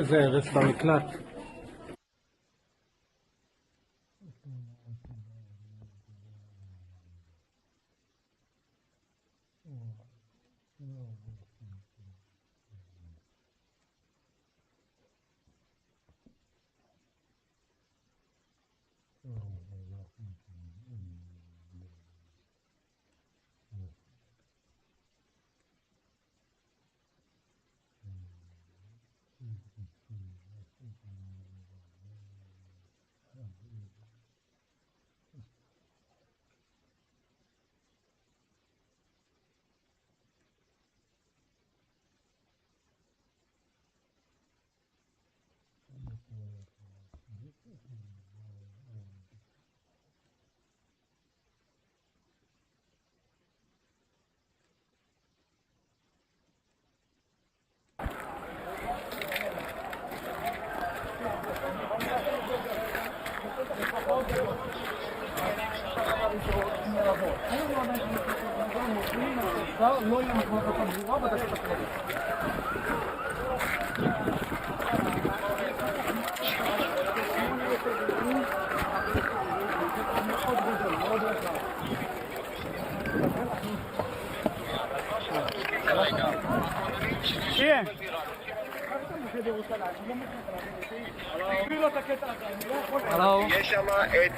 זה הרס במקלט. לא יהיה מחלקת תמבורה בדקת הקרדיט. Hello. יש שם את...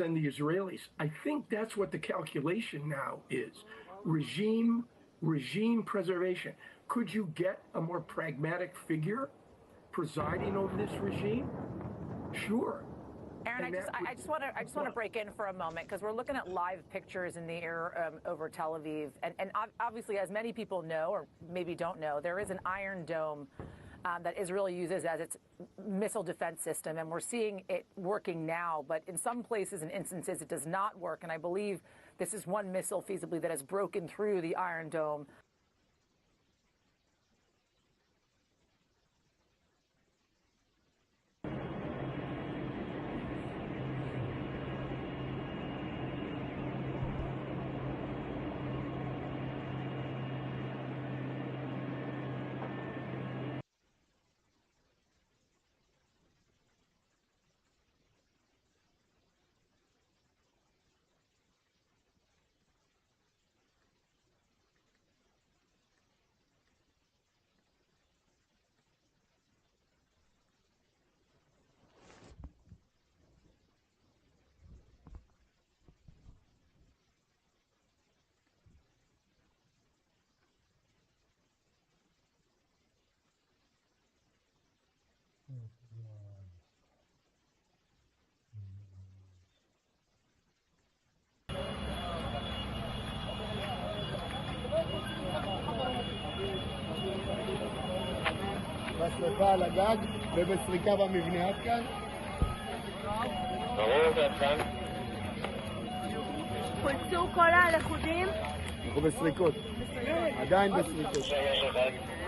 And the Israelis. I think that's what the calculation now is. Regime preservation. Could you get a more pragmatic figure presiding over this regime? Sure. Aaron, I just want to break in for a moment because we're looking at live pictures in the air over Tel Aviv, and obviously, as many people know or maybe don't know, there is an Iron Dome that Israel uses as its missile defense system, and we're seeing it working now. But in some places and instances, it does not work, and I believe this is one missile feasibly that has broken through the Iron Dome. בשרפה על הגג ובסריקה במבנה. עד כאן? ברור, עד כאן. חולצו כל הלכודים? אנחנו בסריקות. עדיין בסריקות. 3-1.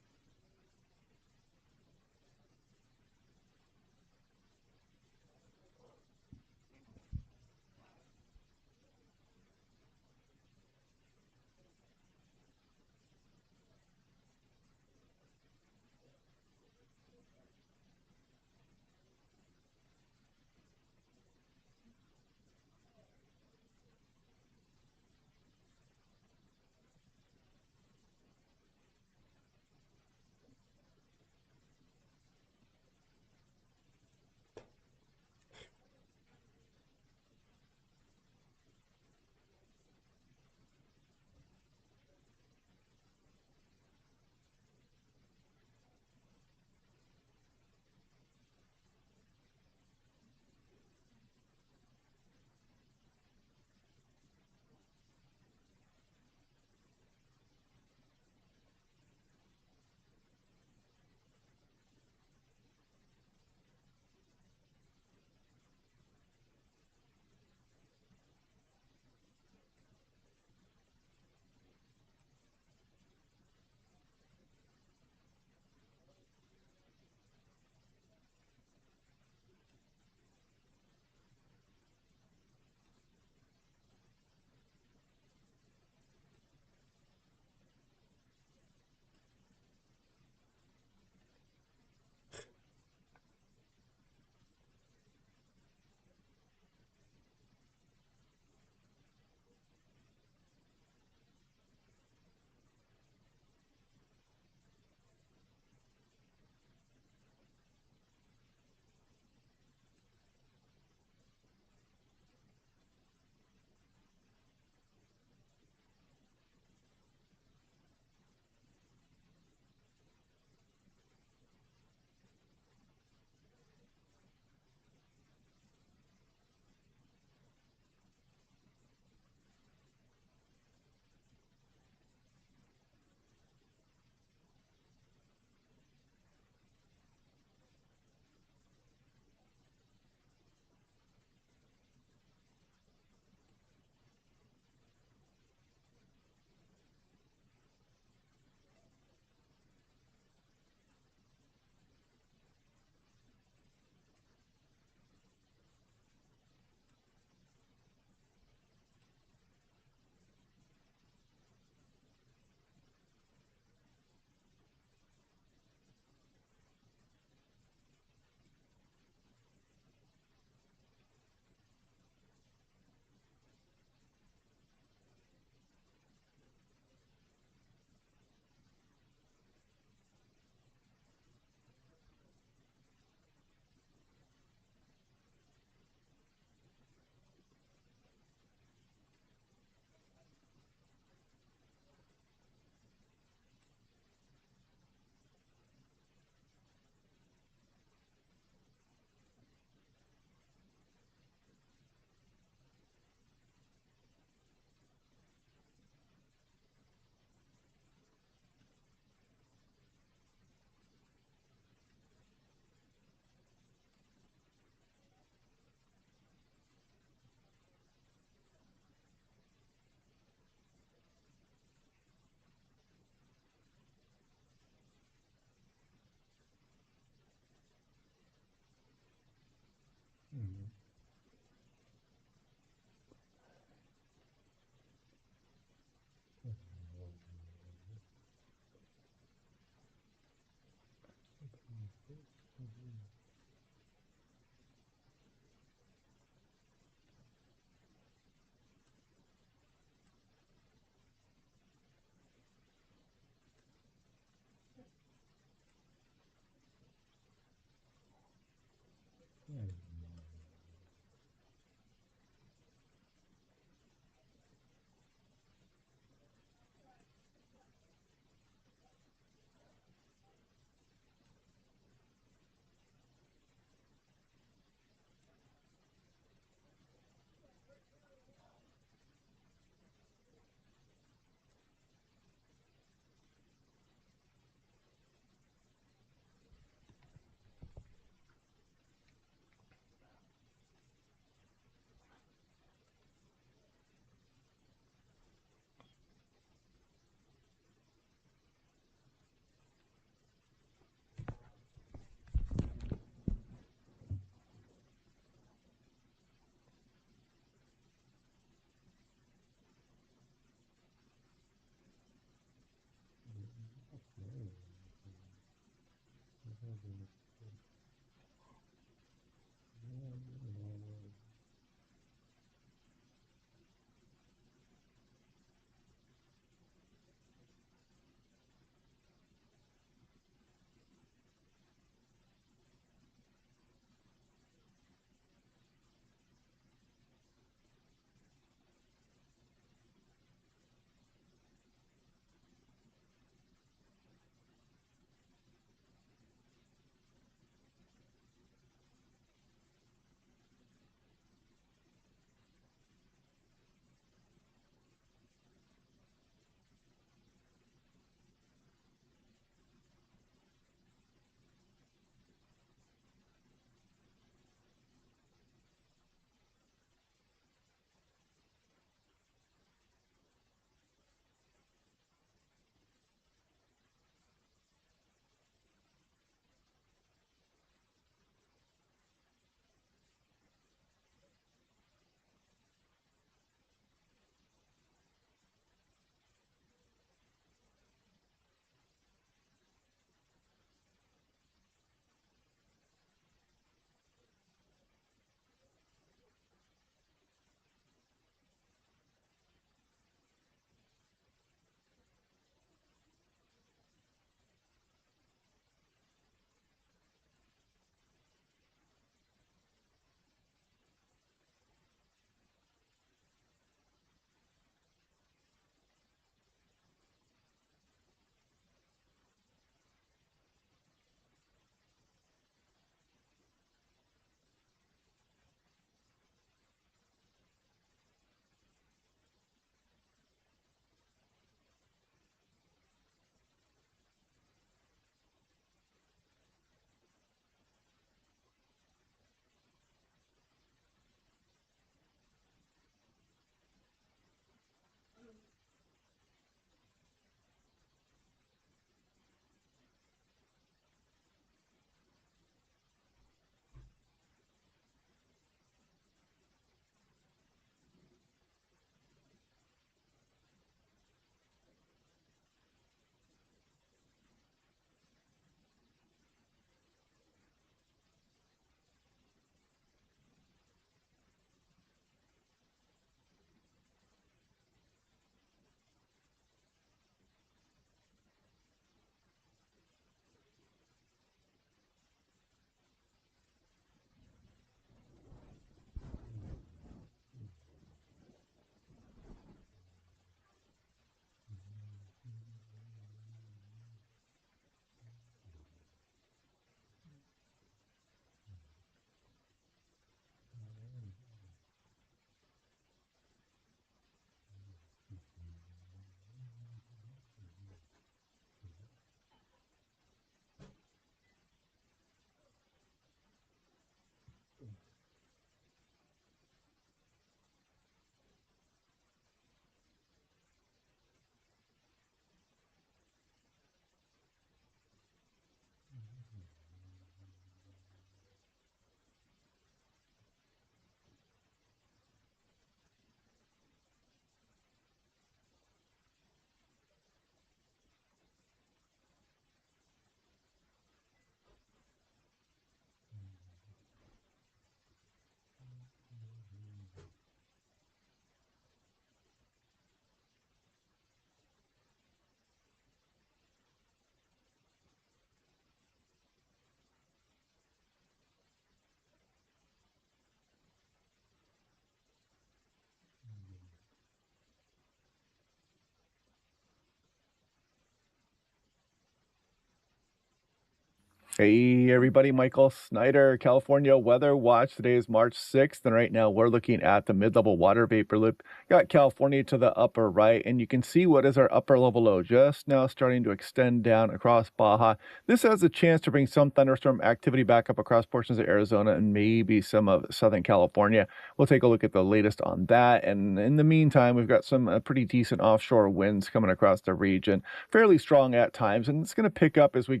Hey everybody, Michael Snyder, California Weather Watch. Today is March 6th, and right now we're looking at the mid-level water vapor loop. Got California to the upper right, and you can see what is our upper level low just now starting to extend down across Baja. This has a chance to bring some thunderstorm activity back up across portions of Arizona and maybe some of Southern California. We'll take a look at the latest on that, and in the meantime, we've got some pretty decent offshore winds coming across the region, fairly strong at times, and it's going to pick up as we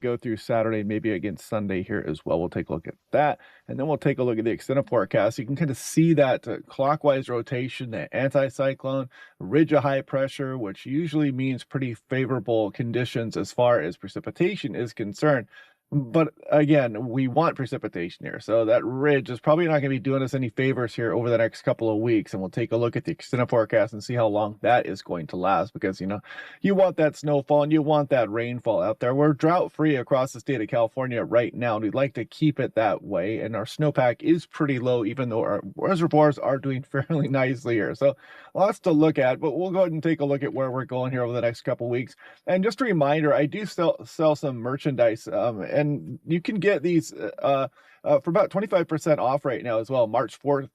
go through Saturday, maybe against Sunday here as well. We'll take a look at that. And then we'll take a look at the extended forecast. You can kind of see that clockwise rotation, the anticyclone, ridge of high pressure, which usually means pretty favorable conditions as far as precipitation is concerned. But again, we want precipitation here. So that ridge is probably not going to be doing us any favors here over the next couple of weeks. And we'll take a look at the extended forecast and see how long that is going to last, because, you know, you want that snowfall and you want that rainfall out there. We're drought free across the state of California right now, and we'd like to keep it that way. And our snowpack is pretty low, even though our reservoirs are doing fairly nicely here. So lots to look at, but we'll go ahead and take a look at where we're going here over the next couple of weeks. And just a reminder, I do sell some merchandise, and you can get these for about 25% off right now as well, March 4th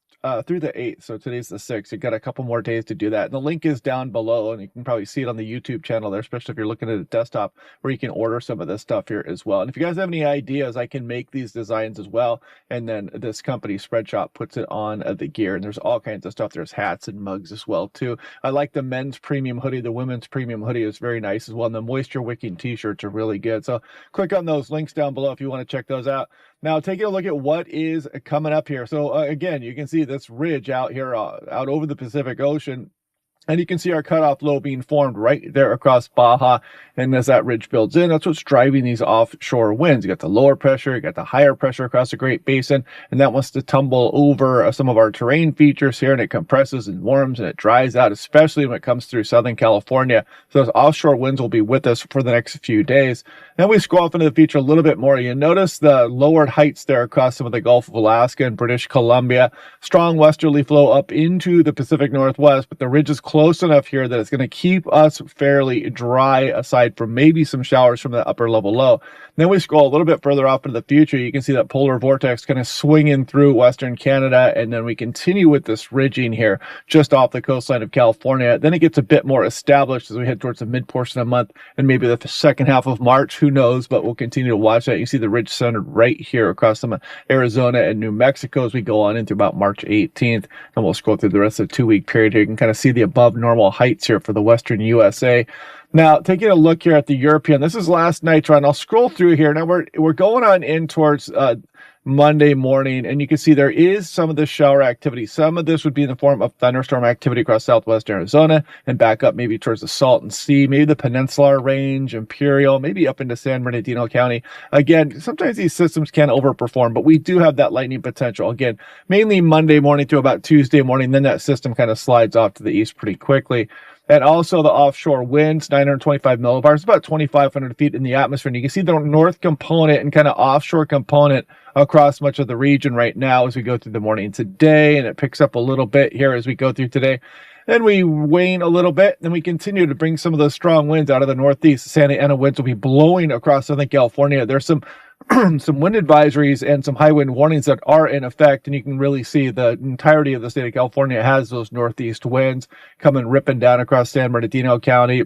through the 8th. So today's the 6th. You've got a couple more days to do that. And the link is down below, and you can probably see it on the YouTube channel there, especially if you're looking at a desktop, where you can order some of this stuff here as well. And if you guys have any ideas, I can make these designs as well. And then this company, Spreadshop, puts it on the gear. And there's all kinds of stuff. There's hats and mugs as well, too. I like the men's premium hoodie. The women's premium hoodie is very nice as well. And the moisture wicking t-shirts are really good. So click on those links down below if you want to check those out. Now, taking a look at what is coming up here. So again, you can see this ridge out here, out over the Pacific Ocean. And you can see our cutoff low being formed right there across Baja. And as that ridge builds in, that's what's driving these offshore winds. You got the lower pressure, you got the higher pressure across the Great Basin, and that wants to tumble over some of our terrain features here, and it compresses and warms and it dries out, especially when it comes through Southern California. So those offshore winds will be with us for the next few days. Then we scroll off into the feature a little bit more. You notice the lowered heights there across some of the Gulf of Alaska and British Columbia. Strong westerly flow up into the Pacific Northwest, but the ridge is close enough here that it's going to keep us fairly dry, aside from maybe some showers from the upper level low. Then we scroll a little bit further off into the future. You can see that polar vortex kind of swinging through Western Canada, and then we continue with this ridging here just off the coastline of California. Then it gets a bit more established as we head towards the mid portion of the month and maybe the second half of March. Who knows? But we'll continue to watch that. You see the ridge centered right here across some Arizona and New Mexico as we go on into about March 18th, and we'll scroll through the rest of the 2-week period here. You can kind of see the above normal heights here for the Western USA. Now, taking a look here at the European, this is last night's run. I'll scroll through here. Now we're going on in towards Monday morning, and you can see there is some of this shower activity. Some of this would be in the form of thunderstorm activity across southwest Arizona and back up maybe towards the Salton Sea, maybe the Peninsular Range, Imperial, maybe up into San Bernardino County. Again, sometimes these systems can overperform, but we do have that lightning potential. Again, mainly Monday morning to about Tuesday morning, then that system kind of slides off to the east pretty quickly. And also the offshore winds, 925 millibars, about 2,500 feet in the atmosphere. And you can see the north component and kind of offshore component across much of the region right now as we go through the morning today. And it picks up a little bit here as we go through today. Then we wane a little bit, then we continue to bring some of those strong winds out of the northeast. Santa Ana winds will be blowing across Southern California. There's some some wind advisories and some high wind warnings that are in effect, and you can really see the entirety of the state of California has those northeast winds coming ripping down across San Bernardino County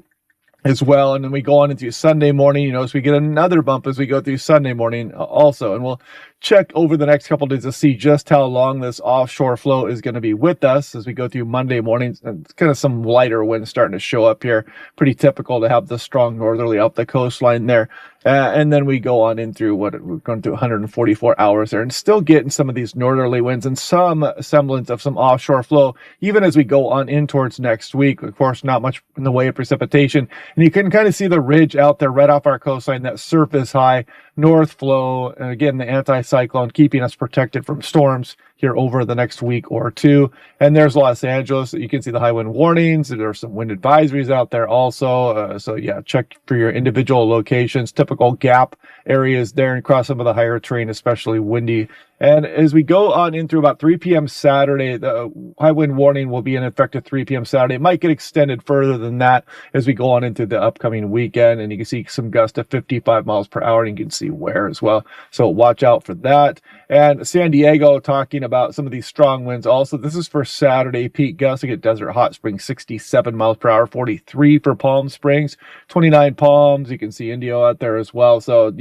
as well. And then we go on into Sunday morning, you know, so we get another bump as we go through Sunday morning also. And we'll check over the next couple of days to see just how long this offshore flow is going to be with us as we go through Monday mornings. And it's kind of some lighter winds starting to show up here. Pretty typical to have the strong northerly up the coastline there. And then we go on in through we're going through 144 hours there and still getting some of these northerly winds and some semblance of some offshore flow, even as we go on in towards next week. Of course, not much in the way of precipitation. And you can kind of see the ridge out there right off our coastline, that surface high north flow. And again, the anticyclone keeping us protected from storms here over the next week or two. And there's Los Angeles. You can see the high wind warnings. There are some wind advisories out there also. So yeah, check for your individual locations. Typical gap areas there and across some of the higher terrain, especially windy. And as we go on in through about 3 p.m. Saturday, the high wind warning will be in effect at 3 p.m. Saturday. It might get extended further than that as we go on into the upcoming weekend. And you can see some gusts of 55 miles per hour, and you can see where as well. So watch out for that. And San Diego talking about some of these strong winds also. This is for Saturday. Peak gusts at Desert Hot Springs, 67 miles per hour, 43 for Palm Springs, 29 Palms. You can see Indio out there as well. So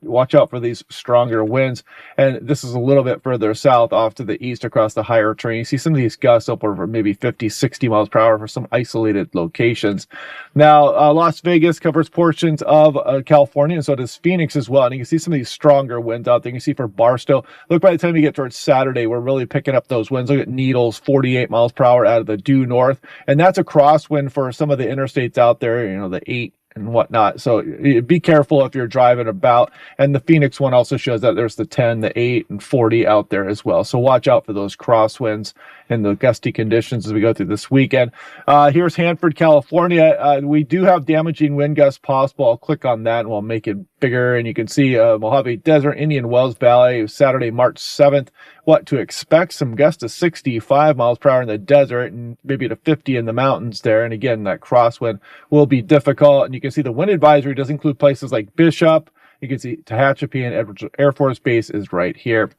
watch out for these stronger winds. And this is a little bit further south off to the east across the higher terrain. You see some of these gusts up over maybe 50, 60 miles per hour for some isolated locations. Now, Las Vegas covers portions of California, and so does Phoenix as well. And you can see some of these stronger winds out there. You can see for Barstow. Look, by the time you get towards Saturday, we're really picking up those winds. Look at Needles, 48 miles per hour out of the due north. And that's a crosswind for some of the interstates out there, the 8 and whatnot. So be careful if you're driving about. And the Phoenix one also shows that there's the 10, the 8, and 40 out there as well. So watch out for those crosswinds and the gusty conditions as we go through this weekend. Here's Hanford, California. We do have damaging wind gusts possible. I'll click on that and we'll make it bigger. And you can see Mojave Desert, Indian Wells Valley, Saturday, March 7th. What to expect? Some gusts to 65 miles per hour in the desert and maybe to 50 in the mountains there. And again, that crosswind will be difficult. And you can see the wind advisory does include places like Bishop. You can see Tehachapi and Edwards Air Force Base is right here.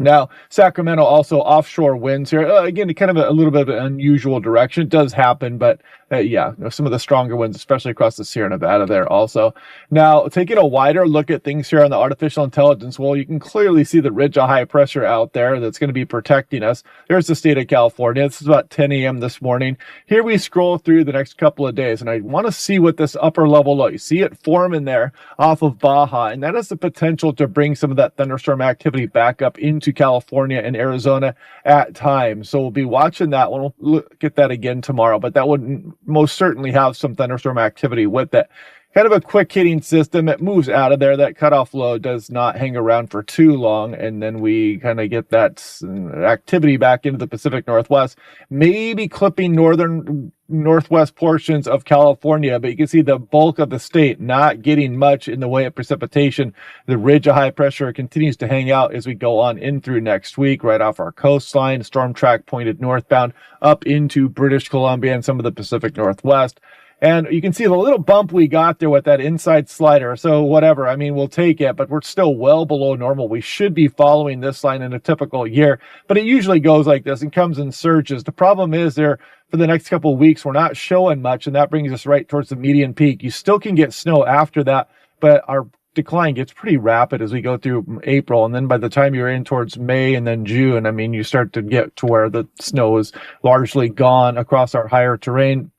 Now, Sacramento also offshore winds here. Again, kind of a little bit of an unusual direction. It does happen, but some of the stronger winds, especially across the Sierra Nevada there also. Now, taking a wider look at things here on the artificial intelligence, well, you can clearly see the ridge of high pressure out there that's going to be protecting us. There's the state of California. This is about 10 a.m. this morning. Here we scroll through the next couple of days, and I want to see what this upper level low, you see it forming there off of Baja, and that has the potential to bring some of that thunderstorm activity back up into California and Arizona at times. So we'll be watching that one. We'll look at that again tomorrow, but that would most certainly have some thunderstorm activity with it. Kind of a quick hitting system. It moves out of there. That cutoff low does not hang around for too long. And then we kind of get that activity back into the Pacific Northwest, maybe clipping northwest portions of California, but you can see the bulk of the state not getting much in the way of precipitation. The ridge of high pressure continues to hang out as we go on in through next week, right off our coastline, storm track pointed northbound up into British Columbia and some of the Pacific Northwest. And you can see the little bump we got there with that inside slider. So whatever, we'll take it, but we're still well below normal. We should be following this line in a typical year, but it usually goes like this and comes in surges. The problem is for the next couple of weeks, we're not showing much, and that brings us right towards the median peak. You still can get snow after that, but our decline gets pretty rapid as we go through April. And then by the time you're in towards May and then June, you start to get to where the snow is largely gone across our higher terrain.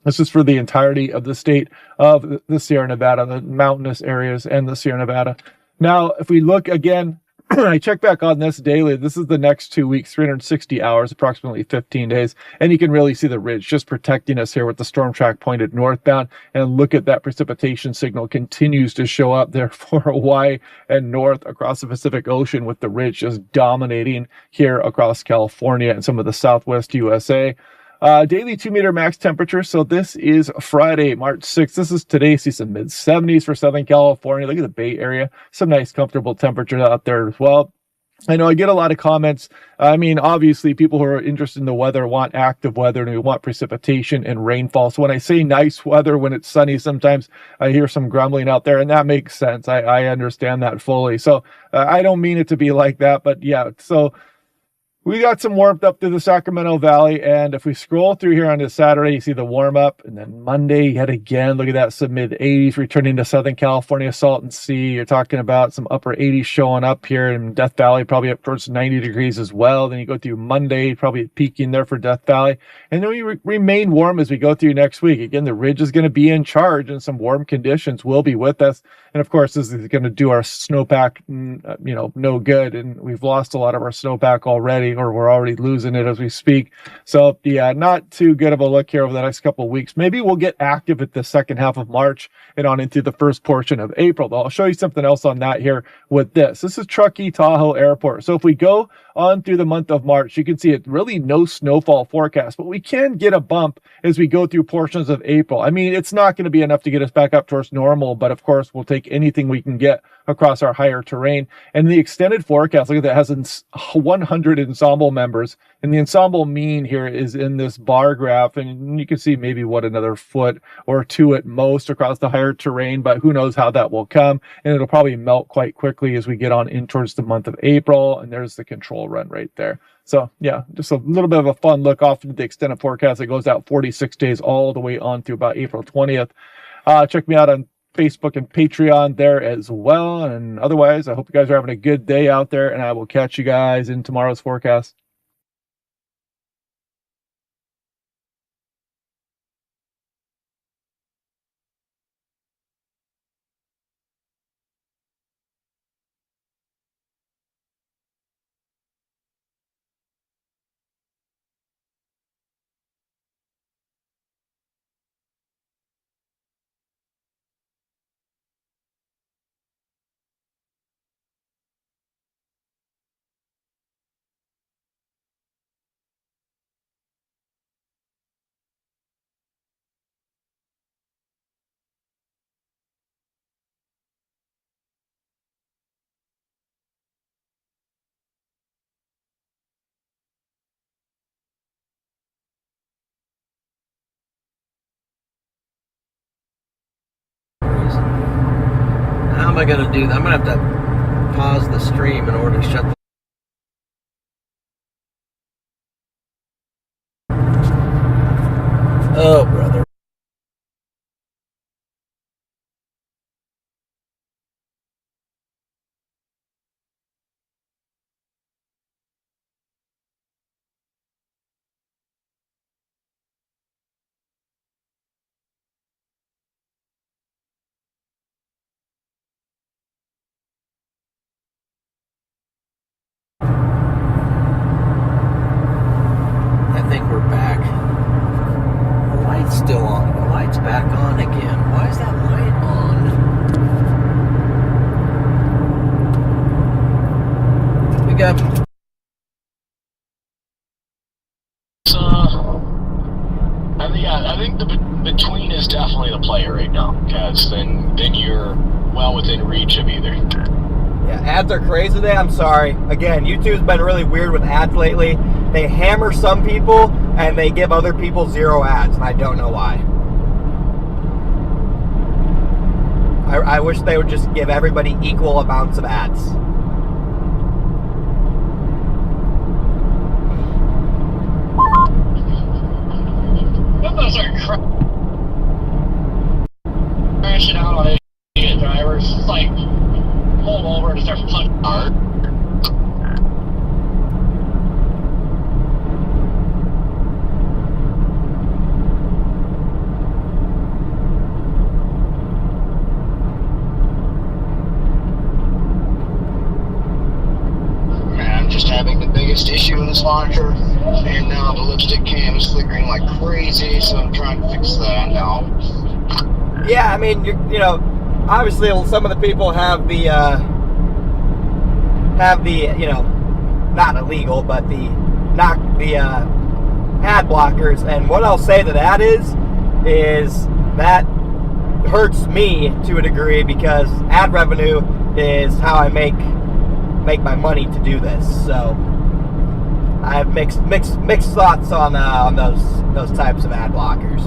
This is for the entirety of the state of the Sierra Nevada, the mountainous areas and the Sierra Nevada. Now, if we look again, I check back on this daily. This is the next 2 weeks, 360 hours, approximately 15 days. And you can really see the ridge just protecting us here with the storm track pointed northbound. And look at that precipitation signal continues to show up there for Hawaii and north across the Pacific Ocean, with the ridge just dominating here across California and some of the Southwest USA. Daily 2-meter max temperature. So this is Friday, March 6th. This is today. See some mid 70s for Southern California. Look at the Bay Area. Some nice, comfortable temperatures out there as well. I know I get a lot of comments. Obviously, people who are interested in the weather want active weather, and we want precipitation and rainfall. So when I say nice weather, when it's sunny, sometimes I hear some grumbling out there, and that makes sense. I understand that fully. So I don't mean it to be like that, but yeah. So we got some warmth up to the Sacramento Valley, and if we scroll through here on this Saturday, you see the warm up, and then Monday yet again, look at that, some mid 80s returning to Southern California, Salton Sea. You're talking about some upper 80s showing up here in Death Valley, probably up towards 90 degrees as well. Then you go through Monday, probably peaking there for Death Valley, and then we remain warm as we go through next week. Again, the ridge is going to be in charge, and some warm conditions will be with us. And of course, this is going to do our snowpack, no good, and we've lost a lot of our snowpack already, or we're already losing it as we speak. So yeah, not too good of a look here over the next couple of weeks. Maybe we'll get active at the second half of March and on into the first portion of April. Though I'll show you something else on that here with this. This is Truckee Tahoe Airport. So if we go on through the month of March, you can see it really no snowfall forecast, but we can get a bump as we go through portions of April. It's not going to be enough to get us back up towards normal, but of course we'll take anything we can get across our higher terrain. And the extended forecast, look at that, has 100 and ensemble members. And the ensemble mean here is in this bar graph, and you can see maybe what, another foot or two at most across the higher terrain, but who knows how that will come. And it'll probably melt quite quickly as we get on in towards the month of April. And there's the control run right there. So yeah, just a little bit of a fun look off to the extended forecast that goes out 46 days all the way on to about April 20th. Check me out on Facebook and Patreon there as well. And otherwise, I hope you guys are having a good day out there, and I will catch you guys in tomorrow's forecast. How am I going to do that? I'm going to have to pause the stream in order to shut the... Oh, brother. I think we're back. The light's still on. The light's back on again. Why is that light on? We got... I think the between is definitely the play right now, because then you're well within reach of either. Yeah, ads are crazy today. I'm sorry. Again, YouTube's been really weird with ads lately. They hammer some people and they give other people 0 ads, and I don't know why. I wish they would just give everybody equal amounts of ads. Those are crashing out on idiot drivers. It's like pull over and start punching hard. Man, I'm just having the biggest issue with this launcher, and now the lipstick cam is flickering like crazy, so I'm trying to fix that now. Yeah, I mean, you know, obviously some of the people have the you know, not illegal, but the ad blockers. And what I'll say to that is that hurts me to a degree, because ad revenue is how I make my money to do this. So I have mixed thoughts on those types of ad blockers.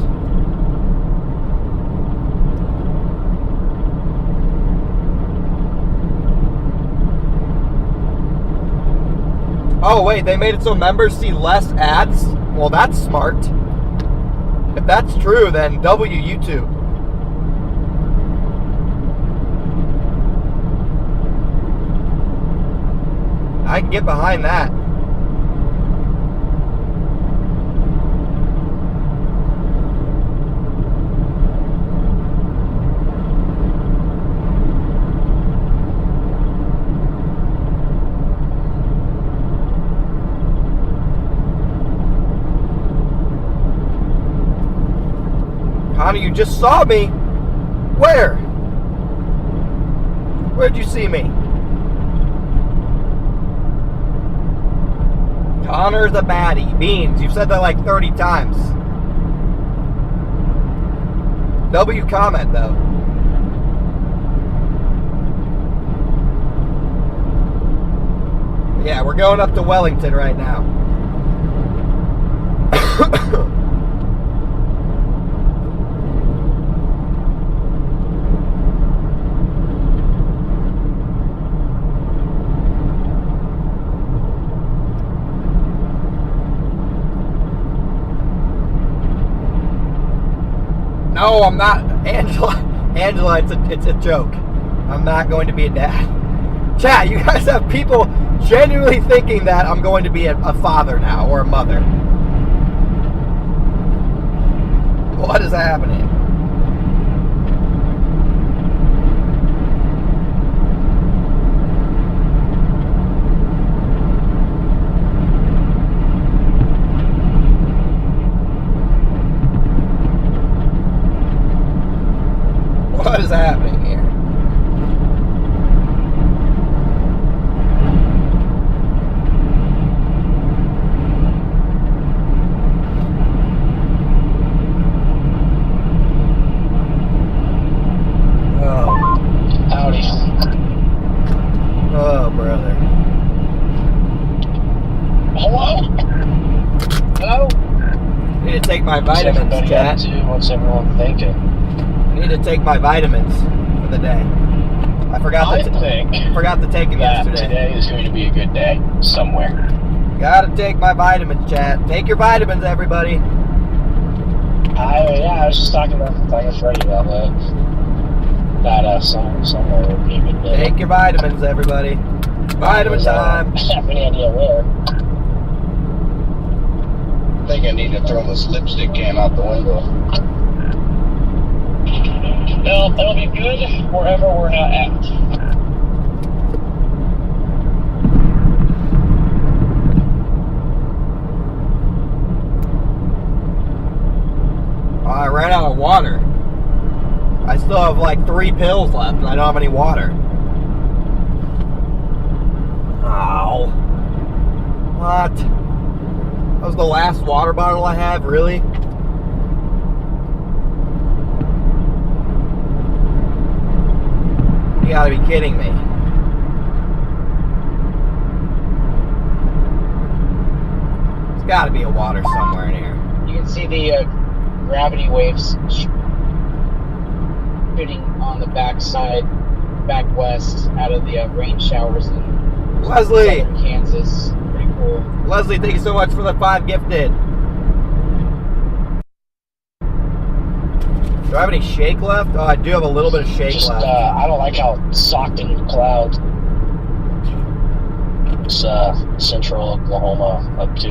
Oh wait, they made it so members see less ads? Well, that's smart. If that's true, then W YouTube. I can get behind that. Connor, you just saw me. Where? Where'd you see me? Connor the baddie. Beans, you've said that like 30 times. W comment though. Yeah, we're going up to Wellington right now. No, I'm not, Angela. Angela, it's a joke. I'm not going to be a dad. Chat, you guys have people genuinely thinking that I'm going to be a father now or a mother. What is happening? What is happening here? Oh, brother. Hello? Hello? I need to take my vitamins, What's chat. everybody up to? What's everyone thinking? I need to take my vitamins for the day. I forgot to take them that yesterday. today is going to be a good day somewhere. Gotta take my vitamins, chat. Take your vitamins, everybody. I was just talking to Freddie about that somewhere would be a good day. Take your vitamins, everybody. Vitamin time. I have any idea where. I think I need to throw this lipstick can out the window. Well, it'll be good wherever we're not at. I ran out of water. I still have like 3 pills left and I don't have any water. Ow. What? That was the last water bottle I have, really? You gotta be kidding me. There's gotta be a water somewhere in here. You can see the gravity waves shooting on the back west out of the rain showers in Leslie! southern Kansas. Pretty cool. Leslie, thank you so much for the 5 gifted. Do I have any shake left? Oh, I do have a little bit of shake left. I don't like how socked in clouds it's central Oklahoma up to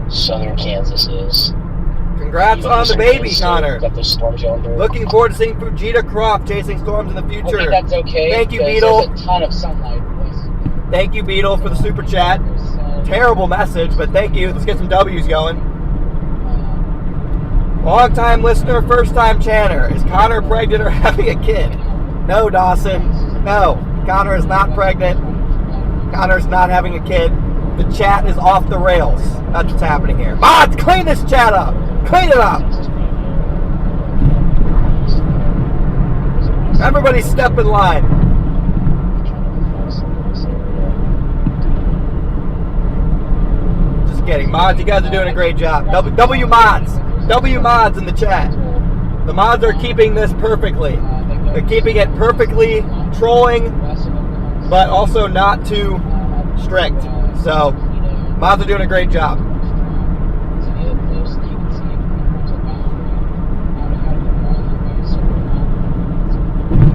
southern Kansas is. Congrats on the baby, Connor. Got the storms going through. Looking forward to seeing Fujita Croft chasing storms in the future. I think that's okay. Thank you, Beetle. There's a ton of sunlight. Thank you, Beetle, for the super chat. Terrible message, but thank you. Let's get some W's going. Long-time listener, first-time channer. Is Connor pregnant or having a kid? No, Dawson. No. Connor is not pregnant. Connor's not having a kid. The chat is off the rails. That's what's happening here. Mods, clean this chat up. Clean it up. Everybody step in line. Just kidding. Mods, you guys are doing a great job. W mods. W mods in the chat. The mods are keeping this perfectly. They're keeping it perfectly trolling, but also not too strict. So, mods are doing a great job.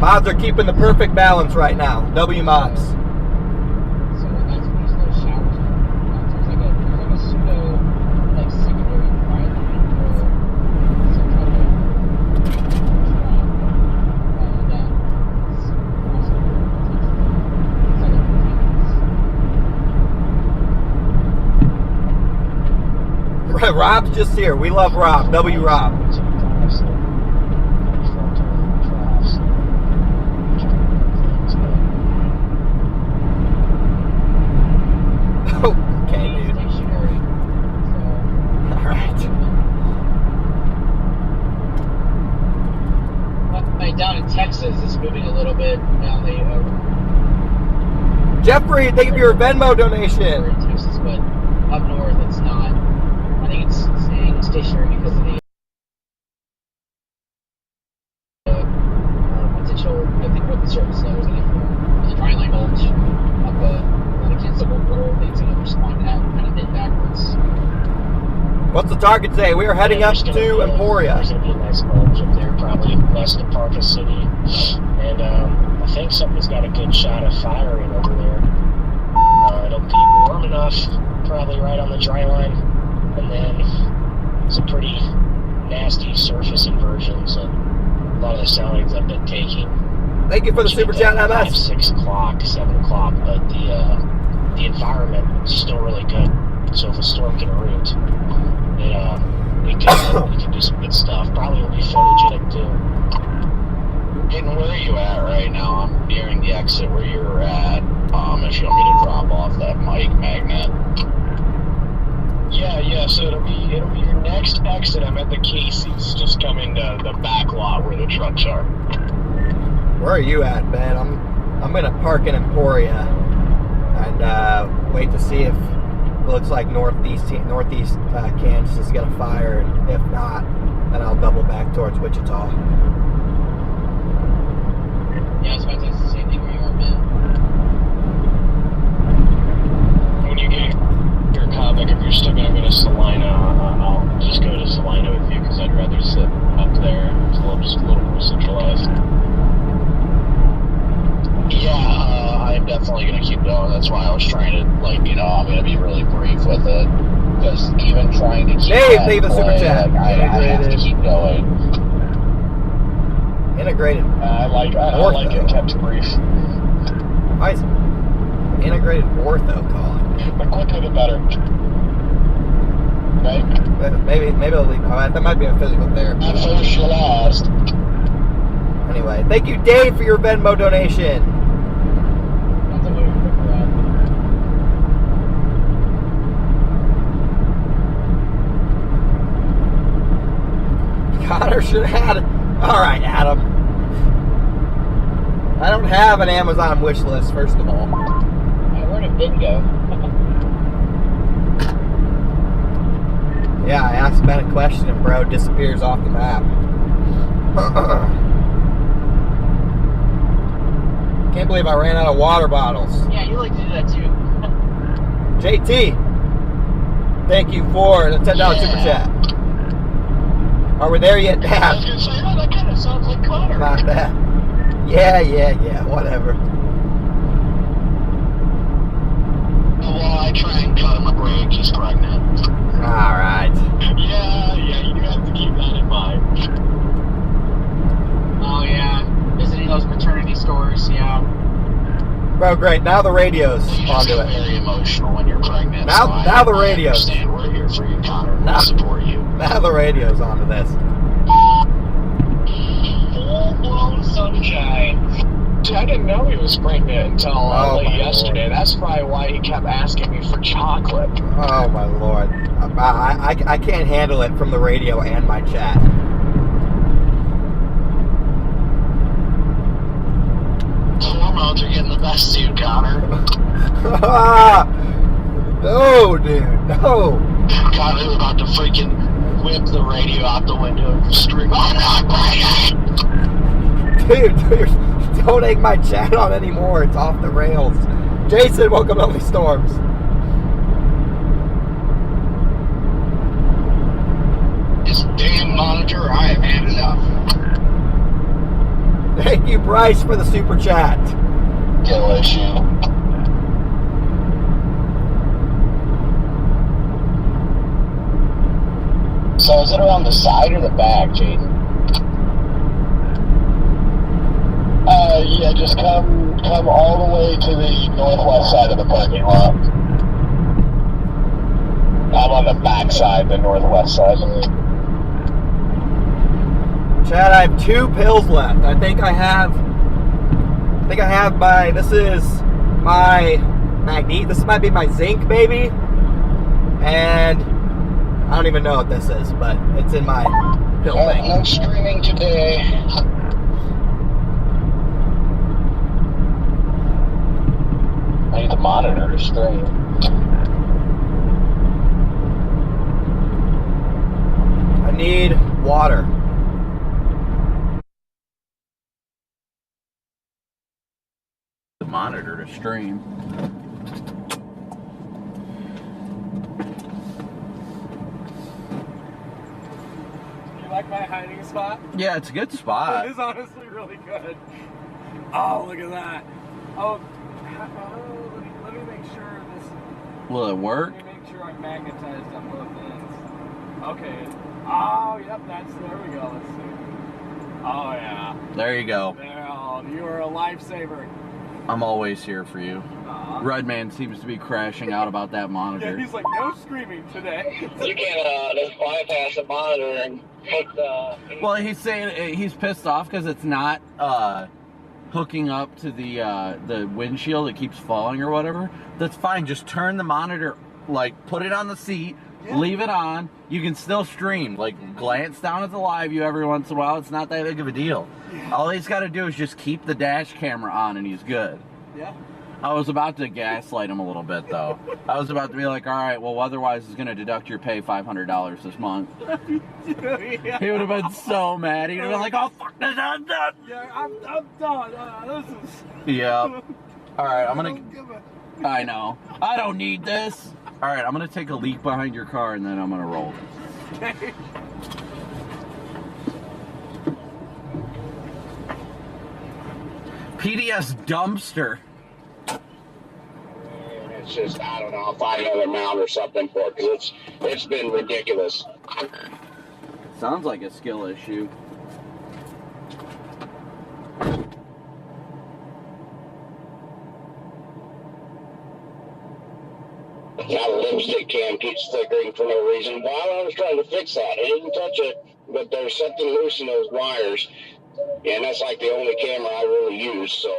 Mods are keeping the perfect balance right now. W mods. Rob's just here. We love Rob. W Rob. Okay, dude. Alright. Down in Texas, it's moving a little bit down the Jeffrey, thank you for your Venmo in donation. Texas, but up north it's not. I think it's staying stationary because of the potential. I think what the surface snow is going to form. The dry line bulge up the kids that will grow things and respond to that kind of bit backwards. What's the target today? We are heading up to Emporia. There's going to be a nice bulge up there, probably west of Parka City. And I think something's got a good shot of firing over there. It'll be warm enough, probably right on the dry line. And then some pretty nasty surface inversions and a lot of the soundings I've been taking. Thank you for the super chat, 5, MS. 6 o'clock, 7 o'clock, but the environment is still really good. So if a storm can root, it can do some good stuff. Probably will be photogenic too. And where are you at right now? I'm nearing the exit where you're at. If you want me to drop off that mic magnet. Yeah. So it'll be your next exit. I'm at the Casey's, just coming to the back lot where the trucks are. Where are you at, Ben? I'm gonna park in Emporia and wait to see if it looks like northeast Kansas is gonna fire, and if not, then I'll double back towards Wichita. Yeah, I was about to say the same thing where you are, man. When you get your comic, if you're still gonna go to Salina, I'll just go to Salina with you because I'd rather sit up there. It's just a little more centralized. Yeah, I'm definitely going to keep going. That's why I was trying to, I'm going to be really brief with it. Because even trying to keep Dave, leave a super chat. I have to keep going. Integrated. I like it kept brief. Why is integrated ortho calling? The quicker the better. Right? Maybe I'll leave. Oh, that might be a physical therapy. At first you're lost. Anyway, thank you, Dave, for your Venmo donation. Connor should have had. All right, Adam. I don't have an Amazon wish list, first of all. Where did Ben go? Yeah, I asked Ben a question and bro disappears off the map. Can't believe I ran out of water bottles. Yeah, you like to do that too. JT, thank you for the $10 super chat. Are we there yet, Dad? I was going to say, oh, that kind of sounds like Connor. Not that. Yeah, whatever. Well, I try and cut him a break. He's pregnant. Alright. Yeah, you have to keep that in mind. Oh, yeah. Visiting those maternity stores, yeah. Bro, great. Now the radio's onto it. Very emotional when you're pregnant. Now the radio's. I understand. We're here for you, Connor. We'll support you. Now the radio's onto this. Full-blown sunshine. Dude, I didn't know he was pregnant until late yesterday. Lord. That's probably why he kept asking me for chocolate. Oh, my Lord. I can't handle it from the radio and my chat. Hormones are getting the best of you, Connor. No, dude, no. Connor's about to freaking whip the radio out the window and scream, I'm not pregnant! Dude, don't egg my chat on anymore. It's off the rails. Jason, welcome to Lovely Storms. This damn monitor, I have had enough. Thank you, Bryce, for the super chat. Kill issue. So is it around the side or the back, Jaden? Yeah, just come all the way to the northwest side of the parking lot. I'm on the back side, the northwest side. Chad, I have 2 pills left. I think I have my, this might be my zinc, baby. And I don't even know what this is, but it's in my pill thing. No streaming today. I need the monitor to stream. I need water. The monitor to stream. You like my hiding spot? Yeah, it's a good spot. It is honestly really good. Oh, look at that. Oh, let me make sure this. Will it work? Let me make sure I'm magnetized on both ends. Okay. Oh, yep, there we go. Let's see. Oh, yeah. There you go. Oh, you are a lifesaver. I'm always here for you. Redman seems to be crashing out about that monitor. Yeah, he's like, no screaming today. You can't just bypass the monitor and put the... Well, he's saying he's pissed off because it's not hooking up to the windshield. It keeps falling or whatever. That's fine. Just turn the monitor, like, put it on the seat, leave it on. You can still stream. Like, glance down at the live view every once in a while. It's not that big of a deal. All he's got to do is just keep the dash camera on and he's good. Yeah. I was about to gaslight him a little bit, though. I was about to be like, all right, well, Weatherwise is going to deduct your pay $500 this month. Yeah. He would have been so mad. He'd have been like, oh, fuck this, I'm done. Yeah, I'm done. This is... Yeah. All right, I'm going to... I know. I don't need this. All right, I'm going to take a leak behind your car, and then I'm going to roll this. Okay. PDS dumpster. It's just, I don't know, I'll find another mount or something for it, because it's been ridiculous. Sounds like a skill issue. Now the lipstick cam keeps flickering for no reason. While I was trying to fix that, I didn't touch it, but there's something loose in those wires, and that's like the only camera I really use, so...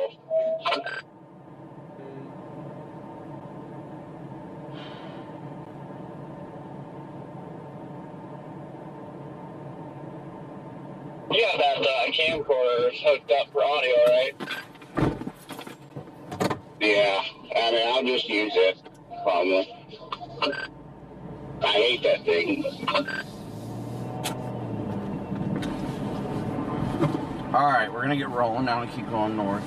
Yeah, that camcorder is hooked up for audio, right? Yeah, I mean, I'll just use it. Probably. I hate that thing. Alright, we're going to get rolling now and keep going north.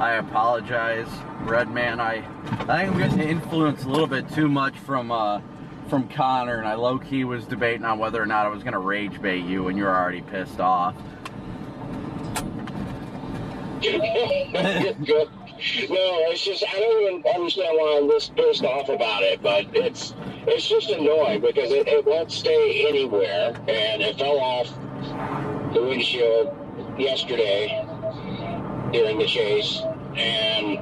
I apologize, Redman. I think I'm getting influenced a little bit too much from Connor, and I low-key was debating on whether or not I was going to rage bait you, and you're already pissed off. Good. No, it's just, I don't even understand why I'm this pissed off about it, but it's just annoying because it won't stay anywhere, and it fell off the windshield yesterday during the chase, and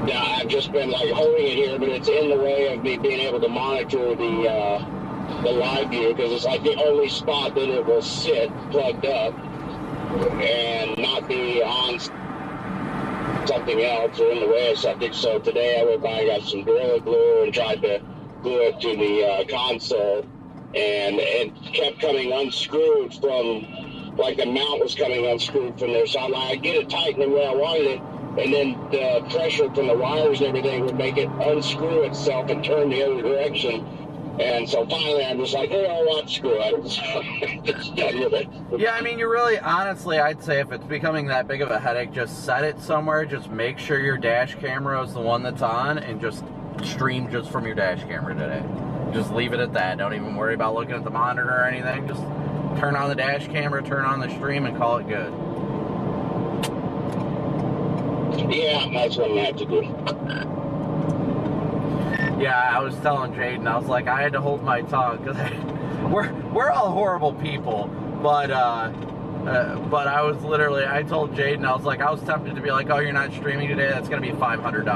yeah, I've just been like holding it here, but it's in the way of me being able to monitor the live view because it's like the only spot that it will sit plugged up and not be on something else or in the way of something. So today I went by and got some Gorilla Glue and tried to glue it to the console, and it kept coming unscrewed from, like the mount was coming unscrewed from there. So I'm like, I'd get it tightening where I wanted it, and then the pressure from the wires and everything would make it unscrew itself and turn the other direction. And so finally I'm just like, you know what, screw it. Just done with it. Yeah, I mean, you really, honestly, I'd say if it's becoming that big of a headache, just set it somewhere. Just make sure your dash camera is the one that's on, and just stream just from your dash camera today. Just leave it at that. Don't even worry about looking at the monitor or anything. Just turn on the dash camera, turn on the stream, and call it good. Yeah, that's what I have to do. Yeah, I was telling Jaden, I was like, I had to hold my tongue because we're all horrible people, but I was literally, I told Jaden, I was like, I was tempted to be like, oh, you're not streaming today, that's gonna be $500.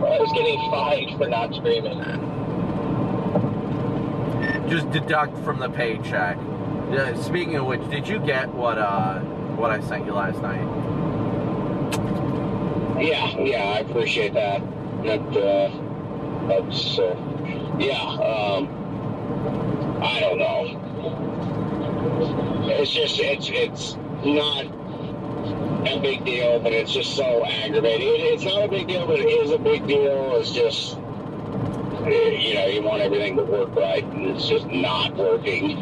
I was getting fined for not streaming. Just deduct from the paycheck. Speaking of which, did you get what I sent you last night? Yeah, I appreciate that. So, yeah, I don't know. It's just, it's not a big deal, but it's just so aggravating. It's not a big deal, but it is a big deal. It's just, you know, you want everything to work right, and it's just not working.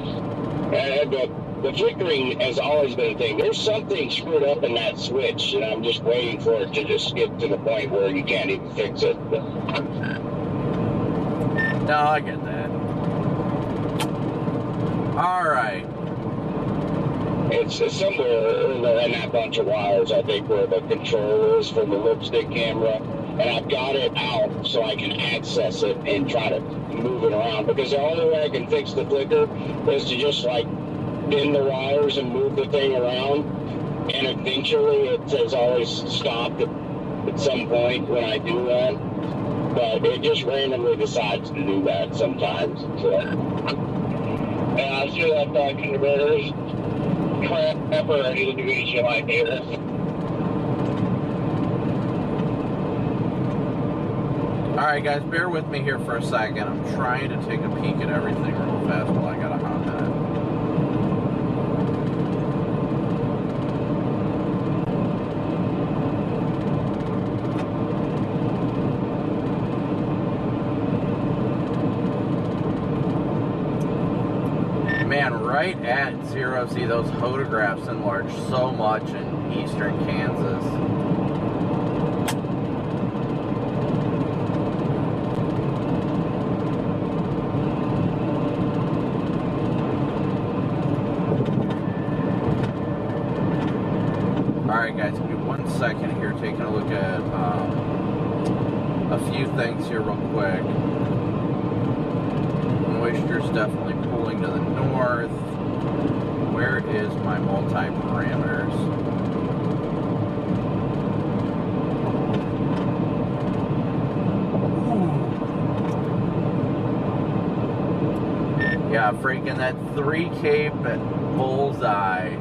And the flickering has always been a thing. There's something screwed up in that switch, and I'm just waiting for it to just get to the point where you can't even fix it. No, I get that. All right. It's somewhere in that bunch of wires, I think, where the control is for the lipstick camera. And I've got it out so I can access it and try to move it around. Because the only way I can fix the flicker is to just, like, bend the wires and move the thing around. And eventually it has always stopped at some point when I do that. But it just randomly decides to do that sometimes. So, and I see that converter's crapper ready to do HMI cables. Alright guys, bear with me here for a second. I'm trying to take a peek at everything real fast while I got a hot minute. Man, right at 0Z, those photographs enlarged so much in eastern Kansas. Alright guys, give me 1 second here, taking a look at a few things here real quick. Moisture's definitely pulling to the north. Where is my multi-parameters? Yeah, freaking that 3K bullseye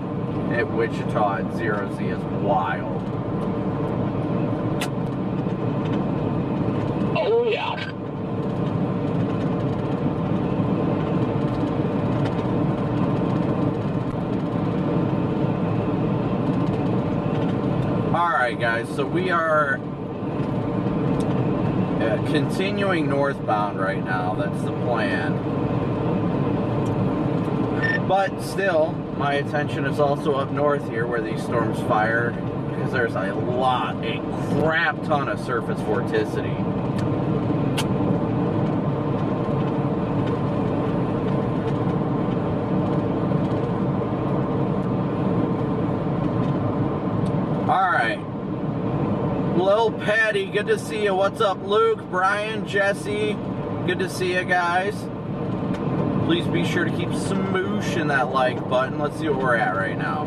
at Wichita at 0Z is wild. Oh yeah. Alright guys, so we are continuing northbound right now. That's the plan. But still, my attention is also up north here where these storms fire, because there's a crap ton of surface vorticity. Alright. Lil Patty, good to see you. What's up, Luke, Brian, Jesse? Good to see you guys. Please be sure to keep smooshing that like button. Let's see what we're at right now.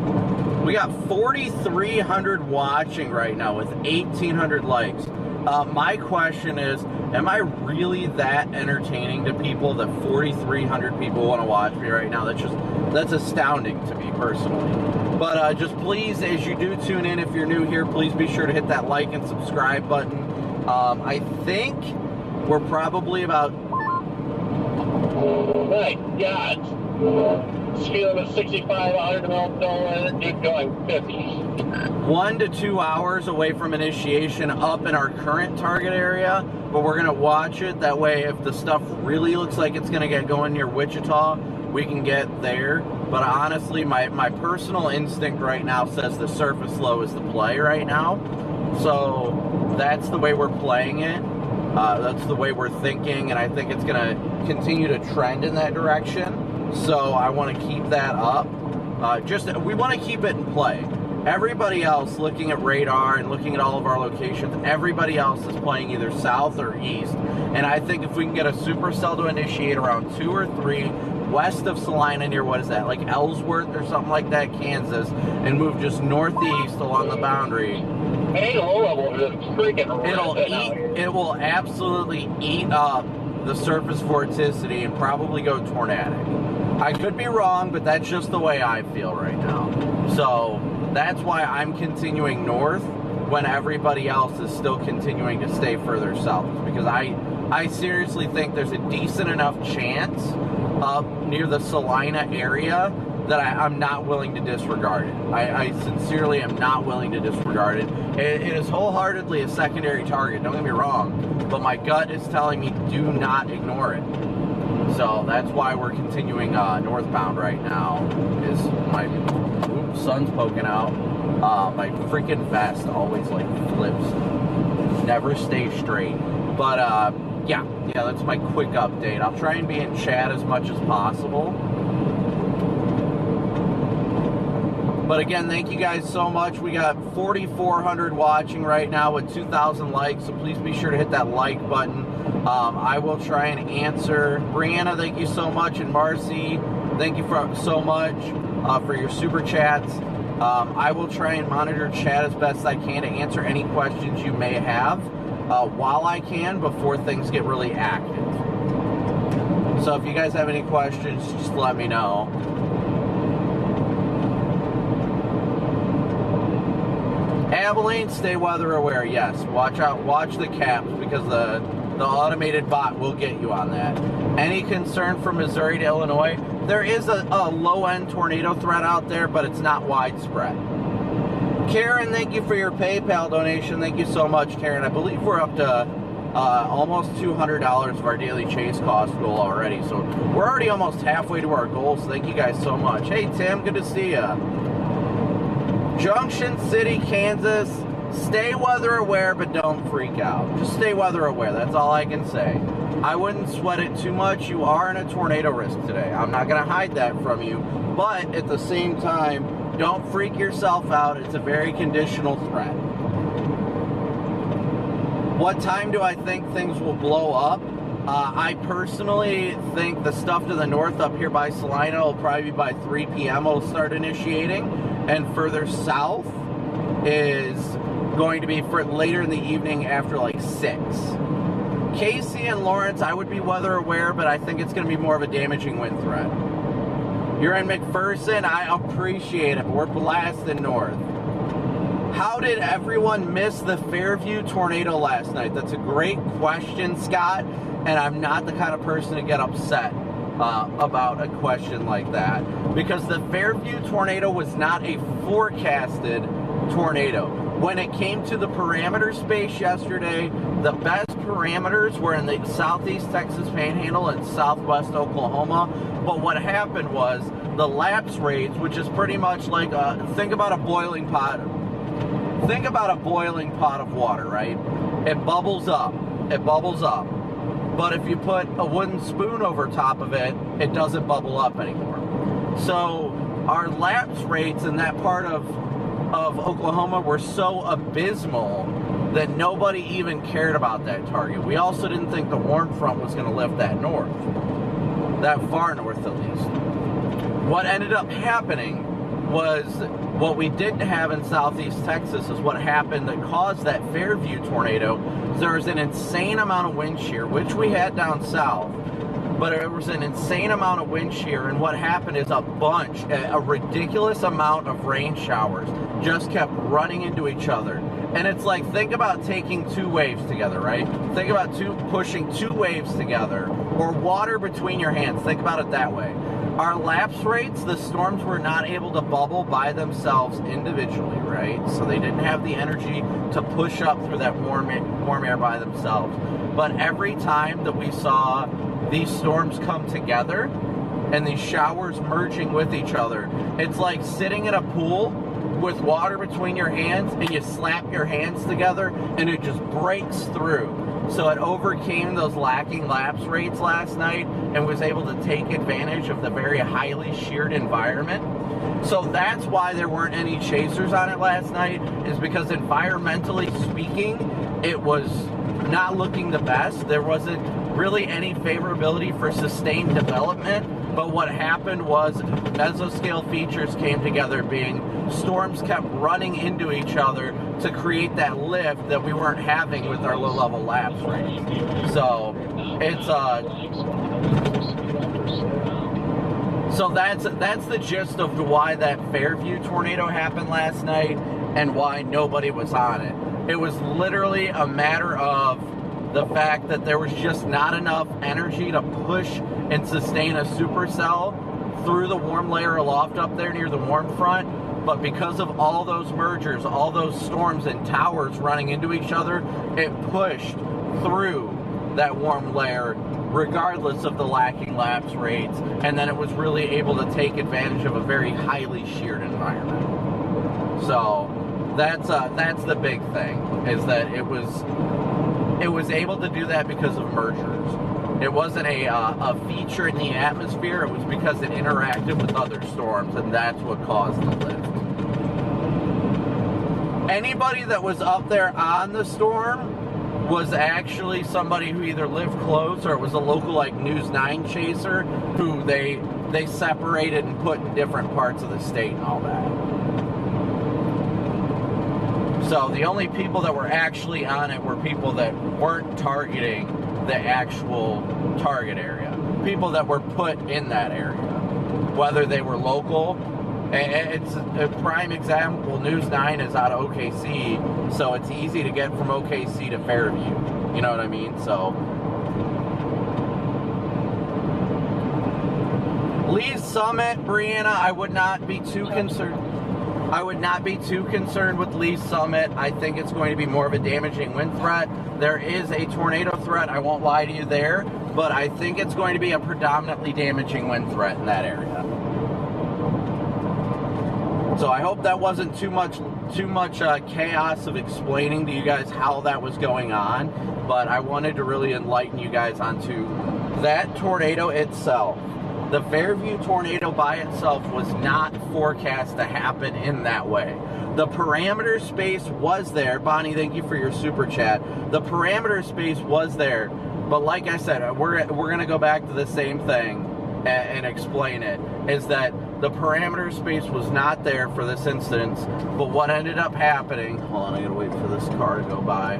We got 4,300 watching right now with 1,800 likes. My question is, am I really that entertaining to people that 4,300 people want to watch me right now? That's astounding to me personally. But just please, as you do tune in, if you're new here, please be sure to hit that like and subscribe button. I think we're probably about... My God. Speed limit 65, 100 miles per hour, keep going 50. 1 to 2 hours away from initiation up in our current target area, but we're going to watch it. That way, if the stuff really looks like it's going to get going near Wichita, we can get there. But honestly, my personal instinct right now says the surface low is the play right now. So that's the way we're playing it. That's the way we're thinking, and I think it's going to continue to trend in that direction. So I want to keep that up. We want to keep it in play. Everybody else, looking at radar and looking at all of our locations, everybody else is playing either south or east. And I think if we can get a supercell to initiate around 2 or 3 west of Salina near, what is that, like Ellsworth or something like that, Kansas, and move just northeast along the boundary. It will absolutely eat up the surface vorticity and probably go tornadic. I could be wrong, but that's just the way I feel right now. So that's why I'm continuing north when everybody else is still continuing to stay further south, because I I seriously think there's a decent enough chance up near the Salina area that I'm not willing to disregard it. I sincerely am not willing to disregard it. It is wholeheartedly a secondary target, don't get me wrong, but my gut is telling me do not ignore it. So that's why we're continuing northbound right now. Is my sun's poking out. My freaking vest always like flips, never stays straight. But yeah, that's my quick update. I'll try and be in chat as much as possible. But again, thank you guys so much. We got 4,400 watching right now with 2,000 likes, so please be sure to hit that like button. I will try and answer. Brianna, thank you so much, and Marcy, thank you so much for your super chats. I will try and monitor chat as best I can to answer any questions you may have while I can before things get really active. So if you guys have any questions, just let me know. Abilene, stay weather aware. Yes, watch out, watch the caps, because the automated bot will get you on that. Any concern from Missouri to Illinois? There is a low-end tornado threat out there, but it's not widespread. Karen, thank you for your PayPal donation. Thank you so much, Karen. I believe we're up to almost $200 of our daily chase cost goal already, so we're already almost halfway to our goal, so thank you guys so much. Hey, Tim, good to see you. Junction City, Kansas, stay weather aware, but don't freak out. Just stay weather aware. That's all I can say. I wouldn't sweat it too much. You are in a tornado risk today. I'm not going to hide that from you. But at the same time, don't freak yourself out. It's a very conditional threat. What time do I think things will blow up? I personally think the stuff to the north up here by Salina will probably be by 3 p.m. will start initiating. And further south is going to be for later in the evening after like 6. Casey and Lawrence, I would be weather aware, but I think it's going to be more of a damaging wind threat. You're in McPherson, I appreciate it, but we're blasting north. How did everyone miss the Fairview tornado last night? That's a great question, Scott, and I'm not the kind of person to get upset about a question like that, because the Fairview tornado was not a forecasted tornado. When it came to the parameter space yesterday, the best parameters were in the southeast Texas Panhandle and southwest Oklahoma. But what happened was the lapse rates, which is pretty much like think about a boiling pot. Think about a boiling pot of water, right? It bubbles up. It bubbles up. But if you put a wooden spoon over top of it, it doesn't bubble up anymore. So our lapse rates in that part of Oklahoma were so abysmal that nobody even cared about that target. We also didn't think the warm front was going to lift that north, that far north at least. What ended up happening was what we didn't have in southeast Texas is what happened that caused that Fairview tornado. There was an insane amount of wind shear, which we had down south, but it was an insane amount of wind shear, and what happened is a ridiculous amount of rain showers just kept running into each other. And it's like, think about taking 2 waves together, right? Think about pushing 2 waves together, or water between your hands. Think about it that way. Our lapse rates, the storms were not able to bubble by themselves individually, right? So they didn't have the energy to push up through that warm air by themselves. But every time that we saw these storms come together and these showers merging with each other, it's like sitting in a pool with water between your hands and you slap your hands together and it just breaks through. So it overcame those lacking lapse rates last night and was able to take advantage of the very highly sheared environment. So that's why there weren't any chasers on it last night, is because environmentally speaking, it was not looking the best. There wasn't really any favorability for sustained development. But what happened was mesoscale features came together, being storms kept running into each other to create that lift that we weren't having with our low-level lapse rate. So it's so that's the gist of why that Fairview tornado happened last night and why nobody was on it. It was literally a matter of the fact that there was just not enough energy to push and sustain a supercell through the warm layer aloft up there near the warm front. But because of all those mergers, all those storms and towers running into each other, it pushed through that warm layer regardless of the lacking lapse rates, and then it was really able to take advantage of a very highly sheared environment. So that's the big thing, is that it was able to do that because of mergers. It wasn't a feature in the atmosphere, it was because it interacted with other storms, and that's what caused the lift. Anybody that was up there on the storm was actually somebody who either lived close or it was a local like News 9 chaser who they separated and put in different parts of the state and all that. So the only people that were actually on it were people that weren't targeting the actual target area. People that were put in that area. Whether they were local. It's a prime example. News 9 is out of OKC, so it's easy to get from OKC to Fairview. You know what I mean? So Lee's Summit, Brianna, I would not be too concerned. I would not be too concerned with Lee's Summit. I think it's going to be more of a damaging wind threat. There is a tornado threat, I won't lie to you there, but I think it's going to be a predominantly damaging wind threat in that area. So I hope that wasn't too much chaos of explaining to you guys how that was going on, but I wanted to really enlighten you guys onto that tornado itself. The Fairview tornado by itself was not forecast to happen in that way. The parameter space was there. Bonnie, thank you for your super chat. The parameter space was there, but like I said, we're going to go back to the same thing and explain it, is that the parameter space was not there for this instance, but what ended up happening, hold on, I gotta wait for this car to go by.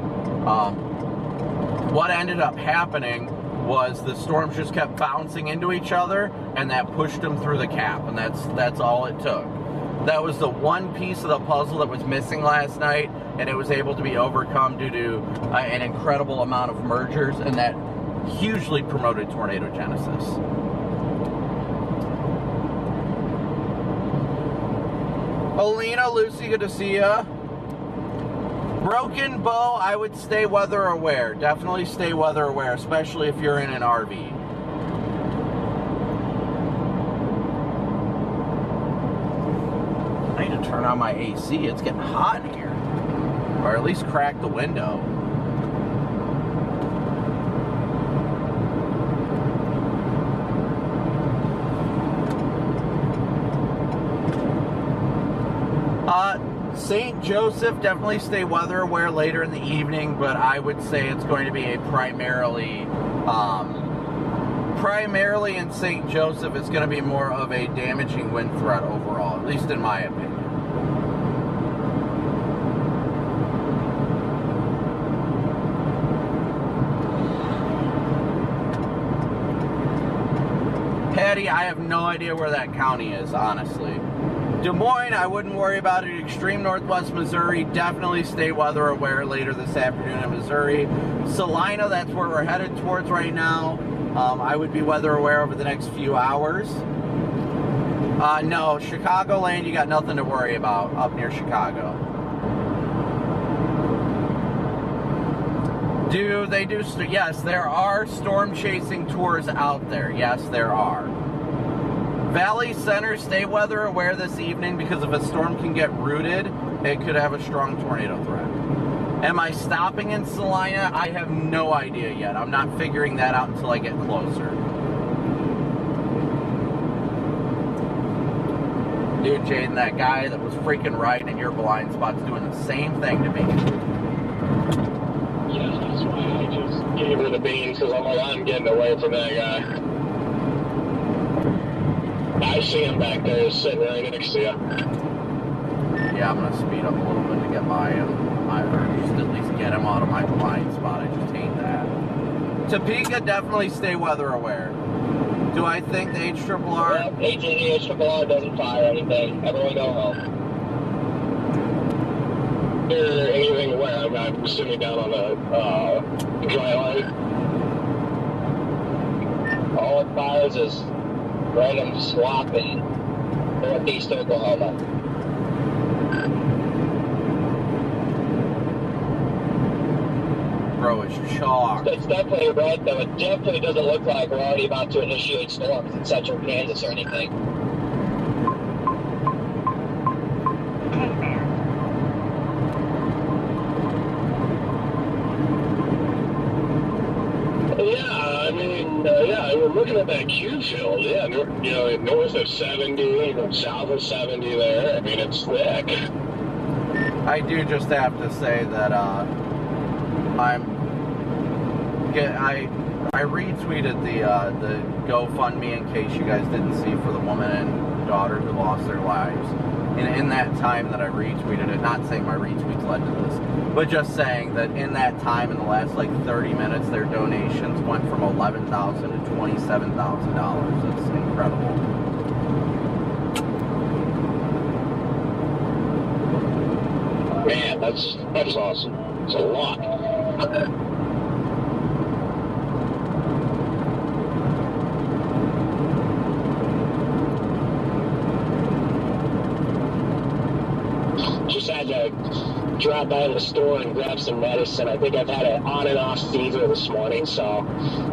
What ended up happening was the storms just kept bouncing into each other, and that pushed them through the cap, and that's all it took. That was the one piece of the puzzle that was missing last night, and it was able to be overcome due to an incredible amount of mergers, and that hugely promoted tornadogenesis. Alina, Lucy, good to see ya. Broken Bow, I would stay weather aware. Definitely stay weather aware, especially if you're in an RV. I need to turn on my AC. It's getting hot in here. Or at least crack the window. St. Joseph, definitely stay weather aware later in the evening, but I would say it's going to be a primarily in St. Joseph, it's going to be more of a damaging wind threat overall, at least in my opinion. Patty, I have no idea where that county is, honestly. Des Moines, I wouldn't worry about it. Extreme northwest Missouri, definitely stay weather aware later this afternoon in Missouri. Salina, that's where we're headed towards right now. I would be weather aware over the next few hours. No, Chicagoland, you got nothing to worry about up near Chicago. Yes, there are storm chasing tours out there. Yes, there are. Valley Center, stay weather aware this evening because if a storm can get rooted, it could have a strong tornado threat. Am I stopping in Salina? I have no idea yet. I'm not figuring that out until I get closer. Dude, Jaden, that guy that was freaking riding in your blind spot's doing the same thing to me. Yeah, that's why I just gave her the beans, because I'm getting away from that guy. I see him back there sitting right next to you. Yeah, I'm gonna speed up a little bit to get by him. Or just at least get him out of my blind spot. I just hate that. Topeka, definitely stay weather aware. Do I think the HRRR? Well, AT&T HRRR doesn't fire anything. Everyone go home. Anything aware, I'm driving, I'm assuming, down on the dry line. All it fires is random slop in northeast Oklahoma. Bro, it's chalk. It's definitely red, though. It definitely doesn't look like we're already about to initiate storms in central Kansas or anything. We're looking at that Q field, yeah, north of 70, south of 70 there. I mean, it's thick. I do just have to say that I retweeted the GoFundMe in case you guys didn't see for the woman and daughter who lost their lives. And in that time that I retweeted it, not saying my retweets led to this, but just saying that in that time, in the last like 30 minutes, their donations went from $11,000 to $27,000. That's incredible. Man, that's awesome. It's a lot. Just had to drop by the store and grab some medicine. I think I've had an on and off fever this morning, so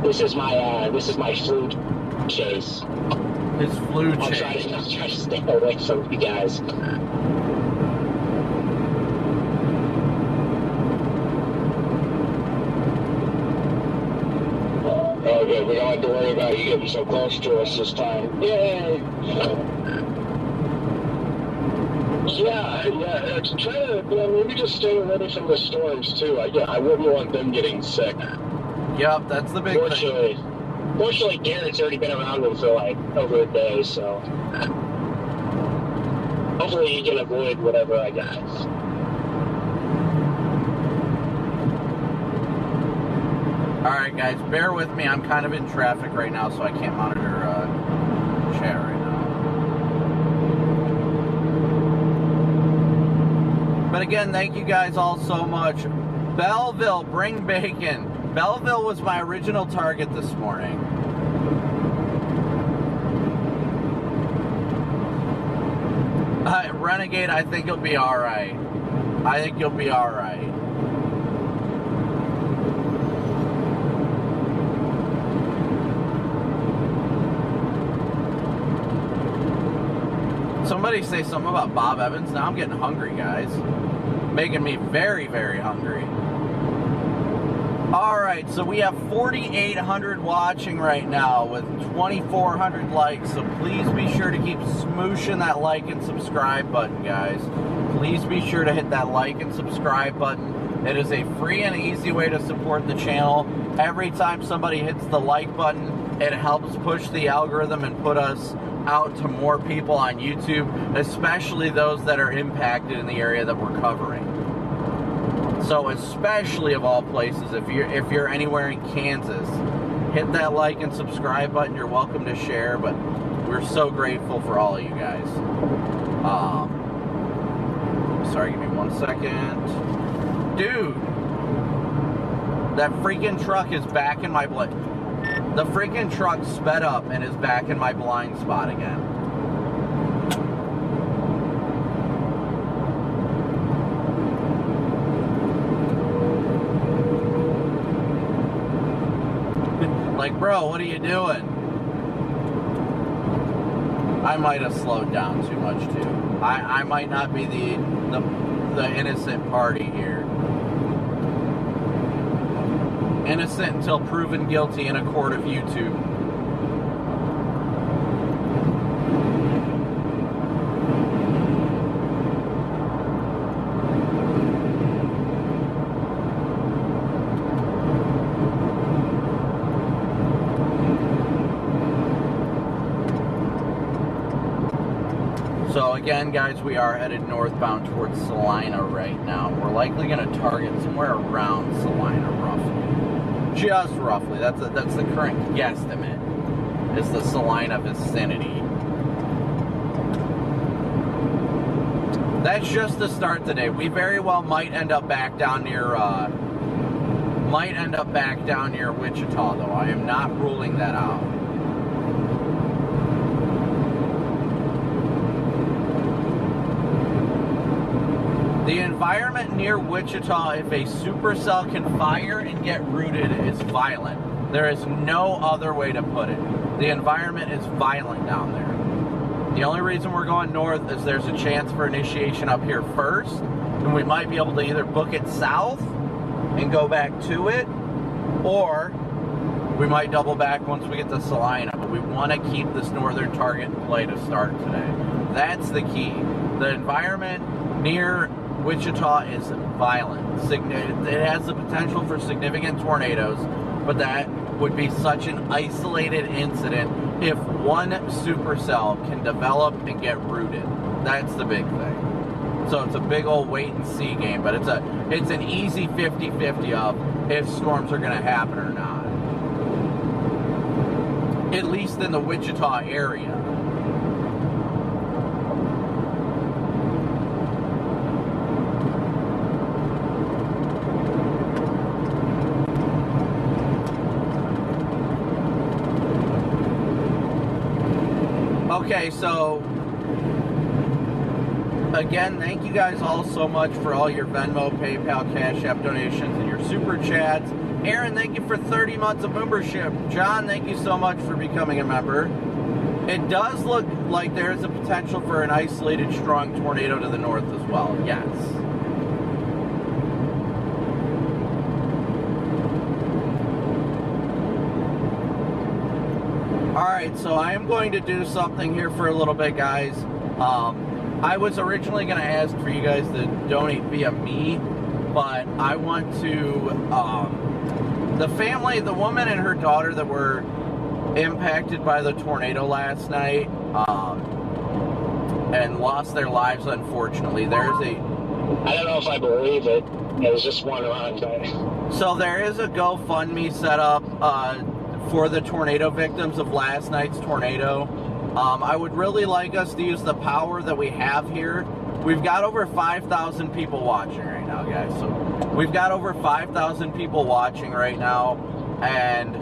this is my flu chase. His flu chase. I'll try to stay away from you guys. Okay, we don't have to worry about you getting so close to us this time. Yay! Yeah, try to maybe just stay away from the storms too. I wouldn't want them getting sick. Yep, that's the big thing. Fortunately, Garrett's already been around them for like over a day, so hopefully he can avoid whatever I got. Alright guys, bear with me. I'm kind of in traffic right now, so I can't monitor chat right now. But again, thank you guys all so much. Belleville, bring bacon. Belleville was my original target this morning. Renegade, I think you'll be alright. I think you'll be alright. Somebody say something about Bob Evans. Now I'm getting hungry, guys. Making me very, very hungry. Alright, so we have 4,800 watching right now with 2,400 likes. So please be sure to keep smooshing that like and subscribe button, guys. Please be sure to hit that like and subscribe button. It is a free and easy way to support the channel. Every time somebody hits the like button, it helps push the algorithm and put us out to more people on YouTube, especially those that are impacted in the area that we're covering. So especially of all places, if you're anywhere in Kansas, hit that like and subscribe button. You're welcome to share, but we're so grateful for all of you guys. Sorry, give me 1 second. Dude, that freaking truck is back in my blind. The freaking truck sped up and is back in my blind spot again. Like, bro, what are you doing? I might have slowed down too much too. I might not be the innocent party here. Innocent until proven guilty in a court of YouTube. So again, guys, we are headed northbound towards Salina right now. We're likely going to target somewhere around Salina, roughly. Just roughly. That's the current guesstimate. Is the Salina vicinity. That's just the start today. We very well might end up back down near Wichita, though. I am not ruling that out. The environment near Wichita, if a supercell can fire and get rooted, is violent. There is no other way to put it. The environment is violent down there. The only reason we're going north is there's a chance for initiation up here first, and we might be able to either book it south and go back to it, or we might double back once we get to Salina, but we want to keep this northern target in play to start today. That's the key. The environment near Wichita is violent. It has the potential for significant tornadoes, but that would be such an isolated incident if one supercell can develop and get rooted. That's the big thing. So it's a big old wait and see game, but it's an easy 50-50 of if storms are going to happen or not. At least in the Wichita area. Okay, so again, thank you guys all so much for all your Venmo, PayPal, Cash App donations, and your Super Chats. Aaron, thank you for 30 months of membership. John, thank you so much for becoming a member. It does look like there is a potential for an isolated strong tornado to the north as well. Yes. Alright, so I am going to do something here for a little bit, guys. I was originally going to ask for you guys to donate via me, but I want to, the family, the woman and her daughter that were impacted by the tornado last night, and lost their lives, unfortunately. There's a... I don't know if I believe it. It was just one on. So there is a GoFundMe set up, for the tornado victims of last night's tornado. I would really like us to use the power that we have here. We've got over 5,000 people watching right now, guys. So we've got over 5,000 people watching right now, and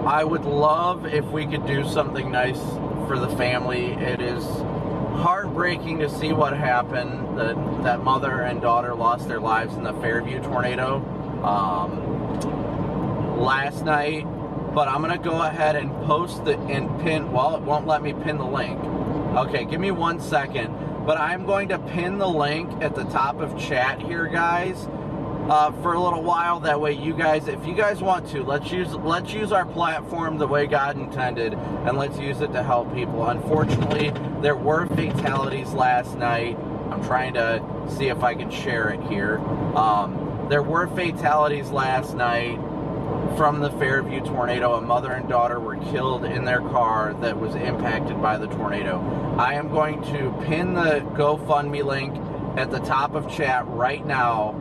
I would love if we could do something nice for the family. It is heartbreaking to see what happened, that mother and daughter lost their lives in the Fairview tornado last night. But I'm going to go ahead and post and pin, well, it won't let me pin the link. Okay, give me 1 second. But I'm going to pin the link at the top of chat here, guys, for a little while. That way you guys, if you guys want to, let's use our platform the way God intended, and let's use it to help people. Unfortunately, there were fatalities last night. I'm trying to see if I can share it here. There were fatalities last night from the Fairview tornado. A mother and daughter were killed in their car that was impacted by the tornado. I am going to pin the GoFundMe link at the top of chat right now.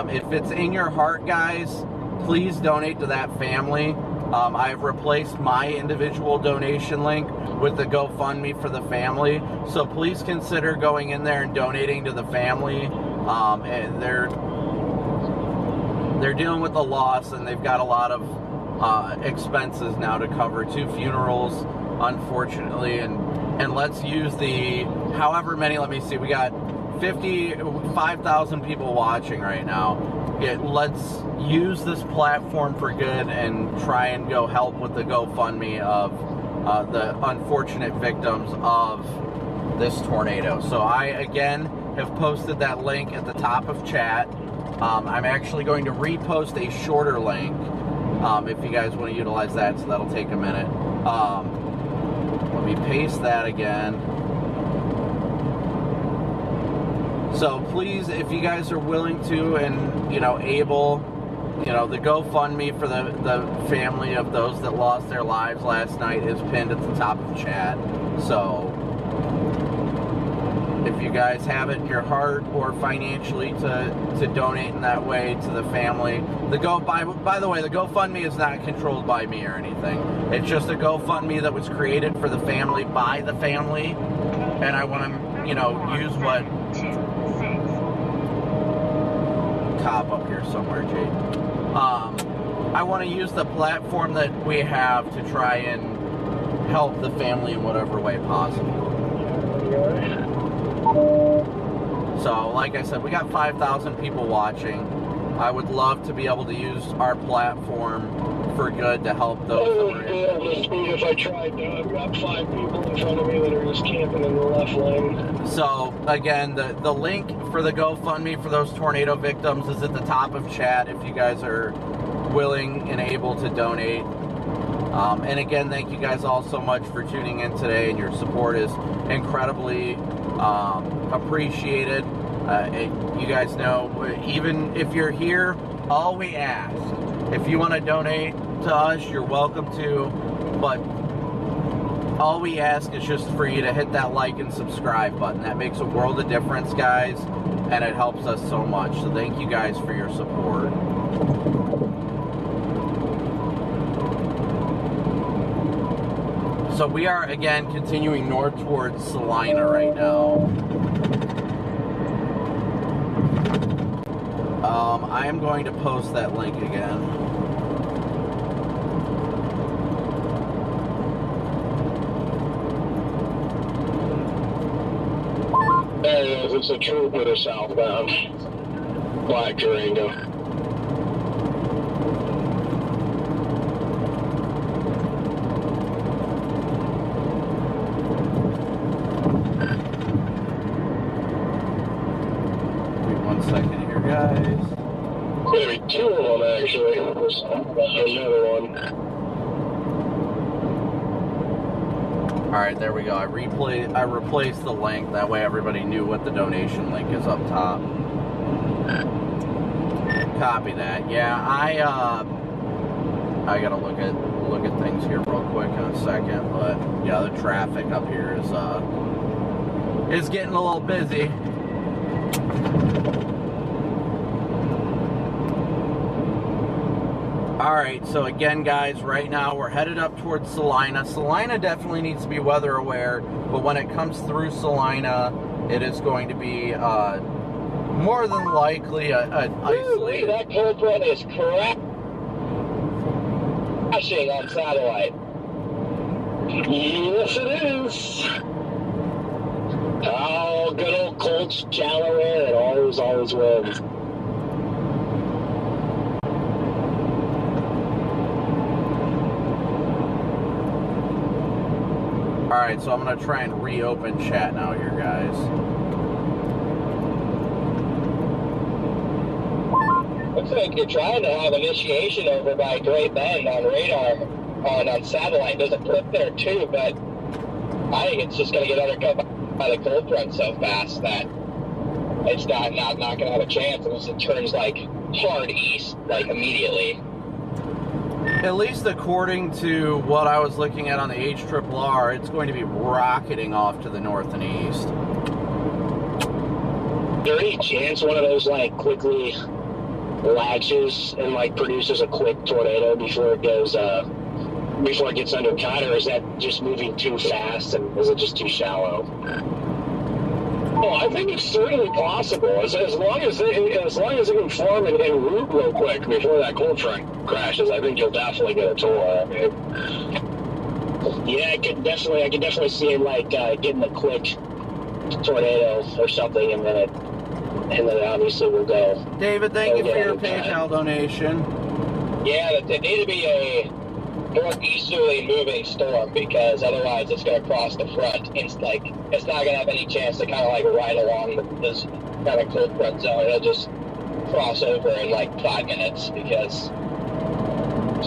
If it's in your heart, guys, please donate to that family. I've replaced my individual donation link with the GoFundMe for the family. So please consider going in there and donating to the family. And they're dealing with the loss, and they've got a lot of expenses now to cover. 2 funerals, unfortunately, and let's use the however many. Let me see. We got 5,000 people watching right now. Let's use this platform for good and try and go help with the GoFundMe of the unfortunate victims of this tornado. So I again have posted that link at the top of chat. I'm actually going to repost a shorter link if you guys want to utilize that, so that'll take a minute. Let me paste that again. So please, if you guys are willing to and, able, the GoFundMe for the family of those that lost their lives last night is pinned at the top of chat. So if you guys have it in your heart or financially to donate in that way to the family, by the way, the GoFundMe is not controlled by me or anything. It's just a GoFundMe that was created for the family by the family, and I want to, use what top up here somewhere, Jade. I want to use the platform that we have to try and help the family in whatever way possible. So, like I said, we got 5,000 people watching. I would love to be able to use our platform for good to help those that are in. If I tried, I've got 5 people in front of me that are just camping in the left lane. So, again, the link for the GoFundMe for those tornado victims is at the top of chat if you guys are willing and able to donate. And again, thank you guys all so much for tuning in today, and your support is incredibly appreciated. You guys know, even if you're here, all we ask, if you want to donate to us, you're welcome to, but all we ask is just for you to hit that like and subscribe button. That makes a world of difference, guys, and it helps us so much. So thank you guys for your support. So we are, again, continuing north towards Salina right now. I am going to post that link again. There it is. It's a trooper to southbound. Black Durango. Maybe 2 of them, actually. There's another one. Alright, there we go. I replaced the link. That way everybody knew what the donation link is up top. Copy that. Yeah, I gotta look at things here real quick in a second, but yeah, the traffic up here is getting a little busy. Alright, so again, guys, right now we're headed up towards Salina. Salina definitely needs to be weather aware, but when it comes through Salina, it is going to be more than likely an isolated. That cold front is crashing on satellite. Yes, it is. Oh, good old cold, shallow air, and always wins. Alright, so I'm going to try and reopen chat now here, guys. Looks like you're trying to have initiation over by Great Bend on radar, on satellite. There's a clip there too, but I think it's just going to get undercut by the cold front so fast that it's not going to have a chance unless it turns like hard east, like immediately. At least according to what I was looking at on the HRRR, it's going to be rocketing off to the north and east. Is there any chance one of those like quickly latches and like produces a quick tornado before it goes before it gets undercut, or is that just moving too fast and is it just too shallow? Well, I think it's certainly possible. As long as it can form and root real quick before that cold front crashes, I think you'll definitely get a tour. I mean, yeah, I could definitely see him like getting a quick tornado or something, and then obviously we'll go. David, thank you for your PayPal donation. Yeah, it need to be a northeasterly moving storm, because otherwise it's going to cross the front. It's not going to have any chance to kind of like ride along this kind of cold front zone. It'll just cross over in like 5 minutes, because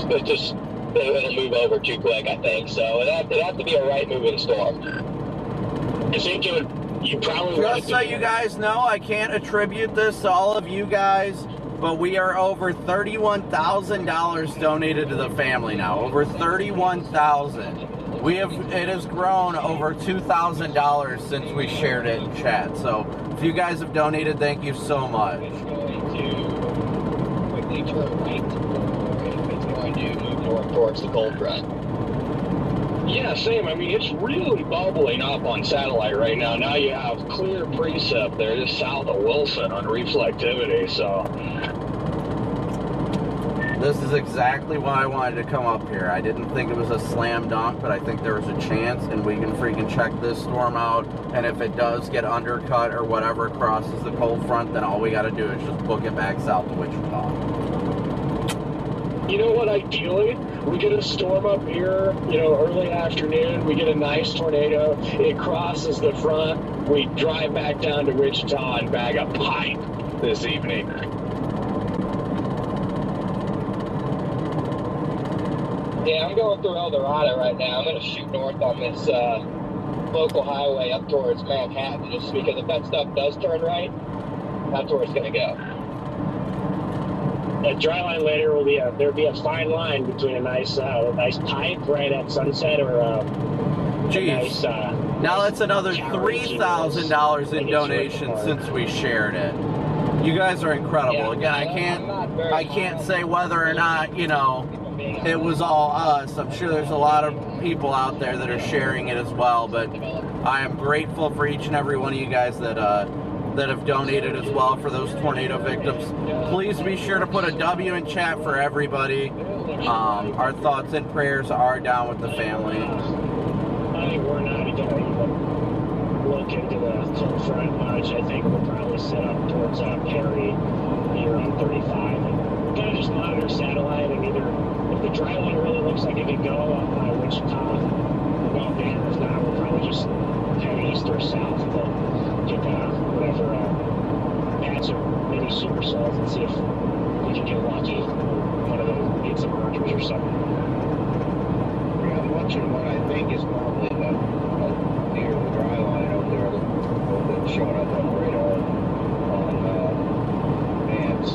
it'll move over too quick, I think. So it'd have to be a right moving storm. I think you probably just so you guys know, I can't attribute this to all of you guys, but we are over $31,000 donated to the family now. Over $31,000. It has grown over $2,000 since we shared it in chat. So if you guys have donated, thank you so much. It's going to quickly turn right. It's going to move north towards the cold front. Yeah, same. I mean, it's really bubbling up on satellite right now. Now you have clear precip there just south of Wilson on reflectivity, so... This is exactly why I wanted to come up here. I didn't think it was a slam dunk, but I think there was a chance, and we can freaking check this storm out. And if it does get undercut or whatever crosses the cold front, then all we got to do is just book it back south to Wichita. You know what, ideally, we get a storm up here, you know, early afternoon, we get a nice tornado, it crosses the front, we drive back down to Wichita and bag a pipe this evening. Yeah, I'm going through El Dorado right now. I'm going to shoot north on this local highway up towards Manhattan, just because if that stuff does turn right, that's where it's going to go. At dry line later will be there'll be a fine line between a nice pipe right at sunset or a nice. Now that's another $3,000 in donations since we shared it. You guys are incredible. Again, I can't say whether or not, you know, it was all us. I'm sure there's a lot of people out there that are sharing it as well, but I am grateful for each and every one of you guys that have donated as well for those tornado victims. Please be sure to put a W in chat for everybody. Our thoughts and prayers are down with the family. I think we're not going to even look into the cold front much. I think we'll probably sit up towards Perry here on 35 and kind of just monitor satellite, and either if the dry line really looks like it could go up by Wichita, we'll go up there. If not, we'll probably just head east or south to get whatever patch of mini supercells and see if we can get lucky. One of those get some mergers or something. Yeah, I'm watching what I think is probably near the dry line out there that's showing up on the radar on Vance,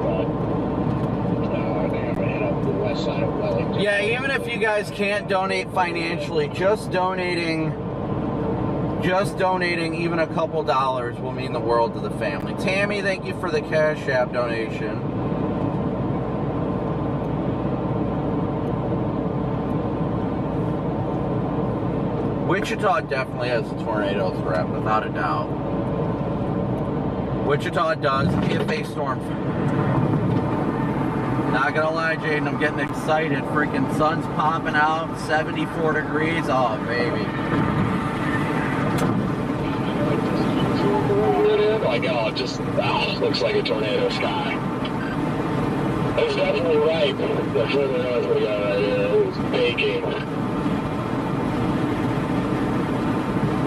but they have to head up the west side of Wellington. Yeah, even if you guys can't donate financially, just donating even a couple dollars will mean the world to the family. Tammy, thank you for the Cash App donation. Wichita definitely has a tornado threat, without a doubt. Wichita does if a storm. Not gonna lie, Jaden, I'm getting excited. Freaking sun's popping out, 74 degrees. Oh, baby. Like, oh, just looks like a tornado sky. That's definitely right. The further north we go, it's baking.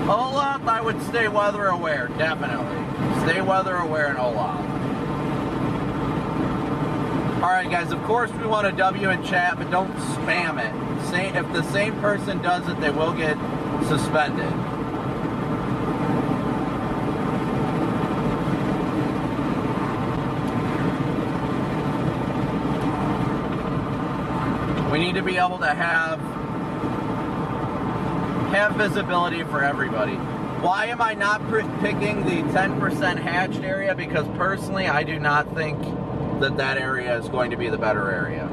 Olaf, I would stay weather aware, definitely. Stay weather aware in Olaf. Alright guys, of course we want a W in chat, but don't spam it. If the same person does it, they will get suspended. We need to be able to have visibility for everybody. Why am I not picking the 10% hatched area? Because personally, I do not think that area is going to be the better area.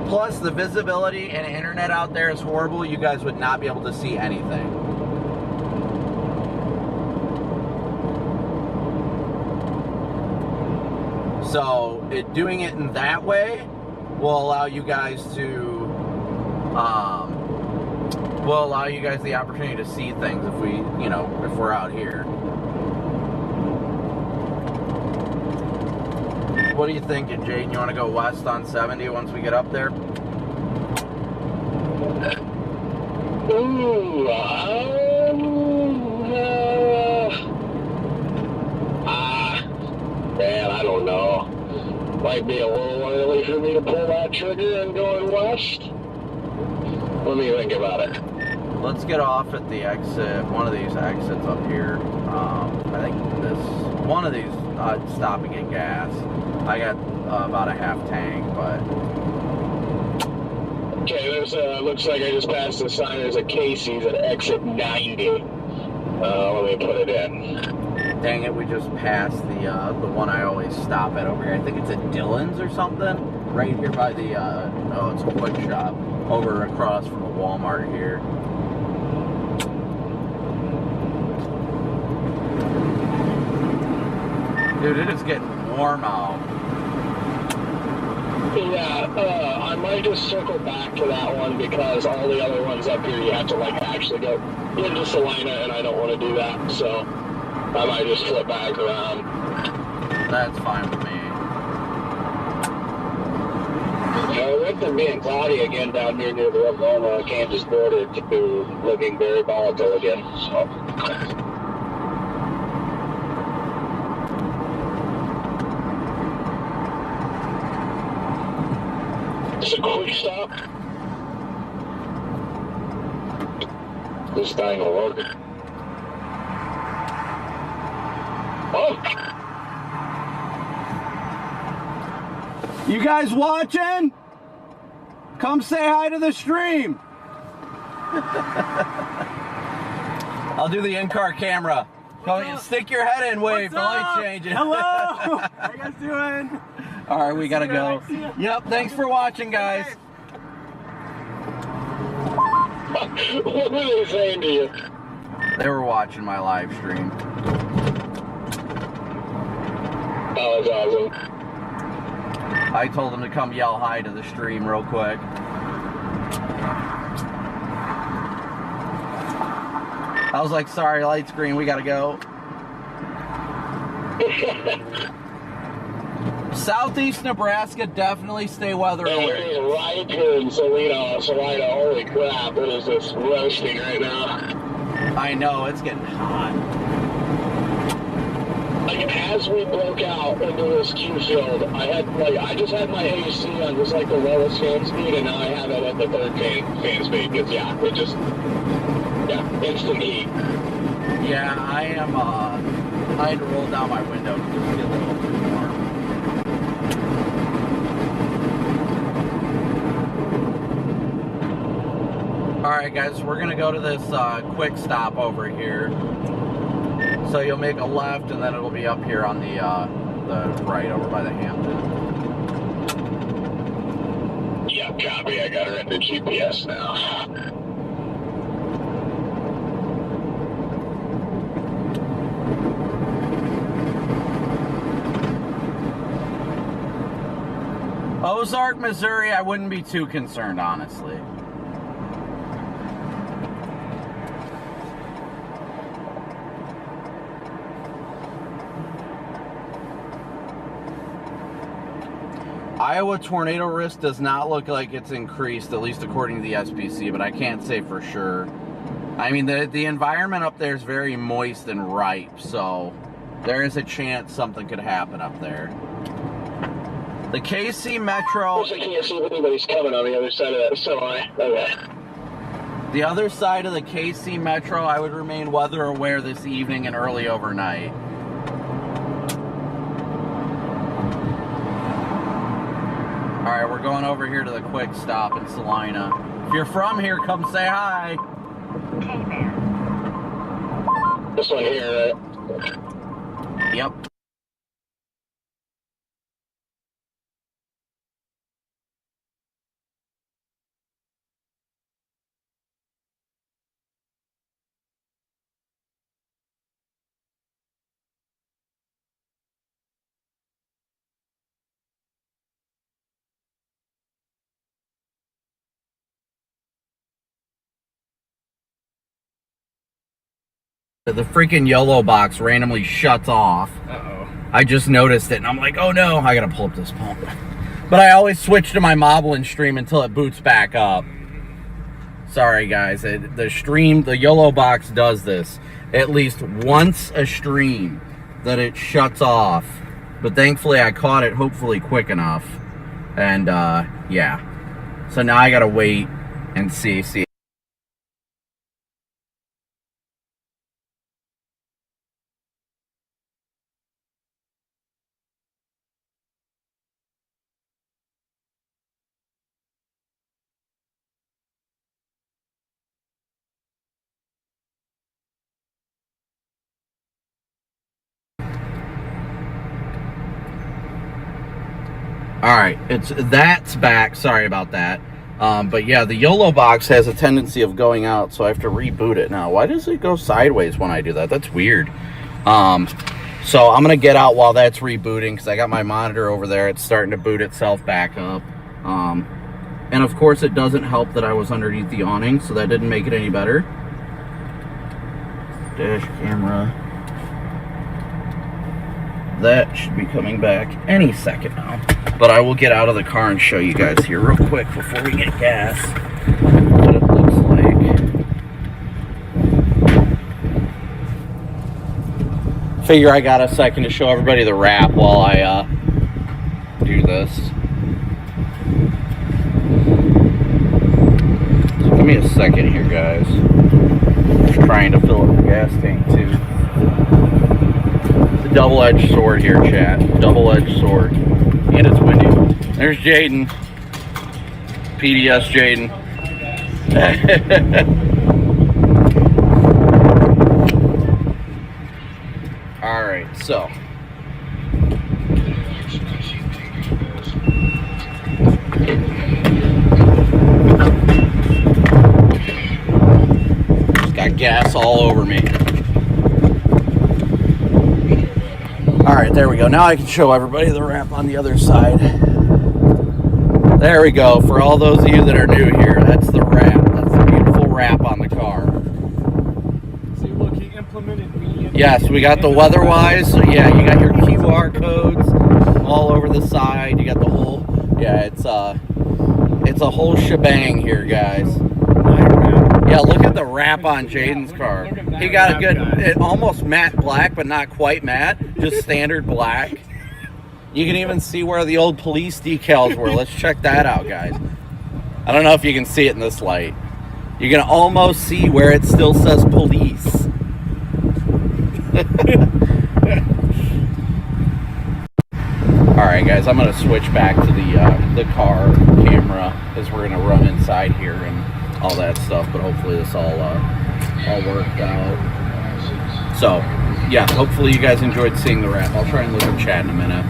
Plus, the visibility and internet out there is horrible. You guys would not be able to see anything. So, doing it in that way will allow you guys to the opportunity to see things if we're out here. What are you thinking, Jaden? You want to go west on 70 once we get up there? Ooh, man, I don't know. Might be a little early for me to pull that trigger and going west. Let me think about it. Let's get off at the exit, one of these exits up here. I think one of these, stop and get gas. I got about a half tank, but... Okay, there's looks like I just passed the sign. There's a Casey's at exit 90. Let me put it in. Dang it, we just passed the one I always stop at over here. I think it's at Dillon's or something. Right here by the, oh, it's a wood shop. over across from a Walmart here. Dude, it is getting warm out. Yeah, I might just circle back to that one because all the other ones up here you have to like actually go into Salina, and I don't want to do that, so I might just flip back around. That's fine with me. With them being cloudy again down here near the Oklahoma-Kansas border, to looking very volatile again. So. It's a quick stop. This thing will work. Oh! You guys watching? Come say hi to the stream. I'll do the in-car camera. Go stick your head in, wave. The light changing. Hello. How you guys doing? All right, we gotta go. Yep. Thanks for watching, guys. What were they saying to you? They were watching my live stream. That was awesome. I told them to come yell hi to the stream real quick. I was like, sorry, light screen, we gotta go. Southeast Nebraska, definitely stay weather aware. It is right here in Salina. Holy crap, it is just roasting right now. I know, it's getting hot. Like, as we broke out into this Q field, I just had my AC on just like the lowest fan speed, and now I have it at the third fan speed, because instant heat. Yeah, I had to roll down my window to just get a little bit warm. Alright guys, we're gonna go to this quick stop over here. So you'll make a left and then it'll be up here on the right over by the Hampton. Yeah, copy. I got her into GPS now. Ozark, Missouri, I wouldn't be too concerned, honestly. Iowa tornado risk does not look like it's increased, at least according to the SPC, but I can't say for sure. I mean, the environment up there is very moist and ripe, so there is a chance something could happen up there. The KC Metro... I can't see if anybody's coming on the other side of that semi. Okay. The other side of the KC Metro, I would remain weather aware this evening and early overnight. Alright, we're going over here to the quick stop in Salina. If you're from here, come say hi. This one here, right? Yep. The freaking YOLO box randomly shuts off. Uh-oh. I just noticed it and I'm like, oh no, I gotta pull up this pump. But I always switch to my Moblin stream until it boots back up. Sorry guys, the YOLO box does this at least once a stream that it shuts off. But thankfully I caught it hopefully quick enough. And yeah. So now I gotta wait and see. Alright, that's back. Sorry about that. But yeah, the YOLO box has a tendency of going out, so I have to reboot it now. Why does it go sideways when I do that? That's weird. So I'm going to get out while that's rebooting because I got my monitor over there. It's starting to boot itself back up. And of course, it doesn't help that I was underneath the awning, so that didn't make it any better. Dash camera. That should be coming back any second now. But I will get out of the car and show you guys here real quick before we get gas what it looks like. Figure I got a second to show everybody the wrap while I do this. So give me a second here, guys. Just trying to fill up the gas tank too. It's a double-edged sword here, chat. Double-edged sword. And it's windy. There's Jaden. PDS Jaden. Alright, so. Just got gas all over me. Alright, there we go. Now I can show everybody the wrap on the other side. There we go. For all those of you that are new here, that's the wrap. That's the beautiful wrap on the car. See, look, he implemented me. Yes, we got the weather-wise. So yeah, you got your QR codes all over the side. You got the whole, yeah, it's a whole shebang here, guys. Yeah, look at the wrap on Jaden's car. He got a good, almost matte black, but not quite matte, just standard black. You can even see where the old police decals were. Let's check that out, guys. I don't know if you can see it in this light. You can almost see where it still says police. Alright, guys, I'm going to switch back to the car camera as we're going to run inside here and all that stuff, but hopefully this all worked out. So, yeah, hopefully you guys enjoyed seeing the wrap. I'll try and look at chat in a minute.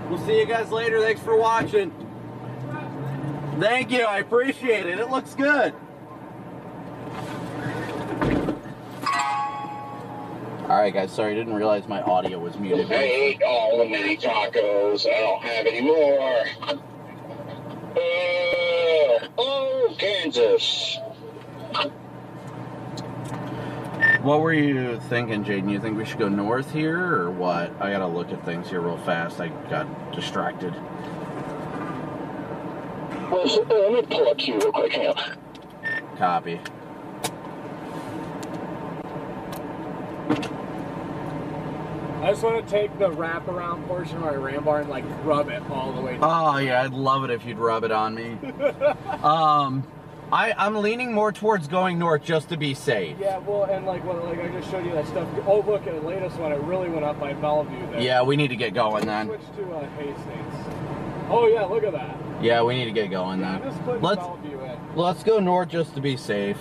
We'll see you guys later. Thanks for watching. Thank you. I appreciate it. It looks good. Alright guys, sorry, I didn't realize my audio was muted. I ate all the mini tacos. I don't have any more. Oh, Kansas. What were you thinking, Jaden? You think we should go north here, or what? I gotta look at things here real fast. I got distracted. Well, let me pull up to you real quick. Hang on. Copy. I just want to take the wraparound portion of my ram bar and like rub it all the way down. Oh yeah, I'd love it if you'd rub it on me. I'm leaning more towards going north just to be safe. Yeah, well, and like I just showed you that stuff. Oh, look at the latest one. It really went up by Bellevue there. Yeah, we need to get going then. Switch to Hastings. Oh yeah, look at that. Yeah, we need to get going then. Just put Bellevue in. Let's go north just to be safe.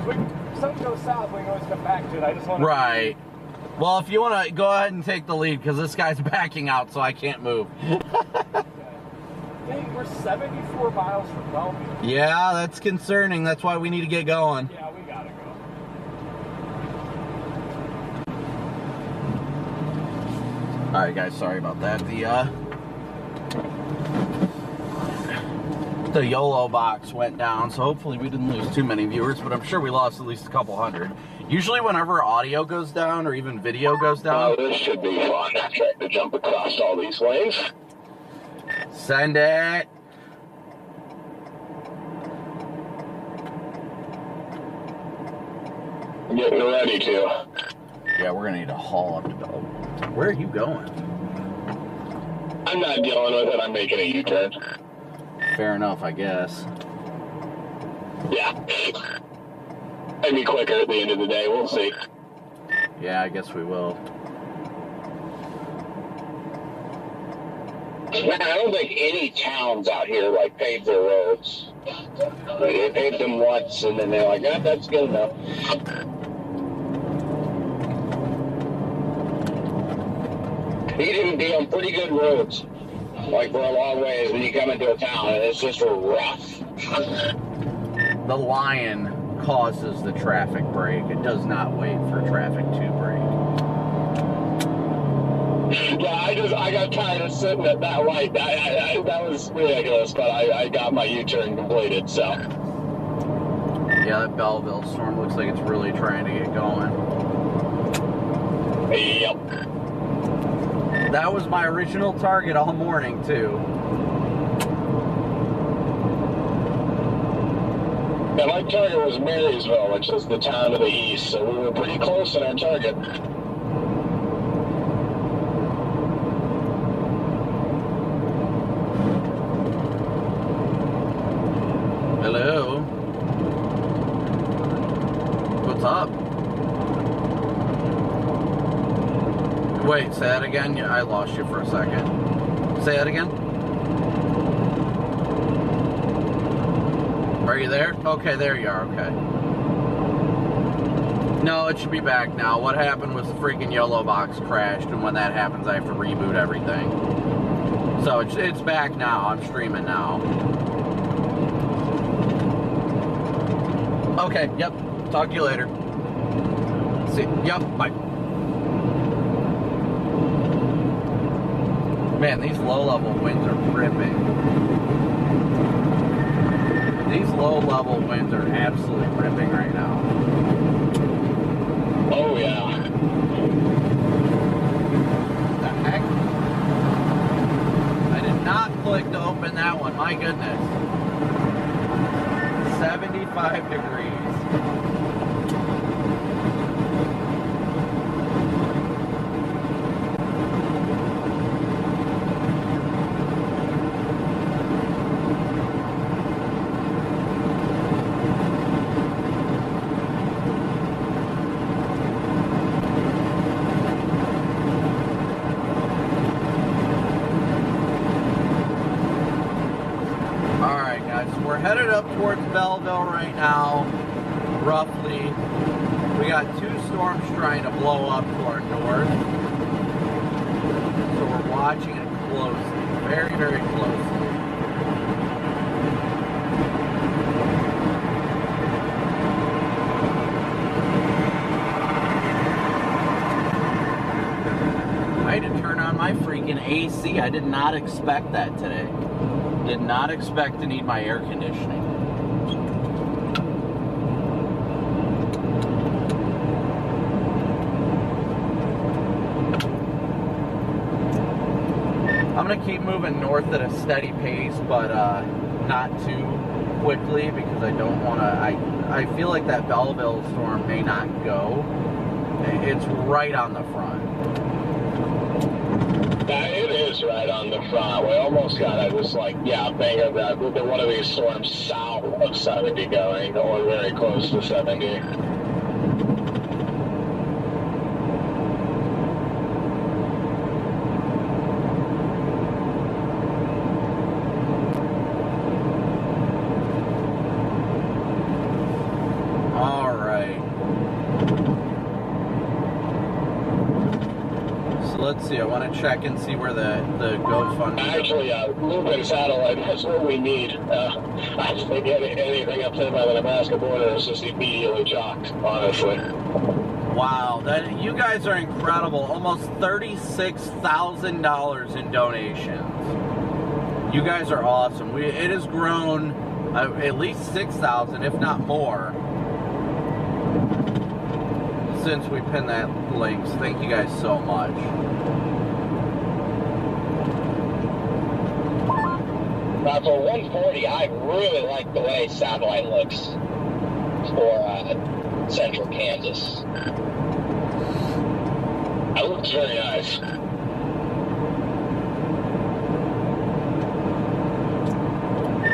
If something goes south, we can always come back to it. I just want to. Right. Well, if you want to go ahead and take the lead, because this guy's backing out, so I can't move. Dang, we're 74 miles from Bellevue. Yeah, that's concerning. That's why we need to get going. Yeah, we gotta go. All right, guys. Sorry about that. The YOLO box went down, so hopefully we didn't lose too many viewers, but I'm sure we lost at least a couple hundred. Usually whenever audio goes down or even video goes down... Oh, this should be fun. Trying to jump across all these lanes. Send it! Getting ready to. Yeah, we're gonna need to haul up to Bellevue. Where are you going? I'm not dealing with it. I'm making a U-turn. Fair enough, I guess. Yeah. Maybe quicker at the end of the day. We'll see. Yeah, I guess we will. Man, I don't think any towns out here like paved their roads. They paved them once, and then they're like, "Yeah, that's good enough." You can be on pretty good roads, like for a long ways, when you come into a town, and it's just rough. The lion causes the traffic break. It does not wait for traffic to break. Yeah, I got tired of sitting at that light. That was ridiculous, but I got my U-turn completed, so. Yeah, that Belleville storm looks like it's really trying to get going. Yep. That was my original target all morning, too. Yeah, my target was Marysville, which is the town to the east, so we were pretty close in our target. Hello? What's up? Wait, say that again? Yeah, I lost you for a second. Say that again? Are you there? Okay, there you are, okay. No, it should be back now. What happened was the freaking YOLO box crashed, and when that happens, I have to reboot everything. So it's back now. I'm streaming now. Okay, yep. Talk to you later. See, yep, bye. Man, these low-level winds are ripping. These low-level winds are absolutely ripping right now. Oh, yeah. What the heck? I did not click to open that one. My goodness. 75 degrees. Headed up towards Belleville right now, roughly. We got two storms trying to blow up to our north. So we're watching it closely, very, very closely. I had to turn on my freaking AC. I did not expect that today. Did not expect to need my air conditioning. I'm gonna keep moving north at a steady pace, but not too quickly because I don't want to. I feel like that Belleville storm may not go. It's right on the front. Yeah, it is right on the front. We almost got it. Just like, yeah, bang of that. One of these storms south of 70 going, or very close to 70. Let's see, I want to check and see where the GoFundMe... Actually, a little bit of satellite, that's what we need. I just think anything up there by the Nebraska border is just immediately chalked, honestly. Wow, you guys are incredible. Almost $36,000 in donations. You guys are awesome. It has grown at least 6,000, if not more, since we pinned that link. So thank you guys so much. For 140, I really like the way satellite looks for central Kansas. That looks very nice.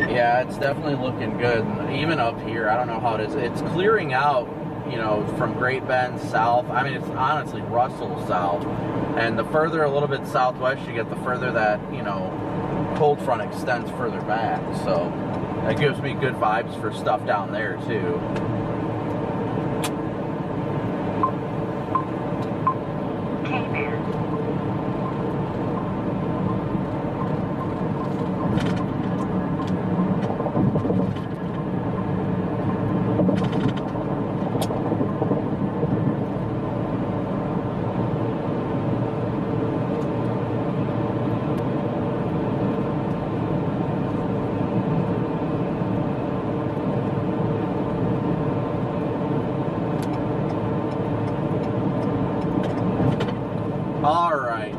Yeah, it's definitely looking good. Even up here, I don't know how it is. It's clearing out, you know, from Great Bend south. I mean, it's honestly Russell south. And the further a little bit southwest you get, the further that, you know, cold front extends further back. So that gives me good vibes for stuff down there too.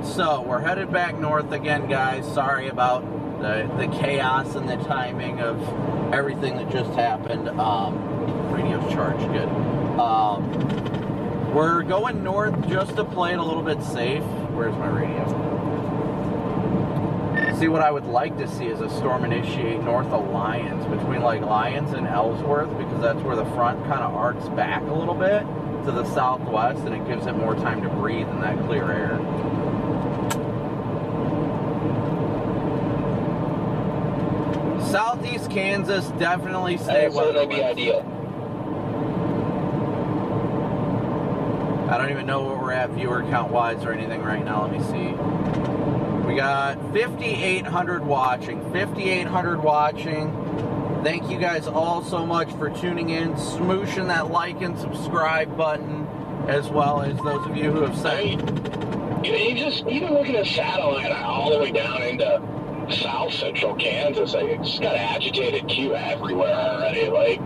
So we're headed back north again, guys. Sorry about the chaos and the timing of everything that just happened. Radio's charged, good. We're going north just to play it a little bit safe. Where's my radio? See, what I would like to see is a storm initiate north of Lyons, between like Lyons and Ellsworth, because that's where the front kind of arcs back a little bit to the southwest, and it gives it more time to breathe in that clear air. Southeast Kansas, definitely stay weather. That'd be ideal. I don't even know where we're at viewer count wise or anything right now. Let me see. We got 5,800 watching. 5,800 watching. Thank you guys all so much for tuning in, smooshing that like and subscribe button, as well as those of you who have said. Even looking at satellite all the way down into south central Kansas, I just got agitated queue everywhere already. Like,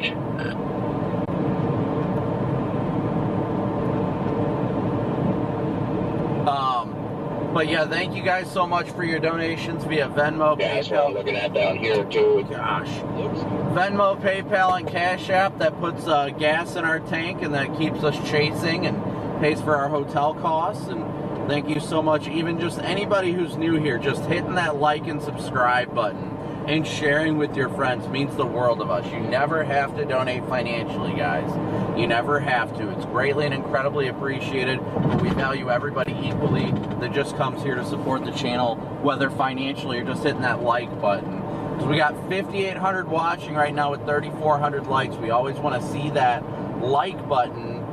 but yeah, thank you guys so much for your donations via Venmo, yeah, that's what I'm looking at down here too. Gosh, Venmo, PayPal, and Cash App. That puts gas in our tank and that keeps us chasing and pays for our hotel costs. And thank you so much. Even just anybody who's new here, just hitting that like and subscribe button and sharing with your friends means the world of us. You never have to donate financially, guys. You never have to. It's greatly and incredibly appreciated, but we value everybody equally that just comes here to support the channel, whether financially or just hitting that like button. So we got 5,800 watching right now with 3,400 likes. We always want to see that like button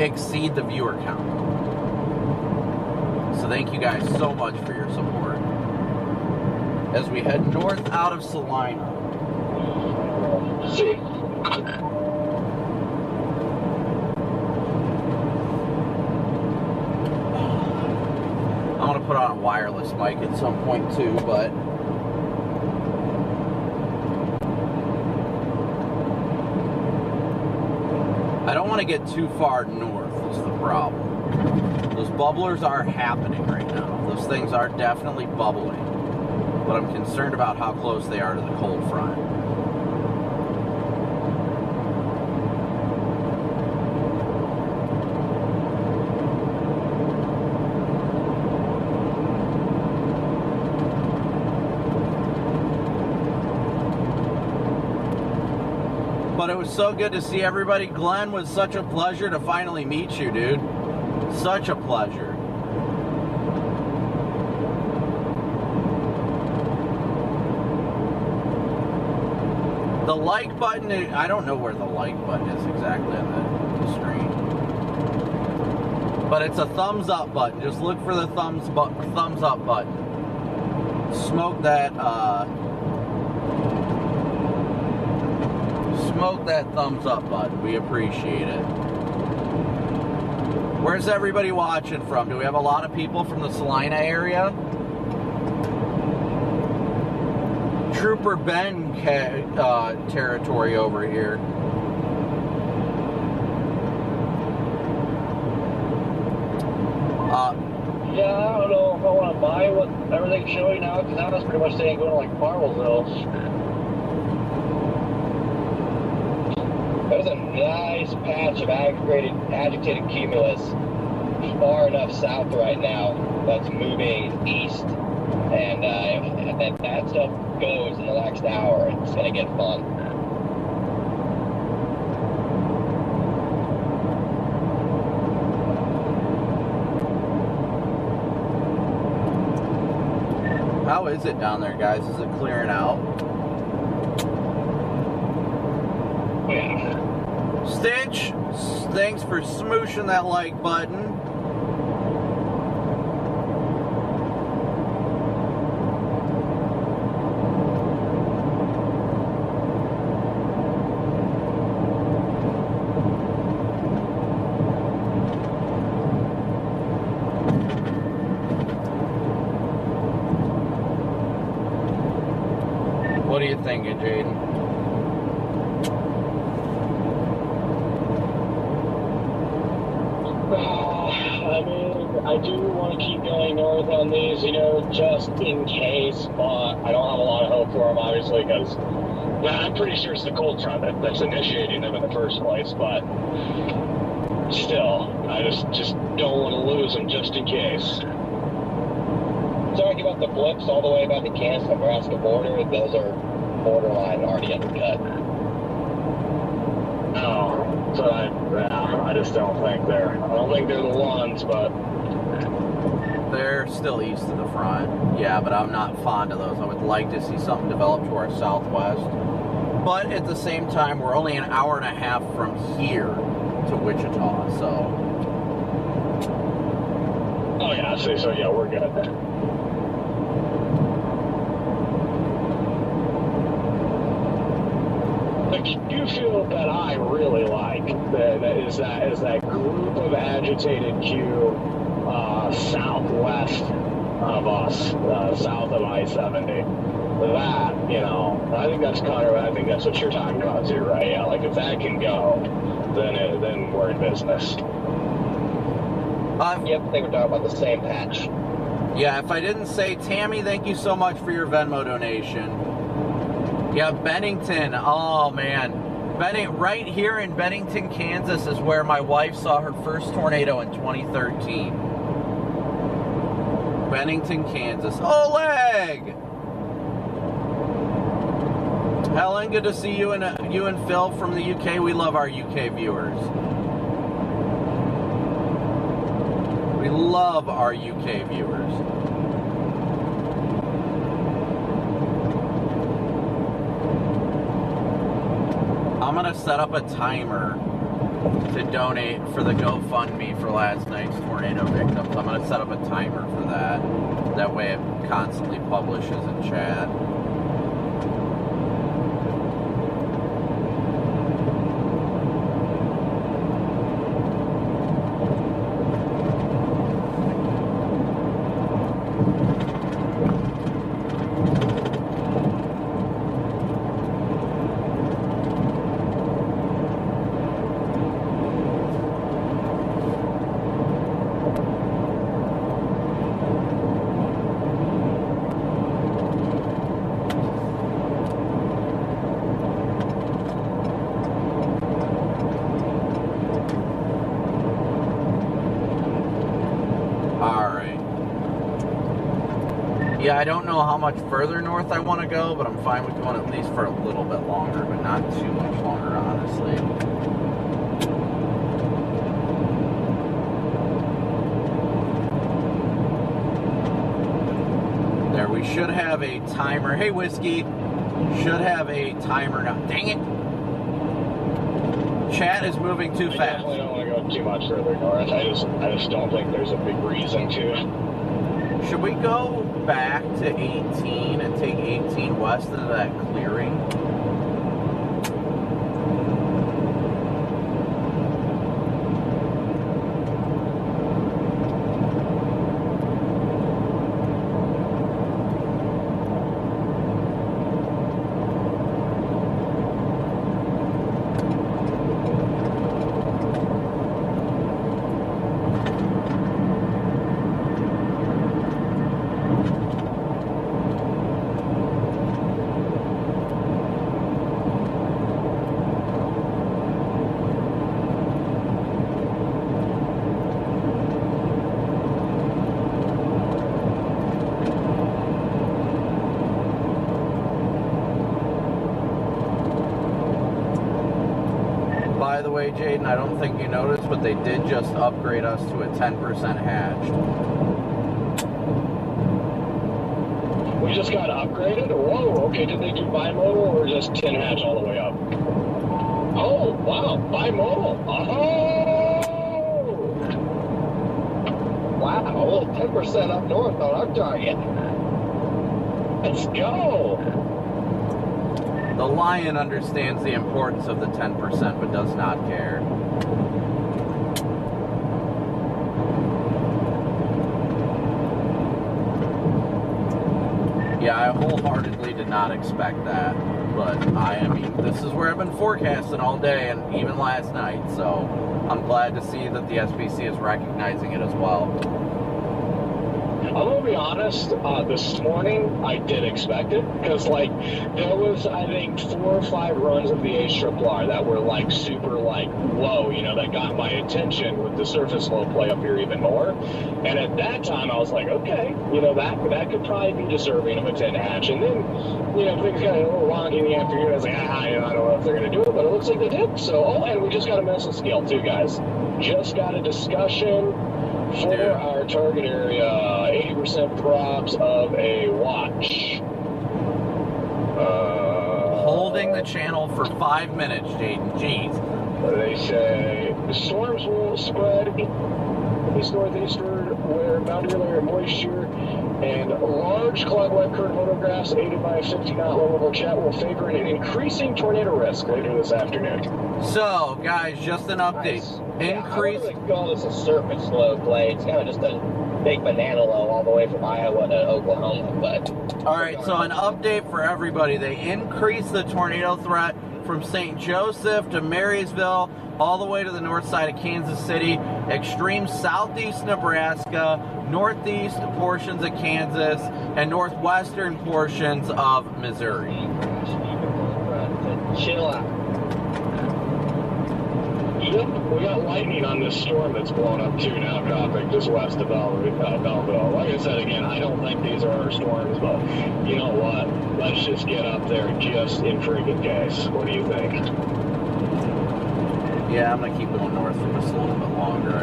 exceed the viewer count. So thank you guys so much for your support as we head north out of Salina. See. I'm going to put on a wireless mic at some point too, but I don't want to get too far north is the problem. Those bubblers are happening right now. Those things are definitely bubbling. But I'm concerned about how close they are to the cold front. But it was so good to see everybody. Glenn, was such a pleasure to finally meet you, dude. Such a pleasure. The like button, I don't know where the like button is exactly on the screen. But it's a thumbs up button. Just look for the thumbs up button. Smoke that thumbs up button. We appreciate it. Where's everybody watching from? Do we have a lot of people from the Salina area? Trooper Ben territory over here. Yeah, I don't know if I want to buy what everything's showing now, because now it's pretty much saying going to like Farmville. There's a nice patch of agitated cumulus far enough south right now that's moving east. And if that stuff goes in the next hour, it's going to get fun. How is it down there, guys? Is it clearing out? Yeah. Stitch, thanks for smooshing that like button. What are you thinking, Jaden? I mean, I do want to keep going north on these, you know, just in case, but I don't have a lot of hope for them, obviously, because I'm pretty sure it's the cold front that's initiating them in the first place, but still, I just don't want to lose them just in case. Talking about the blips all the way about the Kansas-Nebraska border, those are borderline already undercut. Oh, so I just don't think I don't think they're the ones, but they're still east of the front. Yeah, but I'm not fond of those. I would like to see something develop to our southwest. But at the same time, we're only an hour and a half from here to Wichita, so. Oh yeah, so yeah, we're good then. The Q field that I really like is that group of agitated Q southwest of us, south of I-70. That, you know, I think I think that's what you're talking about too, right? Yeah, like if that can go, then we're in business. Yep, I think we're talking about the same patch. Yeah, if I didn't say, Tammy, thank you so much for your Venmo donation. Yeah, Bennington. Oh, man. Right here in Bennington, Kansas is where my wife saw her first tornado in 2013. Bennington, Kansas. Oleg! Helen, good to see you and Phil from the UK. We love our UK viewers. We love our UK viewers. I'm gonna set up a timer to donate for the GoFundMe for last night's tornado victims. I'm gonna set up a timer for that. That way it constantly publishes in chat. Yeah, I don't know how much further north I want to go, but I'm fine with going at least for a little bit longer, but not too much longer on should have a timer. Hey, Whiskey. Should have a timer now. Dang it. Chat is moving too fast. I definitely don't want to go too much further north. I just don't think there's a big reason to. Should we go back to 18 and take 18 west into that clearing? By the way, Jaden, I don't think you noticed, but they did just upgrade us to a 10% hatched. We just got upgraded? Whoa, okay, did they do bimodal or just 10 hatch all the way up? Oh, wow, bimodal. Oh! Wow, a little 10% up north on our target. Let's go! The Lion understands the importance of the 10%, but does not care. Yeah, I wholeheartedly did not expect that, but I mean, this is where I've been forecasting all day and even last night, so I'm glad to see that the SPC is recognizing it as well. I'm gonna be honest, this morning I did expect it, because like there was I think 4 or 5 runs of the A-R that were like super like whoa, you know, that got my attention with the surface low play up here even more. And at that time I was like, okay, you know, that could probably be deserving of a 10 hatch. And then, you know, things got a little wonky in the afternoon. I was like, you know, I don't know if they're gonna do it, but it looks like they did. So and we just got a missile scale too, guys. Just got a discussion for our target area, 80% props of a watch. Holding the channel for 5 minutes, Jaden. Jeez. They say the storms will spread east northeastward where boundary layer moisture and large cloud-wide current photographs aided by a 50-knot low-level jet will favor an increasing tornado risk later this afternoon. So, guys, just an update. Increase. I call this a surface low play. It's kind of just a big banana low all the way from Iowa to Oklahoma. But all right, so an update for everybody. They increased the tornado threat from St. Joseph to Marysville, all the way to the north side of Kansas City, extreme southeast Nebraska, northeast portions of Kansas, and northwestern portions of Missouri. Chill out. Yep, we got lightning on this storm that's blowing up too now, dropping just west of Belleville. Like I said again, I don't think these are our storms, but you know what? Let's just get up there just in freaking case. What do you think? Yeah, I'm gonna keep going north for just a little bit longer.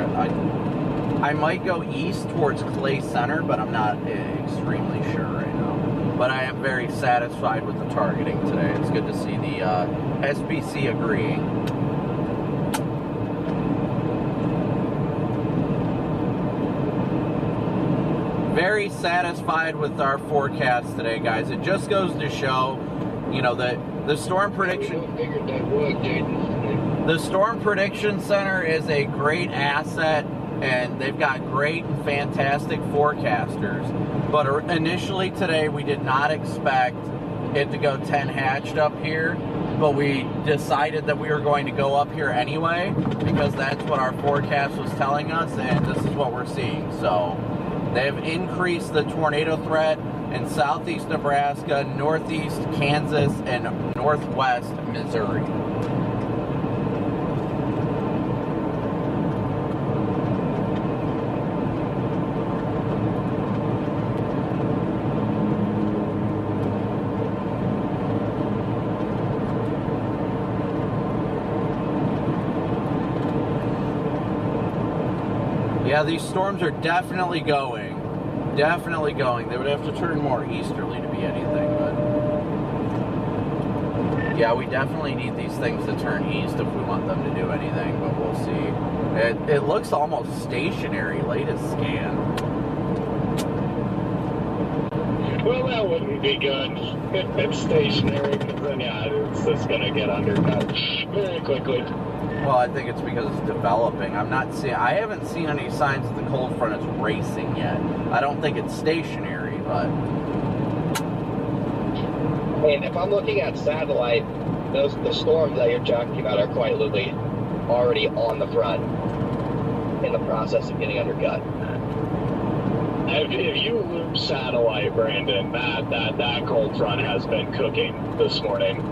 I might go east towards Clay Center, but I'm not extremely sure right now. But I am very satisfied with the targeting today. It's good to see the SPC agreeing. Very satisfied with our forecast today, guys. It just goes to show, you know, that the storm prediction. The Storm Prediction Center is a great asset, and they've got great and fantastic forecasters. But initially today, we did not expect it to go 10 hatched up here, but we decided that we were going to go up here anyway because that's what our forecast was telling us, and this is what we're seeing. So they've increased the tornado threat in southeast Nebraska, northeast Kansas, and northwest Missouri. Yeah, these storms are definitely going. definitely going. They would have to turn more easterly to be anything, but yeah, we definitely need these things to turn east if we want them to do anything, but we'll see. It looks almost stationary, latest scan. Well, that wouldn't be good if it's stationary, because then, yeah, it's just going to get undercut very quickly. Well, I think it's because it's developing. I haven't seen any signs that the cold front is racing yet. I don't think it's stationary, but... And if I'm looking at satellite, the storms that you're talking about are quite literally already on the front in the process of getting undercut. If you loop satellite, Brandon, that cold front has been cooking this morning.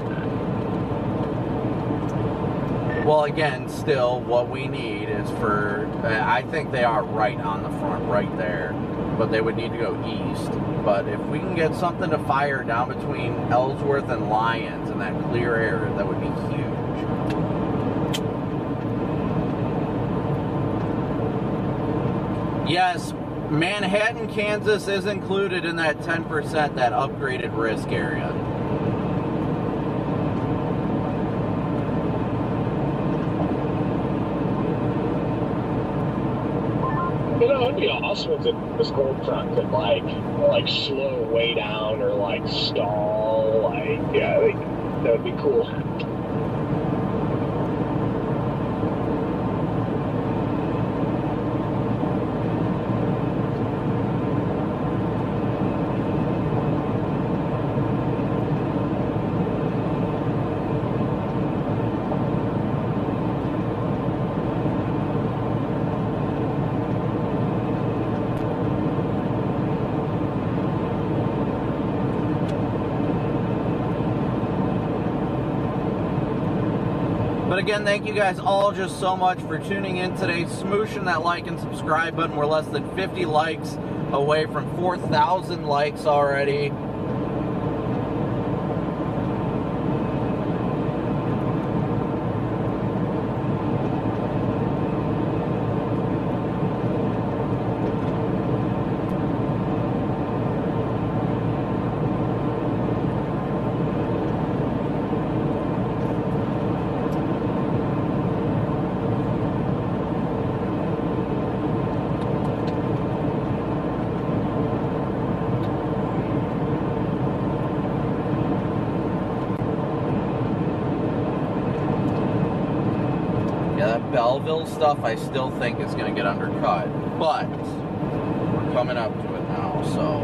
Well, again, still, what we need is for... I think they are right on the front, right there. But they would need to go east. But if we can get something to fire down between Ellsworth and Lyons in that clear area, that would be huge. Yes, Manhattan, Kansas is included in that 10%, that upgraded risk area. You know, it'd be awesome if this cold front could, like slow way down or, like, stall. Like, yeah, that would be cool. But again, thank you guys all just so much for tuning in today. Smooshing that like and subscribe button. We're less than 50 likes away from 4,000 likes already. Belleville stuff I still think is going to get undercut, but we're coming up to it now, so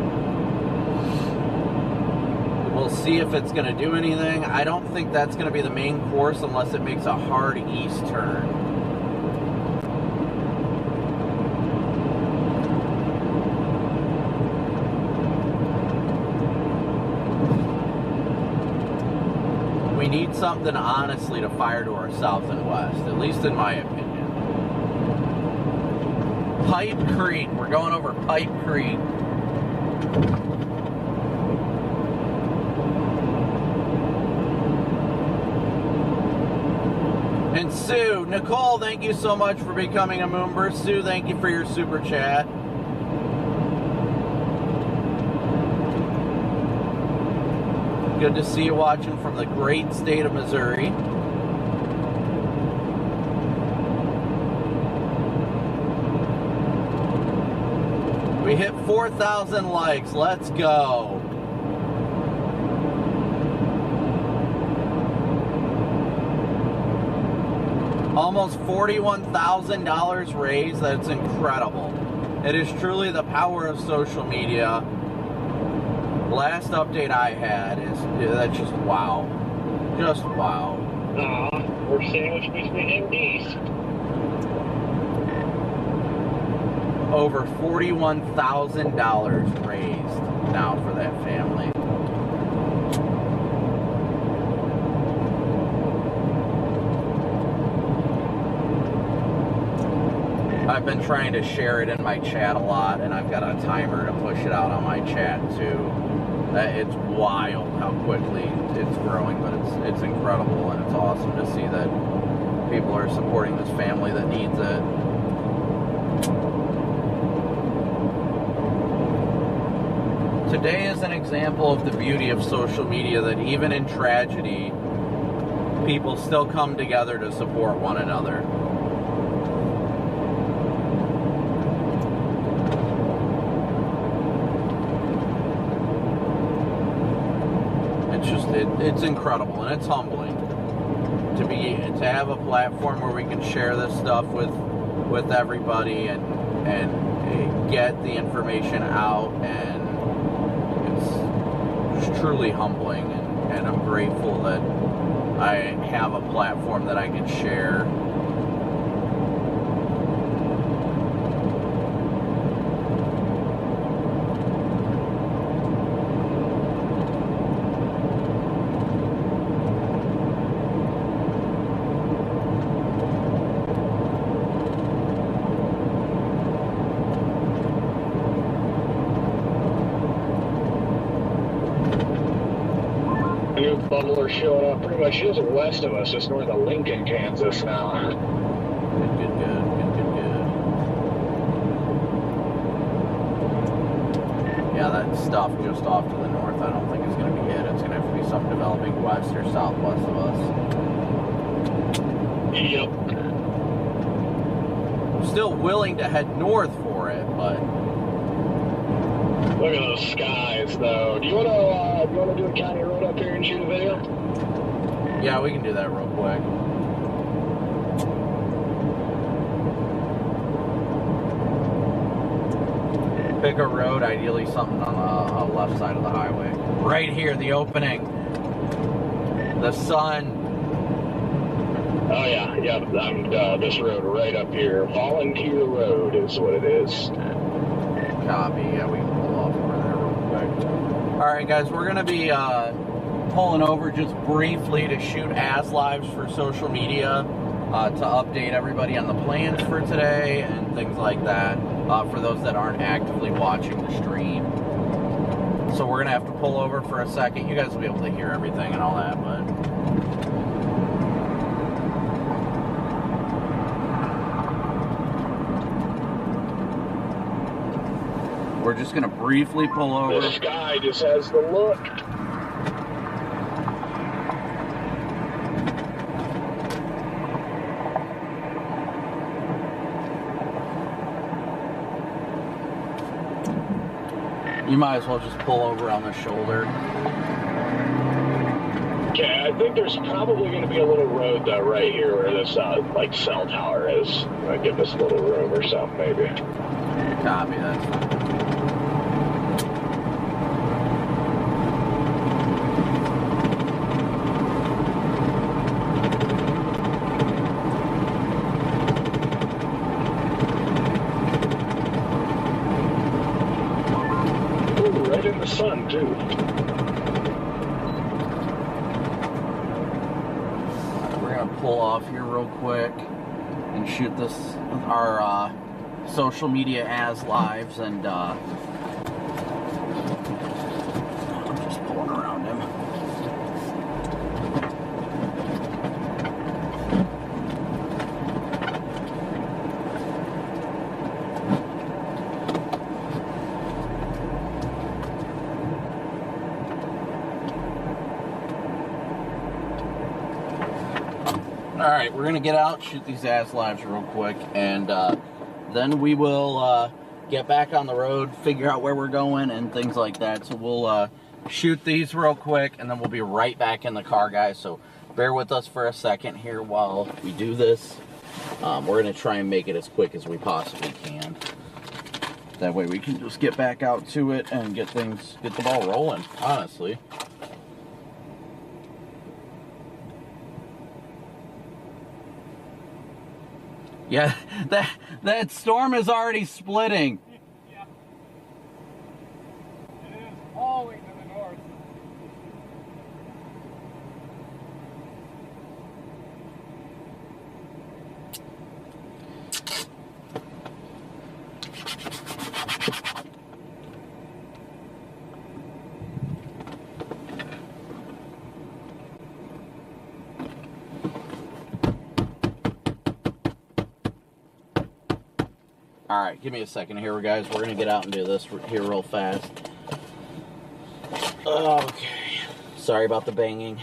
we'll see if it's going to do anything. I don't think that's going to be the main course unless it makes a hard east turn. We need something, honestly, to fire to our south and west, at least in my opinion. Pipe Creek. We're going over Pipe Creek. And Sue, Nicole, thank you so much for becoming a member. Sue, thank you for your super chat. Good to see you watching from the great state of Missouri. We hit 4,000 likes. Let's go. Almost $41,000 raised. That's incredible. It is truly the power of social media. Last update I had is that's just wow. Just wow. We're sandwiched between MDs. Over $41,000 raised now for that family. I've been trying to share it in my chat a lot, and I've got a timer to push it out on my chat too. It's wild how quickly it's growing, but it's incredible, and it's awesome to see that people are supporting this family that needs it. today is an example of the beauty of social media, that even in tragedy, people still come together to support one another. It's incredible, and it's humbling to have a platform where we can share this stuff with everybody and get the information out, and it's truly humbling, and I'm grateful that I have a platform that I can share. Bubble are showing up pretty much just west of us, just north of Lincoln, Kansas now. Good. Yeah, that stuff just off to the north, I don't think is going to be it. It's going to have to be something developing west or southwest of us. Yep. I'm still willing to head north for it, but... Look at those skies, though. Do you want to do a county road up here and shoot a video? Yeah, we can do that real quick. Pick a road, ideally something on the left side of the highway. Right here, the opening. The sun. Oh, yeah. I'm this road right up here. Volunteer Road is what it is. Copy. Yeah, we can pull off over there real quick. Alright, guys, we're going to be pulling over just briefly to shoot ass lives for social media, to update everybody on the plans for today and things like that, for those that aren't actively watching the stream. So we're going to have to pull over for a second. You guys will be able to hear everything and all that, but... we're just going to briefly pull over. The sky just has the look. You might as well just pull over on the shoulder. Okay, I think there's probably going to be a little road, though, right here where this, like, cell tower is. Might give us a little room or something, maybe. Copy, that's fine. In the sun, too. We're gonna pull off here real quick and shoot this our social media as lives, and I'm just pulling around him. Alright, we're going to get out, shoot these ass lives real quick, and then we will get back on the road, figure out where we're going, and things like that. So we'll shoot these real quick, and then we'll be right back in the car, guys. So bear with us for a second here while we do this. We're going to try and make it as quick as we possibly can. That way we can just get back out to it and get the ball rolling, honestly. Yeah, that storm is already splitting. Yeah. It is hauling to the north. Alright, give me a second here, guys. We're going to get out and do this here real fast. Okay. Sorry about the banging.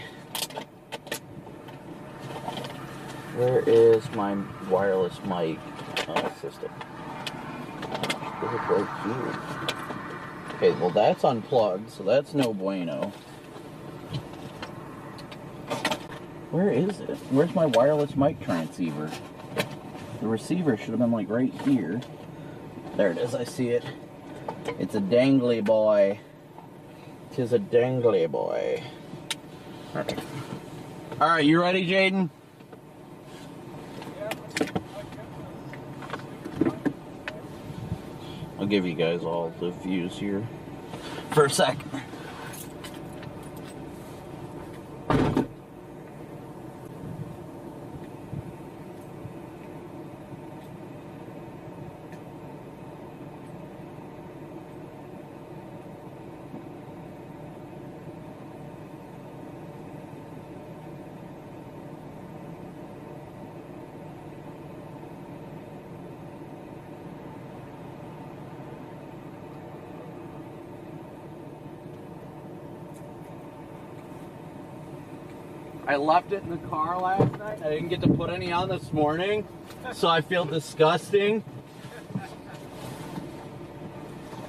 Where is my wireless mic system? Is it right here? Okay, well that's unplugged, so that's no bueno. Where is it? Where's my wireless mic transceiver? The receiver should have been like right here. There it is, I see it. It's a dangly boy. 'Tis a dangly boy. Alright, you ready, Jaden? I'll give you guys all the views here for a second. I left it in the car last night. I didn't get to put any on this morning, so I feel disgusting.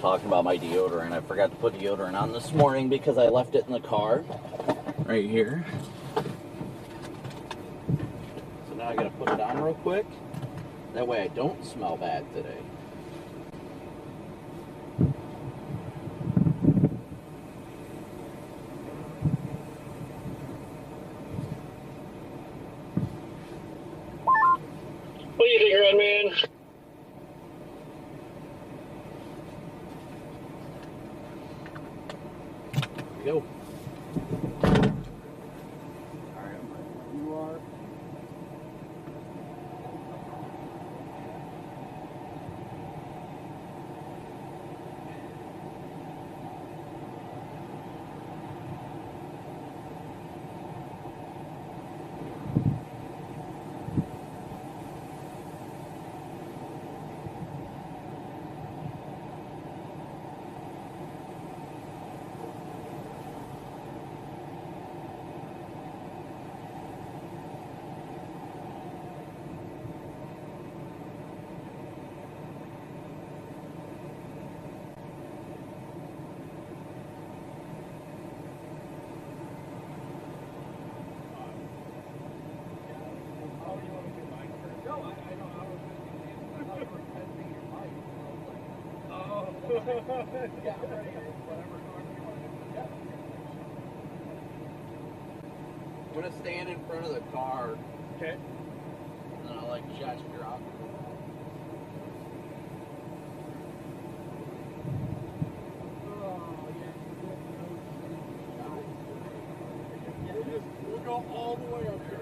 Talking about my deodorant. I forgot to put deodorant on this morning because I left it in the car right here. So now I gotta put it on real quick. That way I don't smell bad today. What do you think, Red Man? Here we go. Alright, you are. I'm gonna stand in front of the car. Okay. And then I'll like gesture out. We'll go all the way up here.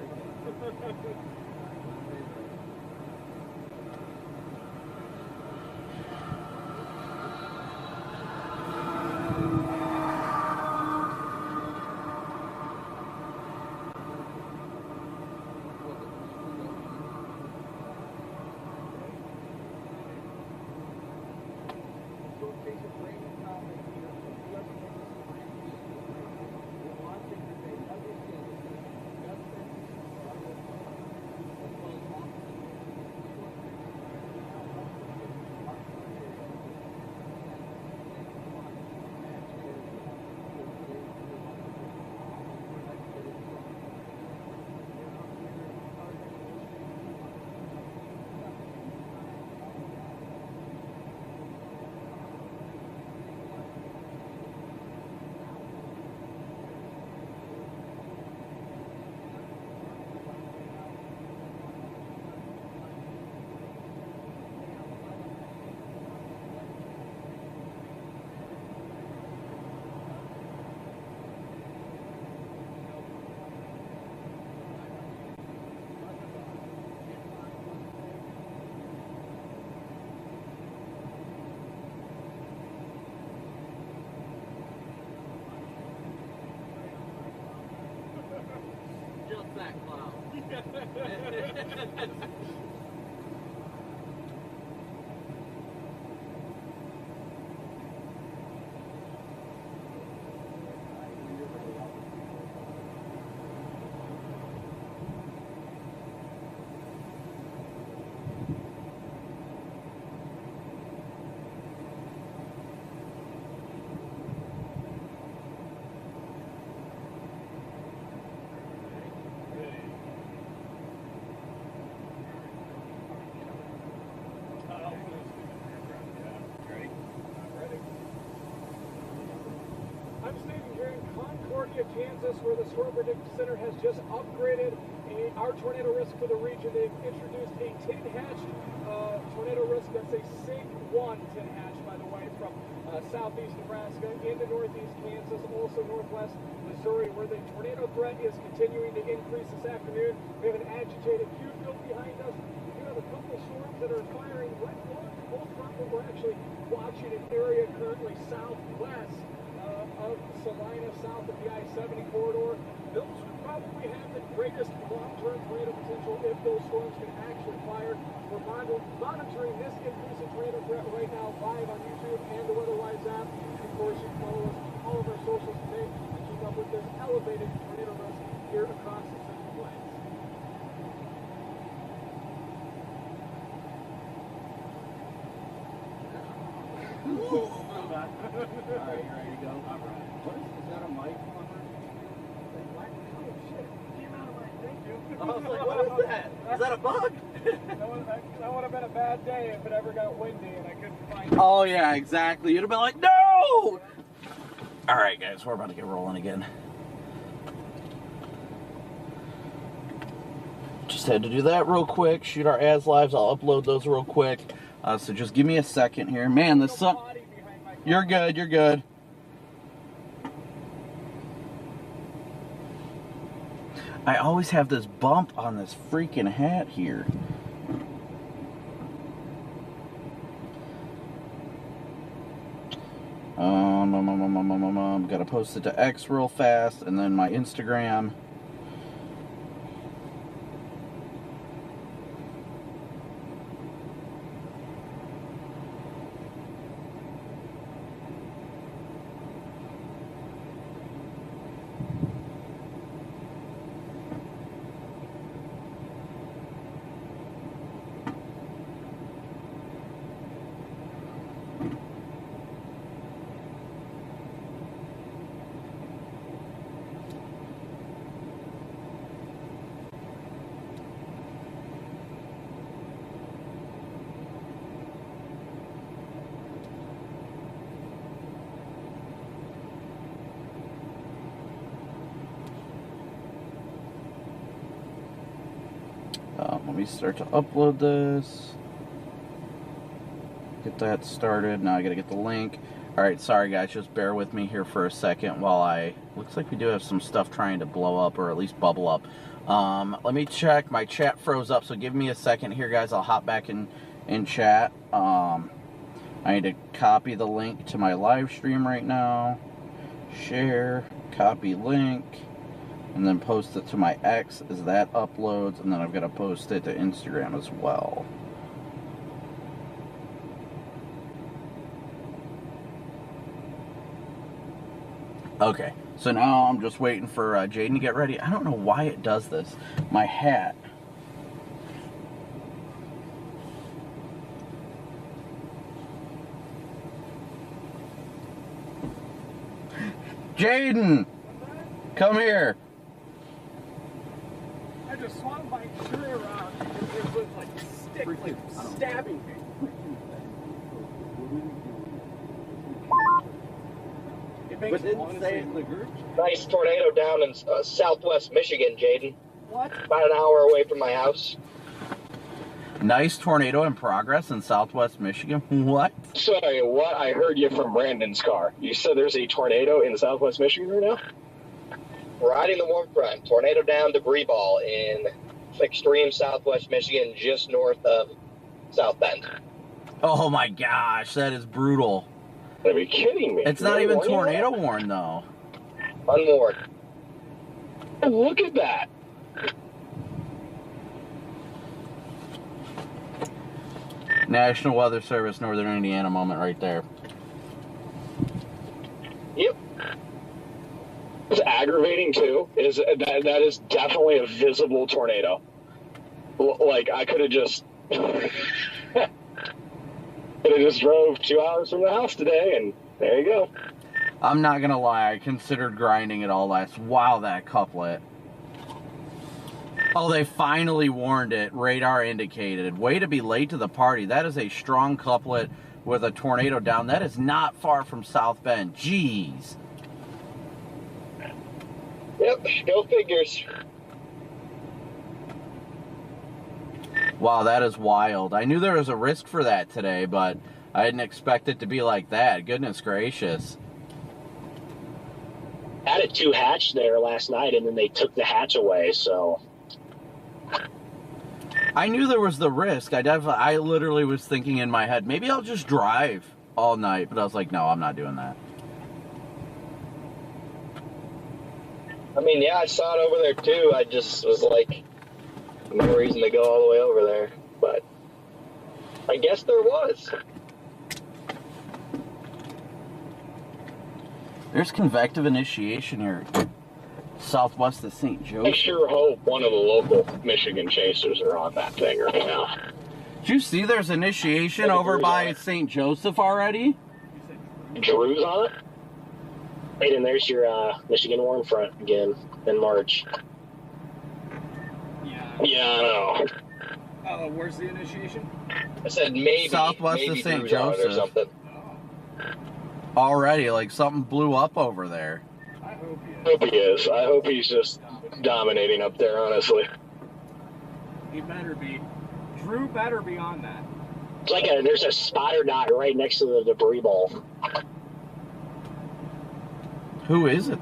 Just that cloud. Kansas, where the Storm Prediction Center has just upgraded our tornado risk for the region. They've introduced a tin-hatched tornado risk. That's a SIG-1 tin-hatch, by the way, from southeast Nebraska into northeast Kansas, also northwest Missouri, where the tornado threat is continuing to increase this afternoon. We have an agitated Q field behind us. We do have a couple of storms that are firing right along the cold front, but we're actually watching an area currently southwest of Salina, south of the I-70 corridor. Those would probably have the greatest long-term tornado potential if those storms can actually fire. We're monitoring this increase in tornado threat right now live on YouTube and the WeatherWise app. And of course, you can follow us on all of our socials today to keep up with this elevated tornado risk here across the Central Plains. All right, you ready to go? All right. Is that a mic? I was like, what is that? Is that a bug? That would have been a bad day if it ever got windy and I couldn't find it. Oh, yeah, exactly. You'd have been like, no! All right, guys, we're about to get rolling again. Just had to do that real quick. Shoot our ads lives. I'll upload those real quick. So just give me a second here. Man, this sun... You're good, you're good. I always have this bump on this freaking hat here. Gotta post it to X real fast, and then my Instagram. Let me start to upload this. Get that started. Now I gotta get the link. Alright, sorry guys, just bear with me here for a second while I... Looks like we do have some stuff trying to blow up, or at least bubble up. Let me check. My chat froze up, so give me a second here, guys. I'll hop back in chat. I need to copy the link to my live stream right now. Share, copy link, and then post it to my X as that uploads, and then I've got to post it to Instagram as well. Okay, so now I'm just waiting for Jaden to get ready. I don't know why it does this. My hat. Jaden! Come here. I just swung my shirt around because it was like a stick, like stabbing me. It makes me want to say in the group. Nice tornado down in southwest Michigan, Jaden. What? About an hour away from my house. Nice tornado in progress in southwest Michigan. What? Sorry, what? I heard you from Brandon's car. You said there's a tornado in southwest Michigan right now? Riding the warm front, tornado down, debris ball in extreme southwest Michigan, just north of South Bend. Oh my gosh, that is brutal. Are you kidding me? It's not even tornado warned though. Unwarned. Look at that. National Weather Service, Northern Indiana moment right there. Yep. It's aggravating too. That is definitely a visible tornado. Like I could have just drove 2 hours from the house today, and there you go. I'm not gonna lie, I considered grinding it all last. Wow, that couplet. Oh, they finally warned it. Radar indicated. Way to be late to the party. That is a strong couplet with a tornado down. That is not far from South Bend. Jeez. Yep, go figures. Wow, that is wild. I knew there was a risk for that today, but I didn't expect it to be like that. Goodness gracious. Had it 2 hatch there last night, and then they took the hatch away, so... I knew there was the risk. I literally was thinking in my head, maybe I'll just drive all night, but I was like, no, I'm not doing that. I mean, yeah, I saw it over there too. I just was like, no reason to go all the way over there, but I guess there was. There's convective initiation here, southwest of St. I Joseph. sure hope one of the local Michigan chasers are on that thing right now. Did you see there's initiation over by St. Joseph already? Drew's on it? Right, and there's your Michigan warm front again in March. Yeah, I know. Where's the initiation? I said maybe. Southwest maybe of St. Drew's on it or Joseph. something. Already, like something blew up over there. I hope he is. I hope he's just dominating up there, honestly. He better be. Drew better be on that. It's like there's a spotter dot right next to the debris ball. Who is it?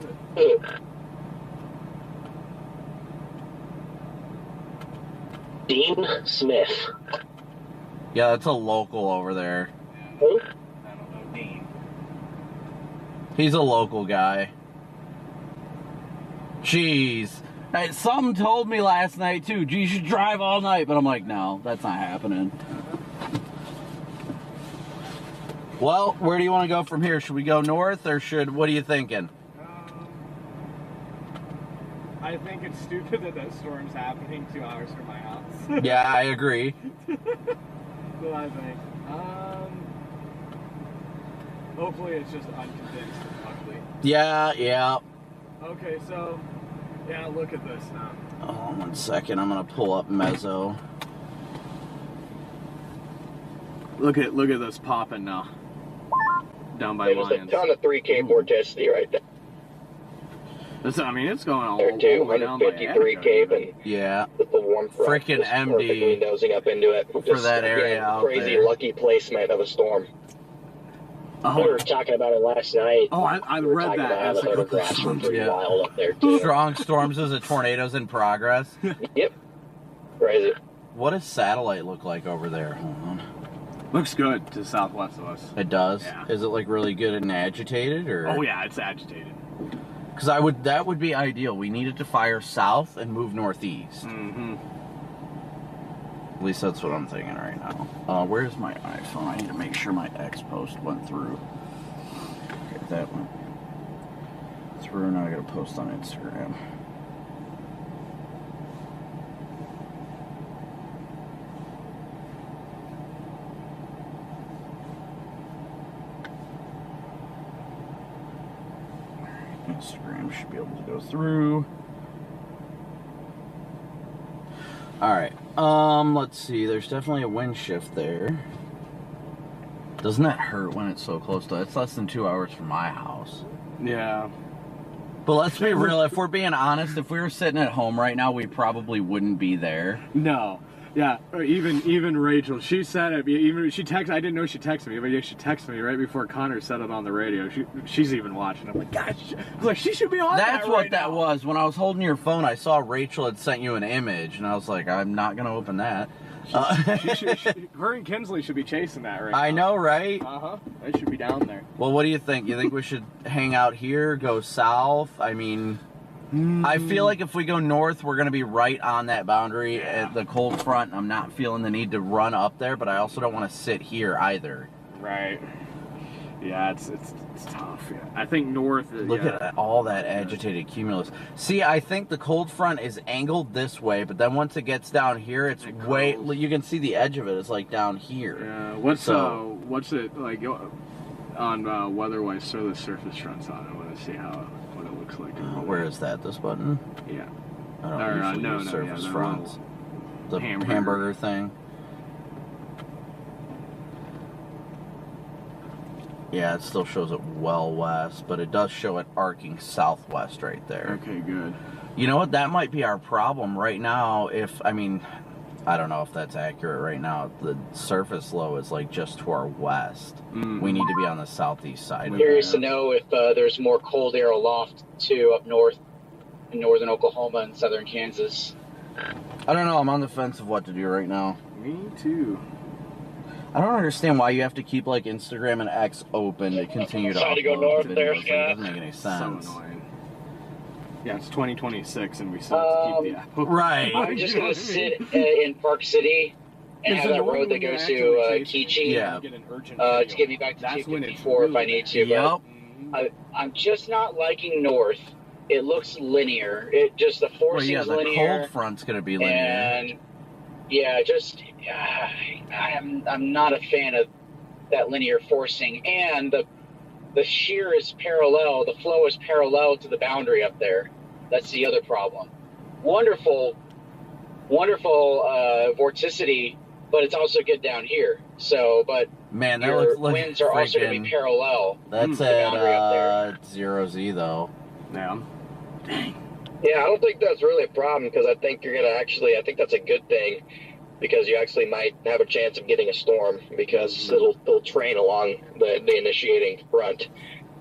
Dean Smith. Yeah, that's a local over there. Who? I don't know, Dean. He's a local guy. Jeez. Hey, something told me last night too, gee, you should drive all night, but I'm like, no, that's not happening. Well, where do you want to go from here? Should we go north or what are you thinking? I think it's stupid that that storm's happening 2 hours from my house. Yeah, I agree. What I think. Hopefully it's just unconvinced and ugly. Yeah. Okay, so, yeah, look at this now. Oh, 1 second, I'm gonna pull up Mezzo. Look at this popping now. Down by There's Lions. a ton of 3K vorticity right there. I mean, it's going all There the too, way down by 153 cape and yeah, with the warm front. freaking just MD perfectly nosing up into it. for Just, that area again, out crazy there. lucky placement of a storm. We were talking about it last night. Oh, I We were read talking that. about how That's the like, photographs were pretty Yeah. wild up there too. Strong storms as a tornadoes in progress. Yep. Crazy. What does satellite look like over there? Hold on. Looks good to the southwest of us. It does? Yeah. Is it like really good and agitated or? Oh yeah, it's agitated. Because that would be ideal. We needed to fire south and move northeast. Mm-hmm. At least that's what I'm thinking right now. Where's my iPhone? I need to make sure my X post went through. Okay, that went through. Now I gotta post on Instagram. Instagram should be able to go through. Alright, let's see, there's definitely a wind shift there. Doesn't that hurt when it's so close to, it's less than 2 hours from my house. Yeah. But let's be real, if we're being honest, if we were sitting at home right now, we probably wouldn't be there. No. Yeah, even Rachel, she said it. Even she texted. I didn't know she texted me, but yeah, she texted me right before Connor said it on the radio. She's even watching. I'm like, gosh, I was like, she should be on. That's that what right that now. was. When I was holding your phone, I saw Rachel had sent you an image, and I was like, I'm not gonna open that. Her and Kinsley should be chasing that right now. I know, right? They should be down there. Well, what do you think? You think we should hang out here, go south? I mean, I feel like if we go north, we're going to be right on that boundary at the cold front. I'm not feeling the need to run up there, but I also don't want to sit here either. Right. Yeah, it's tough. Yeah. I think north. Look at all that agitated cumulus. See, I think the cold front is angled this way, but then once it gets down here, it's way. You can see the edge of it. It's like down here. Yeah. What's it like on weather-wise? Throw the surface fronts on. I want to see what it looks like. Where is that? This button? Yeah. I don't usually use surface fronts. The hamburger thing. Yeah, it still shows it well west, but it does show it arcing southwest right there. Okay, good. You know what? That might be our problem right now. I don't know if that's accurate right now. The surface low is like just to our west. We need to be on the southeast side. I'm curious to know if there's more cold air aloft too up north in northern Oklahoma and southern Kansas. I don't know. I'm on the fence of what to do right now. Me too. I don't understand why you have to keep like Instagram and X open to continue to Decided to go upload north videos. there, Like, it Scott. doesn't make any sense. So annoying. Yeah, it's 2026 and we still have to keep the app open. Right. I'm just going to sit in Park City and It's have that annoying road that when you goes actually to chase Kichi Yeah. get an urgent to video. get me back to That's when it's 254 if I really need to. Yep. But I'm just not liking north. It looks linear. It just the Well, forcing yeah, is the linear. cold front's going to be linear. And yeah, just I'm not a fan of that linear forcing, and the shear is parallel. The flow is parallel to the boundary up there. That's the other problem. Wonderful vorticity, but it's also good down here. So, but Man, that your looks like winds are also going to be freaking- parallel. That's to the boundary up there. at 0Z though. Yeah. Yeah, I don't think that's really a problem because I think you're gonna I think that's a good thing because you actually might have a chance of getting a storm because it'll train along the initiating front.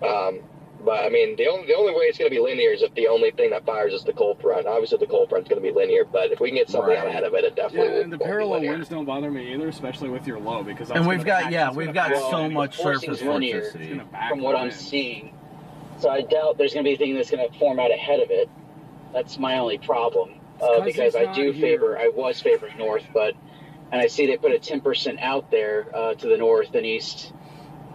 But I mean, the only way it's going to be linear is if the only thing that fires is the cold front. Obviously, the cold front's going to be linear, but if we can get something out ahead of it, it definitely Yeah, will. and the won't be parallel linear. winds don't bother me either, especially with your low because And we've got so much forcing's surface linear vorticity. from what I'm seeing. So I doubt there's going to be anything that's going to form out ahead of it. That's my only problem. Because I was favoring north, and I see they put a 10% out there to the north and east,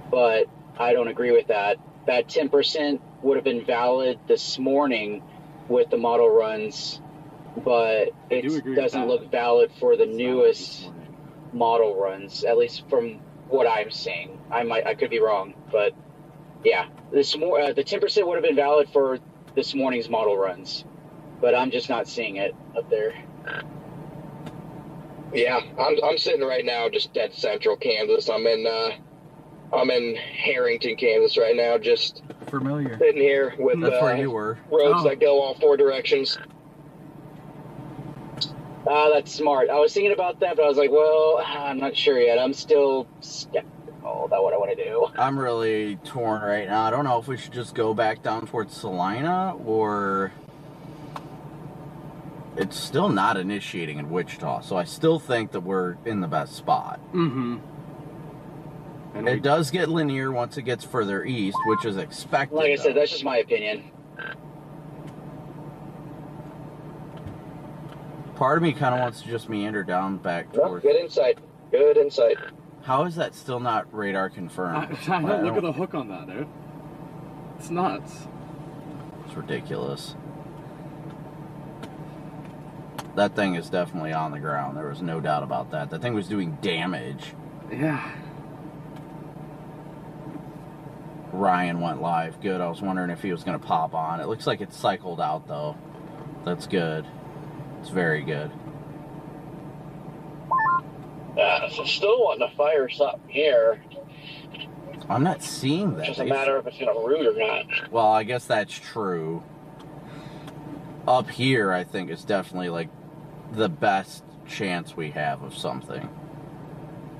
but I don't agree with that. That 10% would have been valid this morning with the model runs, but it doesn't look valid for the newest model runs, at least from what I'm seeing. I could be wrong, but yeah, the 10% would have been valid for this morning's model runs, but I'm just not seeing it up there. Yeah, I'm sitting right now just dead central Kansas. I'm in Harrington, Kansas right now, just familiar sitting here with That's where you were. roads that go all four directions. That's smart. I was thinking about that, but I was like, well, I'm not sure yet. I'm still skeptical about what I want to do. I'm really torn right now. I don't know if we should just go back down towards Salina or... It's still not initiating in Wichita, so I still think that we're in the best spot. Mm-hmm. And it does get linear once it gets further east, which is expected. Like I said, that's just my opinion. Part of me kind of wants to just meander down back towards... Good insight. Good insight. How is that still not radar confirmed? I don't look at the hook on that, dude. It's nuts. It's ridiculous. That thing is definitely on the ground. There was no doubt about that. That thing was doing damage. Yeah. Ryan went live. Good. I was wondering if he was going to pop on. It looks like it's cycled out, though. That's good. It's very good. So still wanting to fire something here. I'm not seeing that. It's just a matter of if it's going to root or not. Well, I guess that's true. Up here, I think, is definitely, like, the best chance we have of something.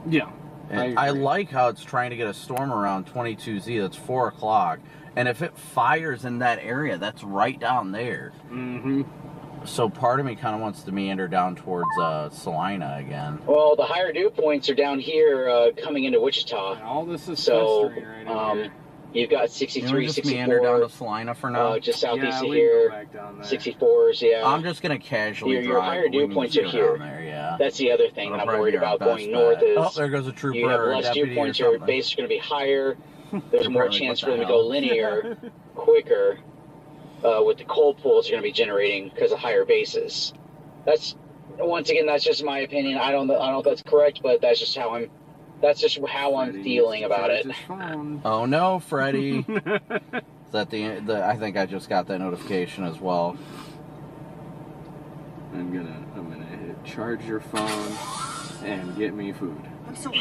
Yeah. And I like how it's trying to get a storm around 22Z. That's 4 o'clock. And if it fires in that area, that's right down there. Mm-hmm. So part of me kind of wants to meander down towards Salina again. Well, the higher dew points are down here coming into Wichita. And all this is so festering right here. You've got 63, Can we just 64. meander down to Salina for now? Just southeast of we here. can go back down there. 64s, yeah. I'm just going to casually Your drive. higher dew points are down here. There, yeah. That's the other thing that I'm That'll worried probably be about our going best north bet. is Oh, there goes a trooper you have or a less dew deputy points, or your something. base is going to be higher. There's more Apparently, chance what for the them to hell? go linear quicker with the cold pools are going to be generating because of higher bases. That's once again, that's just my opinion. I don't know if that's correct, but that's just how I'm feeling about it. Oh no, Freddie. Is that the I think I just got that notification as well. I'm gonna hit charge your phone and get me food.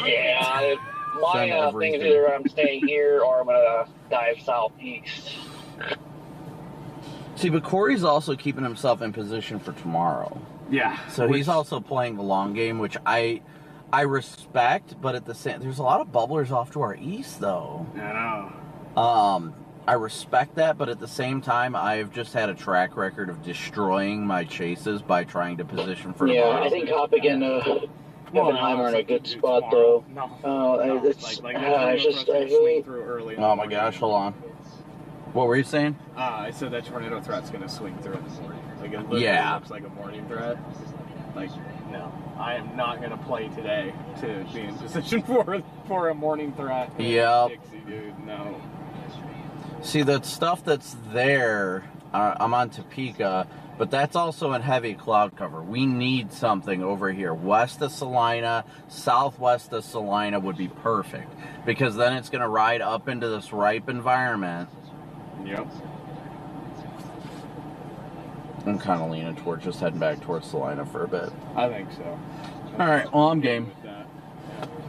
Yeah, My thing is either I'm staying here or I'm gonna dive southeast. See, but Corey's also keeping himself in position for tomorrow. Yeah. So he's also playing the long game, which I respect, but at the same, there's a lot of bubblers off to our east, though. I know. I respect that, but at the same time, I've just had a track record of destroying my chases by trying to position for tomorrow. I think Hoppick and Oppenheimer are in a good spot, though. I hate. Oh my gosh, hold on. What were you saying? I said that tornado threat's gonna swing through in the morning. Like, it literally looks like a morning threat. Like, no, I am not gonna play today to be in position for a morning threat. Yep. Dixie, dude, no. See, that stuff that's there, I'm on Topeka, but that's also in heavy cloud cover. We need something over here. West of Salina, southwest of Salina would be perfect, because then it's going to ride up into this ripe environment. Yep. I'm kind of leaning towards just heading back towards Salina for a bit. I think so. All right, well, I'm game.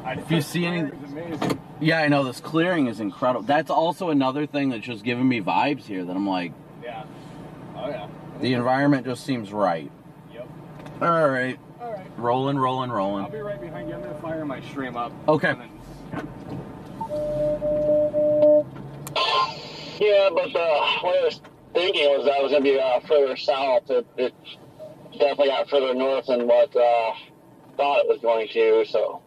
If you see any... Yeah, I know, this clearing is incredible. That's also another thing that's just giving me vibes here that I'm like... Yeah. Oh, yeah. The environment just seems right. Yep. All right. Rolling. I'll be right behind you. I'm going to fire my stream up. Okay. Yeah, but what I was thinking was that was going to be further south. It definitely got further north than what thought it was going to, so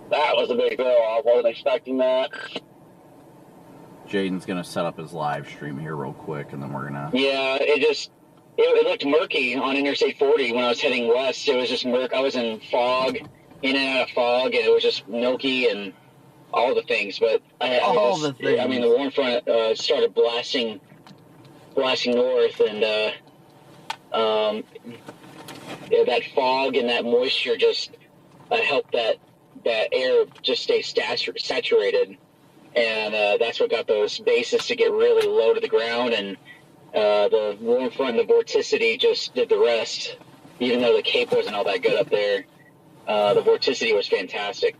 that was a big throw off. Wasn't expecting that. Jaden's going to set up his live stream here real quick, and then we're going to... Yeah, it looked murky on Interstate 40 when I was heading west. It was just murk. I was in fog, in and out of fog, and it was just milky and all the things. But I mean, the warm front started blasting north, and that fog and that moisture just helped that air just stay saturated. And that's what got those bases to get really low to the ground, and the warm front and the vorticity just did the rest. Even though the Cape wasn't all that good up there, the vorticity was fantastic.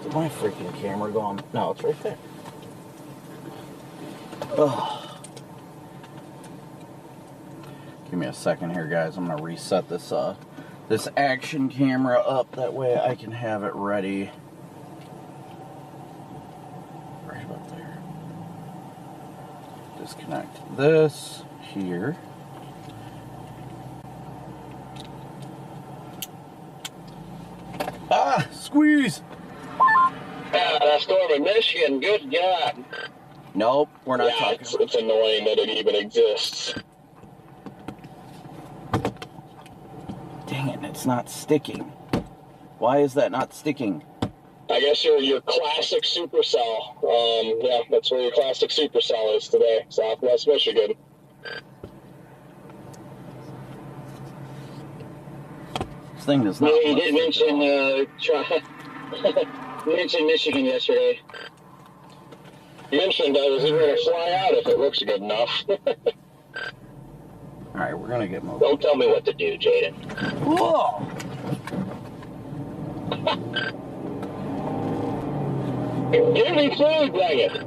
Did my freaking camera go on? No, it's right there. Oh. Give me a second here, guys. I'm gonna reset this this action camera up, that way I can have it ready. Right about there. Disconnect this here. Ah, squeeze! Yeah, that storm in Michigan, good God. Nope, we're not talking. It's annoying that it even exists. Dang it, it's not sticking. Why is that not sticking? I guess your classic supercell. Yeah, that's where your classic supercell is today, Southwest Michigan. This thing does not. Yeah, you did mention mentioned Michigan yesterday. You mentioned I was even going to fly out if it looks good enough. All right, we're gonna get moving. Don't tell me what to do, Jaden. Whoa! Give me food, dang it!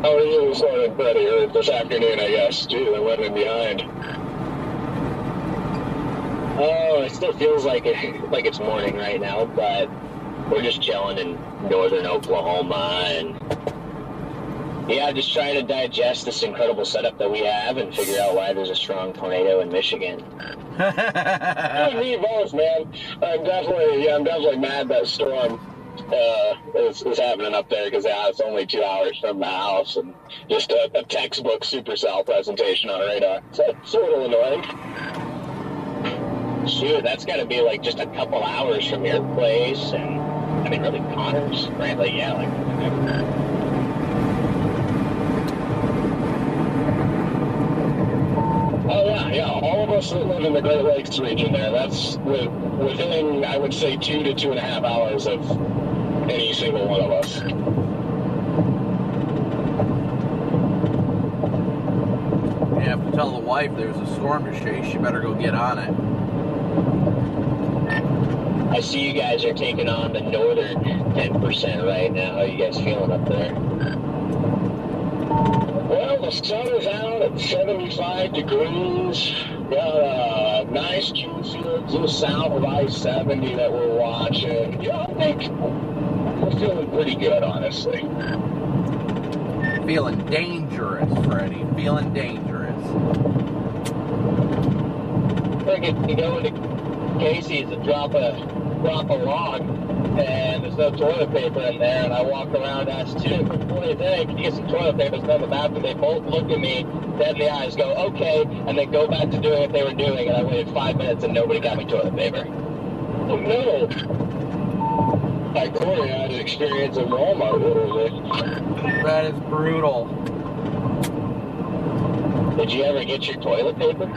Oh, you started better this afternoon, I guess, too. I went in behind. Oh, it still feels like it's morning right now, but we're just chilling in northern Oklahoma, and yeah, just trying to digest this incredible setup that we have and figure out why there's a strong tornado in Michigan. Me both, man. I'm definitely mad that storm is happening up there, because it's only 2 hours from the house, and just a textbook supercell presentation on radar. So it's a little annoying. Shoot, that's got to be like just a couple hours from your place, and I mean, really, Connors, right? Like, yeah, like. Oh yeah, all of us that live in the Great Lakes region there, that's within, I would say, 2 to 2.5 hours of any single one of us. You have to tell the wife there's a storm to chase. She better go get on it. I see you guys are taking on the northern 10% right now. How are you guys feeling up there? Well, the sun is out at 75 degrees. Got a nice cube field just south of I-70 that we're watching. Yeah, I think we're feeling pretty good, honestly. Feeling dangerous, Freddie. Feeling dangerous. You go into Casey's and drop a log, and there's no toilet paper in there, and I walk around and ask two, what do you think? Can you get some toilet paper? It's in the bathroom. They both look at me, dead in the eyes, go, okay, and then go back to doing what they were doing, and I waited 5 minutes and nobody got me toilet paper. Oh, no. Like Corey, I had an experience in Walmart literally. That is brutal. Did you ever get your toilet paper?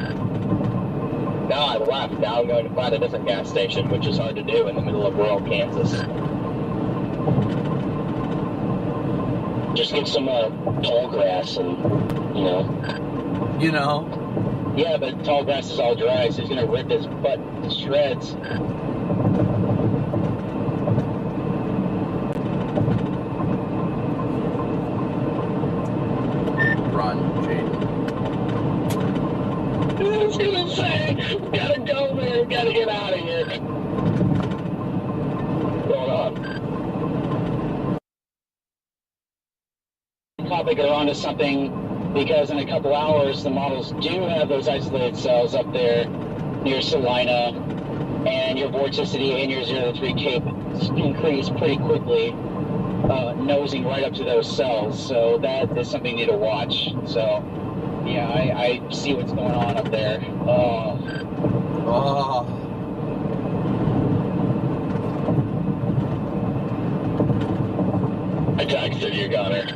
No, I left. Now I'm going to find a different gas station, which is hard to do in the middle of rural Kansas. Just get some tall grass and, you know. You know? Yeah, but tall grass is all dry, so he's going to rip his butt to shreds. Run, Jaden. I was gonna say, we gotta go there, we gotta get out of here. What's going on? Topic are onto something, because in a couple hours the models do have those isolated cells up there near Salina, and your vorticity and your 0 to 3 cape increase pretty quickly, nosing right up to those cells. So that is something you need to watch. So yeah, I see what's going on up there. I texted you, Gunner.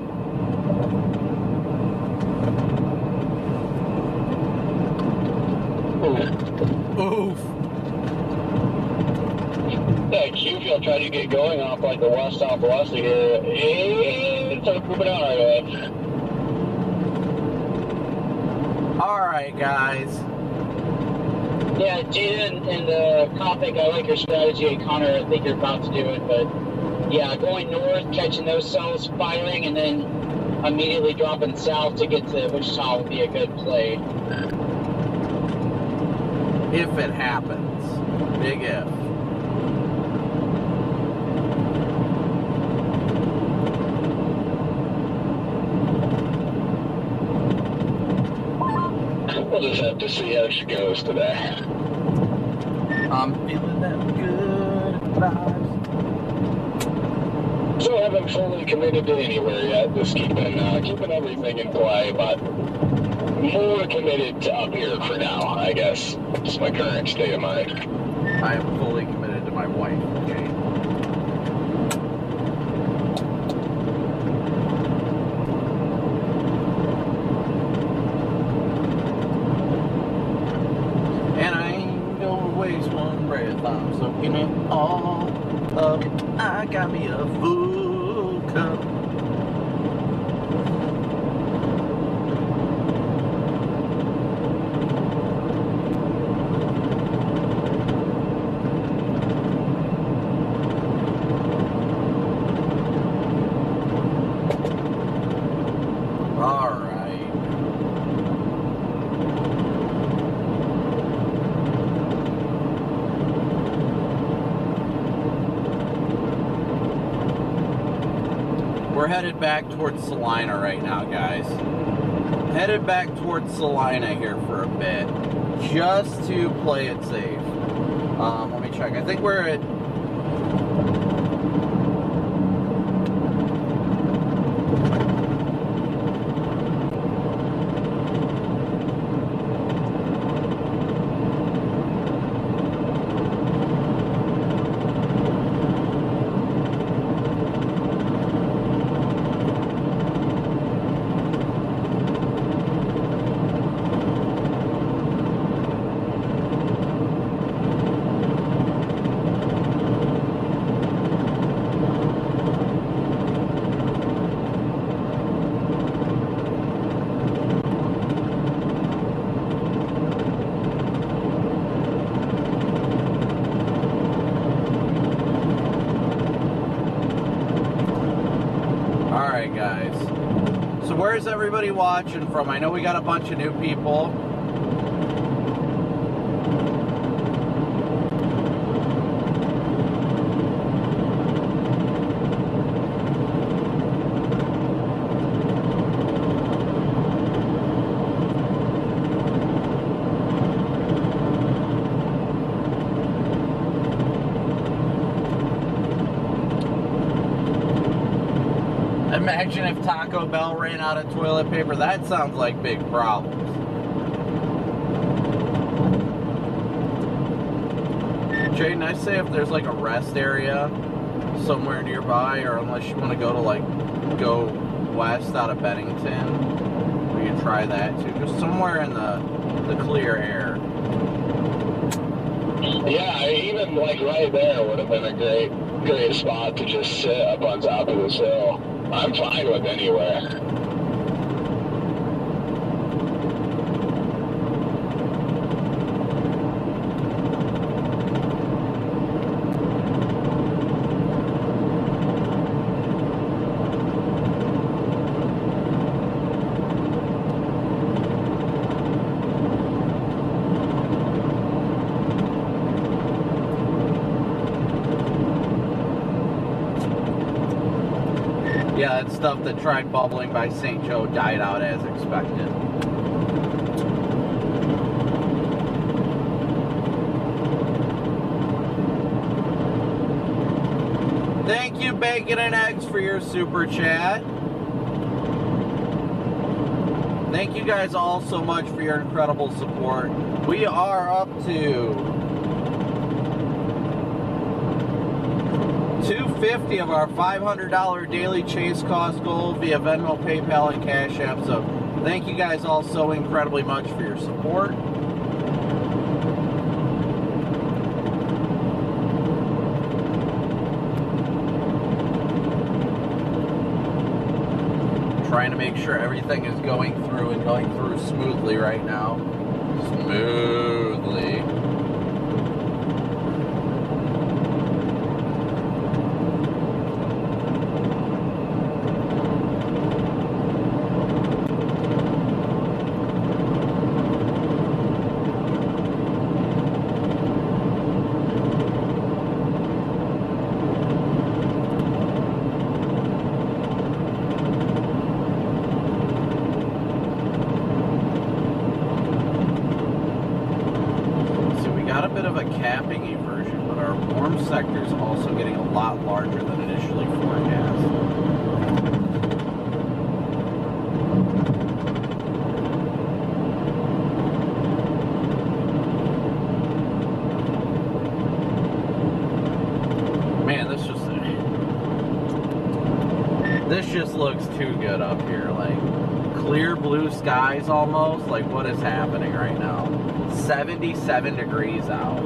Oof. Yeah, Q-Field tried to get going off like the west-southwest here. And started pooping out right away. Alright, guys. Yeah, Jaden and Kopic, I like your strategy. Connor, I think you're about to do it, but yeah, going north, catching those cells firing, and then immediately dropping south to get to Wichita would be a good play. If it happens. Big if. We'll just have to see how she goes today. I'm feeling them good vibes. So I haven't fully committed to anywhere yet. Just keeping everything in play, but more committed to up here for now, I guess. It's my current state of mind. I am fully committed to my wife, Jane. And I ain't gonna waste one breath. I'm soaking it all up. I got me a full cup. We're headed back towards Salina right now, guys. Headed back towards Salina here for a bit, just to play it safe. Let me check. I think we're at... where's everybody watching from? I know we got a bunch of new people. Imagine if Taco Bell ran out of toilet paper. That sounds like big problems. Jaden, I say if there's like a rest area somewhere nearby, or unless you want to go to go west out of Bennington, we can try that too. Just somewhere in the clear air. Yeah, even like right there would have been a great spot to just sit up on top of this hill. I'm fine with anywhere. Yeah, that stuff that tried bubbling by St. Joe died out as expected. Thank you, Bacon and Eggs, for your super chat. Thank you guys all so much for your incredible support. We are up to 250 of our $500 daily chase cost goal via Venmo, PayPal, and Cash App. So thank you guys all so incredibly much for your support. Trying to make sure everything is going through smoothly right now. Smoothly. Sector is also getting a lot larger than initially forecast. Man, this just looks too good up here. Like clear blue skies almost. Like what is happening right now? 77 degrees out.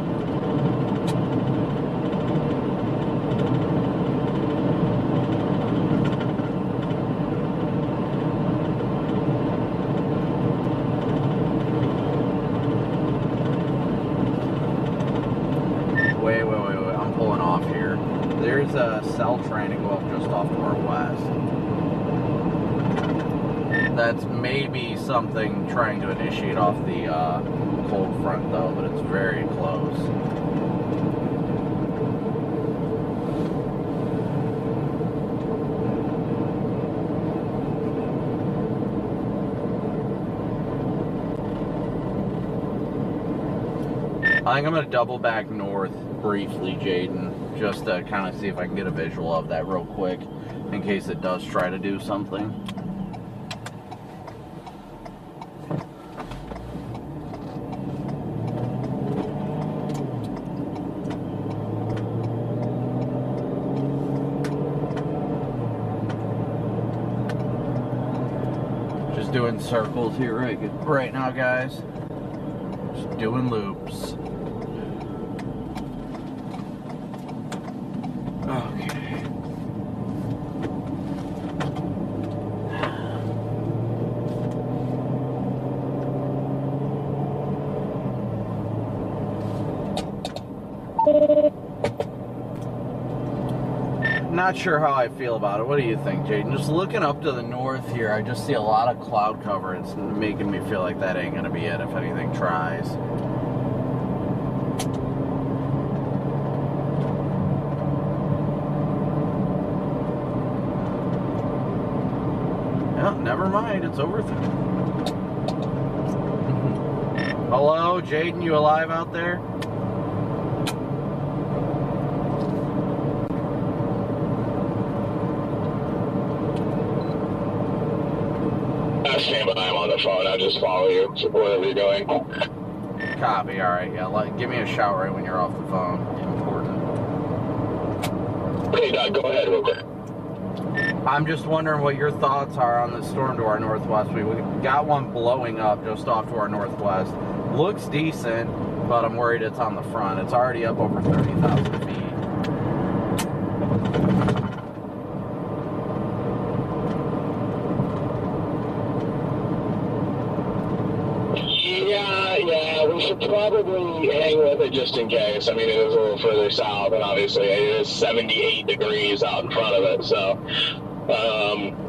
There's a cell trying to go up just off to our west. That's maybe something trying to initiate off the cold front though, but it's very close. I think I'm going to double back north briefly, Jaden, just to kind of see if I can get a visual of that real quick in case it does try to do something. Just doing circles here right now, guys. Just doing loops. Okay. Not sure how I feel about it. What do you think, Jaden? Just looking up to the north here, I just see a lot of cloud cover. It's making me feel like that ain't going to be it if anything tries. Oh, never mind. It's over. Hello, Jaden, you alive out there? Stand by, I'm on the phone. I'll just follow you wherever you're going. Copy, alright, yeah. Give me a shout right when you're off the phone. Important. Okay, Doug, go ahead real quick. I'm just wondering what your thoughts are on the storm to our northwest. We got one blowing up just off to our northwest. Looks decent, but I'm worried it's on the front. It's already up over 30,000 feet. Yeah, we should probably hang with it just in case. I mean, it is a little further south, and obviously it is 78 degrees out in front of it. So,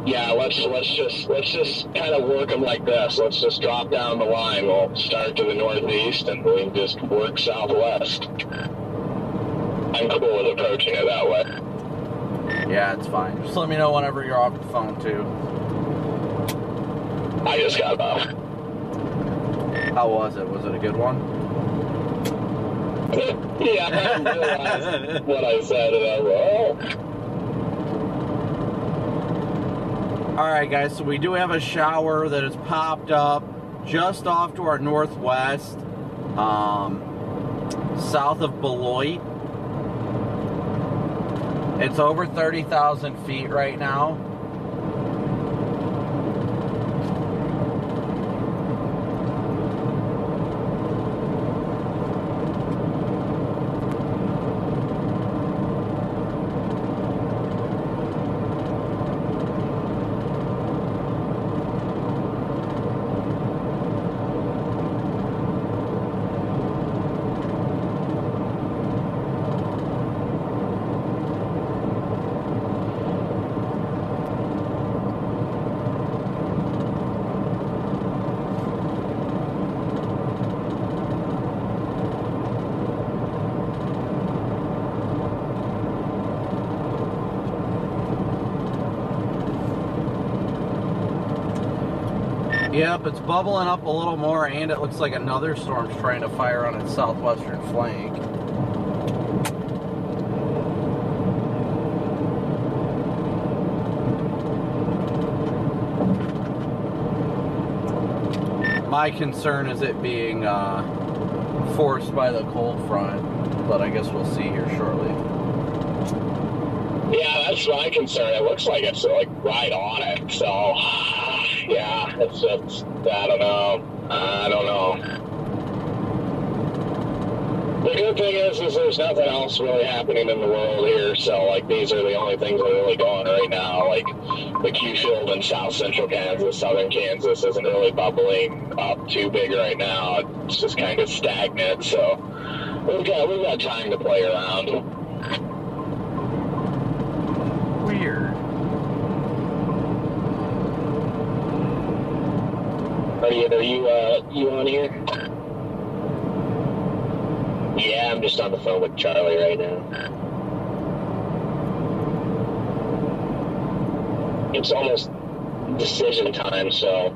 yeah, let's just kind of work them like this. Let's just drop down the line. We'll start to the northeast, and we can just work southwest. I'm cool with approaching it that way. Yeah, it's fine. Just let me know whenever you're off the phone, too. I just got off. How was it? Was it a good one? Yeah, I realized what I said, and I was like, oh. Alright, guys, so we do have a shower that has popped up just off to our northwest, south of Beloit. It's over 30,000 feet right now. Yep, it's bubbling up a little more, and it looks like another storm's trying to fire on its southwestern flank. My concern is it being forced by the cold front, but I guess we'll see here shortly. Yeah, that's my concern. It looks like it's like right on it, so yeah, it's I don't know. The good thing is there's nothing else really happening in the world here, so like these are the only things that are really going right now. Like the Q field in south central Kansas, southern Kansas isn't really bubbling up too big right now. It's just kind of stagnant, so we've got time to play around. Weird. Are you on here? Yeah, I'm just on the phone with Charlie right now. It's almost decision time, so.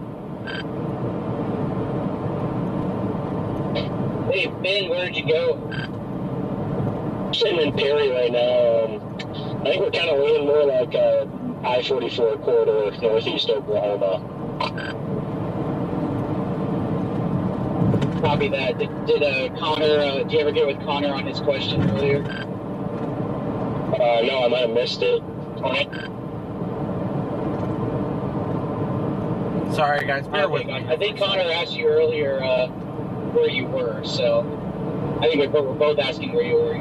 Hey, Ben, where'd you go? Sitting in Perry right now. I think we're kind of leaning more like I-44 corridor, northeast Oklahoma. Copy that. Did Connor, did you ever get with Connor on his question earlier? No, I might have missed it. Okay. Sorry, guys, bear with me. I think Connor asked you earlier where you were, so I think we're both asking where you were.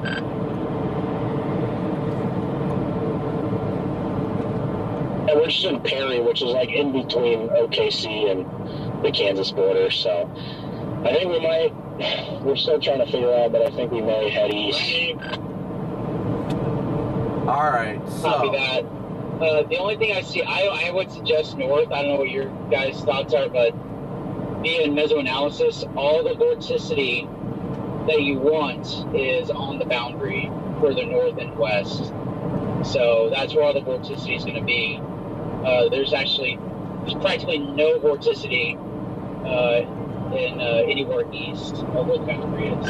And we're just in Perry, which is like in between OKC and the Kansas border, so I think we're still trying to figure out, but I think we may head east. All right, Copy that. The only thing I see, I would suggest north. I don't know what your guys' thoughts are, but via mesoanalysis, all the vorticity that you want is on the boundary further north and west. So that's where all the vorticity is going to be. There's practically no vorticity in anywhere east of where the boundary is.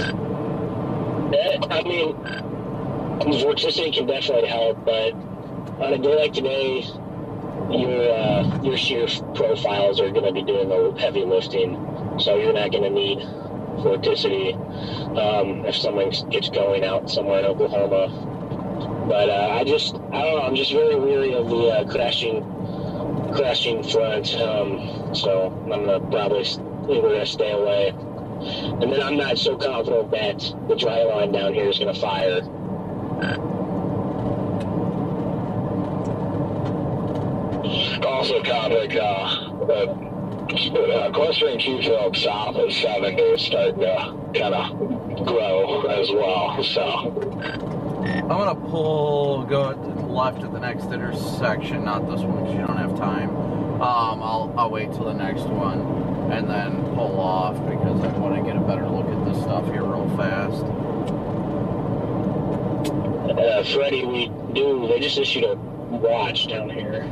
I mean, vorticity can definitely help, but on a day like today, your shear profiles are going to be doing the heavy lifting, so you're not going to need vorticity if someone gets going out somewhere in Oklahoma. But I don't know. I'm just very weary of the crashing front. So I'm gonna we're gonna stay away. And then I'm not so confident that the dry line down here is gonna fire. Also, topic, clustering Q-field south of 70 is starting to kind of grow as well, so. I'm gonna go left at the next intersection, not this one because you don't have time. I'll wait till the next one and then pull off because I want to get a better look at this stuff here real fast. Freddie, they just issued a watch down here.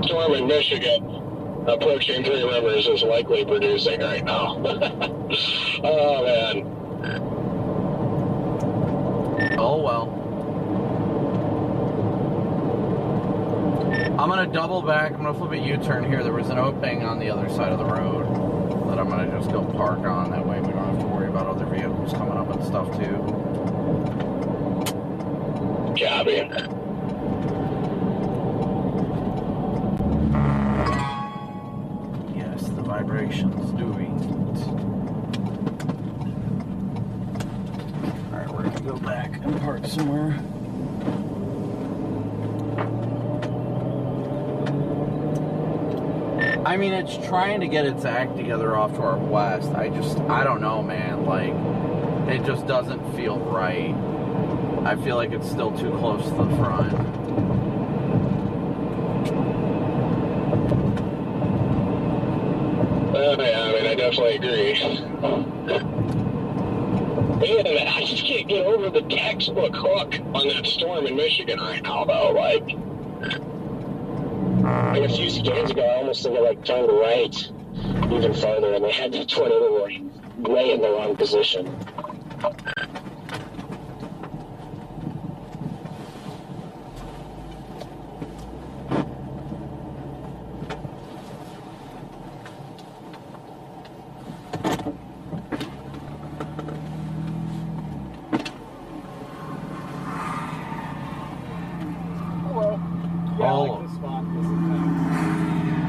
Storm in Michigan approaching Three Rivers is likely producing right now. Oh, man. Oh, well. I'm going to double back. I'm going to flip a U-turn here. There was an opening on the other side of the road that I'm going to just go park on. That way we don't have to worry about other vehicles coming up and stuff, too. Copy. Vibrations doing it. Alright, we're gonna go back and park somewhere. I mean, it's trying to get its act together off to our west. I don't know, man. Like, it just doesn't feel right. I feel like it's still too close to the front. Yeah, I mean, I definitely agree. Man, I just can't get over the textbook hook on that storm in Michigan right now, though. Like a few scans ago, I almost think it turned right even farther, and they had the tornado warning way in the wrong position.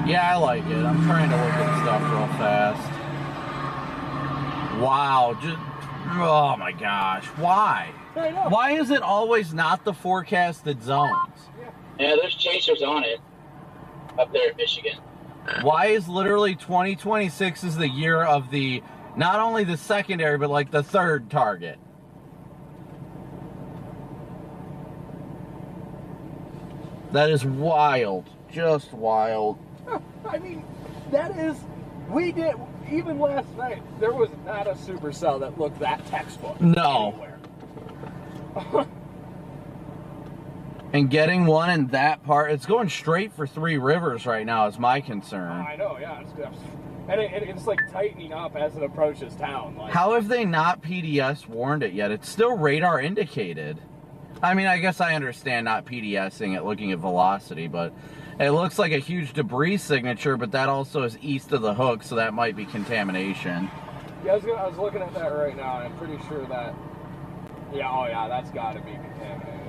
Yeah, I like it. I'm trying to look at stuff real fast. Wow, oh my gosh, why? Why is it always not the forecasted zones? Yeah, there's chasers on it up there in Michigan. Why is literally 2026 is the year of not only the secondary, but like the third target? That is wild. Just wild. I mean, even last night, there was not a supercell that looked that textbook. No. Anywhere. And getting one in that part, it's going straight for Three Rivers right now is my concern. I know, yeah. It's like tightening up as it approaches town. How have they not PDS warned it yet? It's still radar indicated. I mean, I guess I understand not PDSing it, looking at velocity, but it looks like a huge debris signature, but that also is east of the hook, so that might be contamination. Yeah, I was looking at that right now, and I'm pretty sure that, that's got to be contaminated.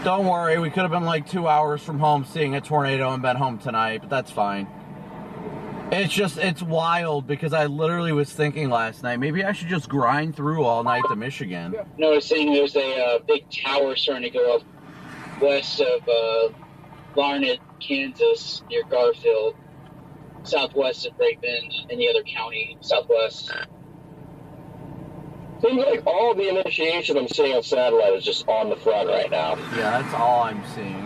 Don't worry, we could have been like 2 hours from home seeing a tornado and been home tonight, but that's fine. It's wild because I literally was thinking last night, maybe I should just grind through all night to Michigan. Yeah. Noticing there's a big tower starting to go up west of Larned, Kansas, near Garfield, southwest of Great Bend, any other county southwest. Seems like all the initiation I'm seeing on satellite is just on the front right now. Yeah, that's all I'm seeing.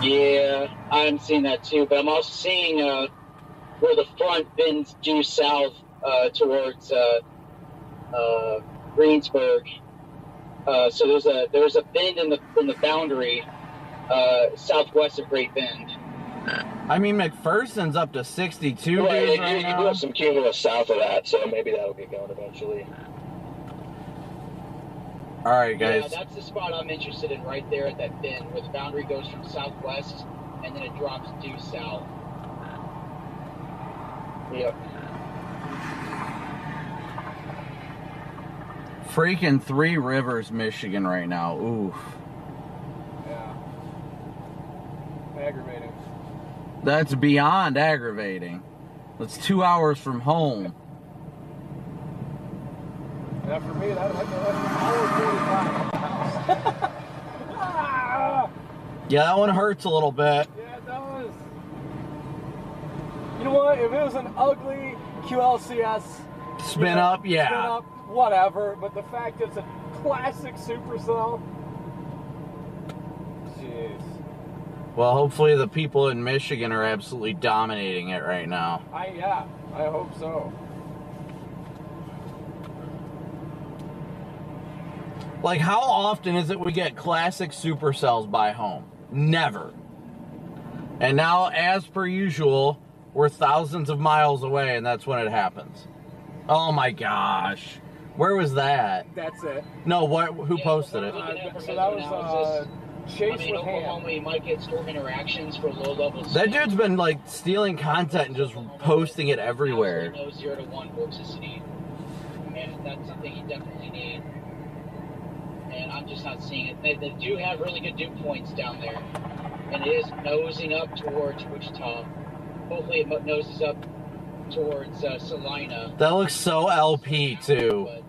Yeah, I'm seeing that too, but I'm also seeing where the front bends due south towards Greensburg. So there's a bend in the boundary southwest of Great Bend. I mean, McPherson's up to 62 Right, days you right do now. have some cumulus south of that, so maybe that'll get going eventually. All right, guys. Yeah, that's the spot I'm interested in, right there at that bend where the boundary goes from southwest and then it drops due south. Yep. Freaking Three Rivers, Michigan right now. Oof. Yeah. Aggravating. That's beyond aggravating. That's 2 hours from home. Yeah, for me, that's an hour 45. Yeah, that one hurts a little bit. Yeah, it does. You know what? If it was an ugly QLCS Spin up, yeah. Spin up, whatever. But the fact it's a classic supercell. Jeez. Well, hopefully the people in Michigan are absolutely dominating it right now. I hope so. Like, how often is it we get classic supercells by home? Never. And now, as per usual, we're thousands of miles away, and that's when it happens. Oh my gosh. Where was that? That's it. No, what? Who posted it? So that was Chase with Oklahoma, you might get storm interactions for low-level. That dude's been, like, stealing content and just posting it everywhere. No 0 to 1 vorticity, and that's something you definitely need. And I'm just not seeing it. They do have really good dew points down there, and it is nosing up towards Wichita. Hopefully, it noses up towards Salina. That looks so LP too. But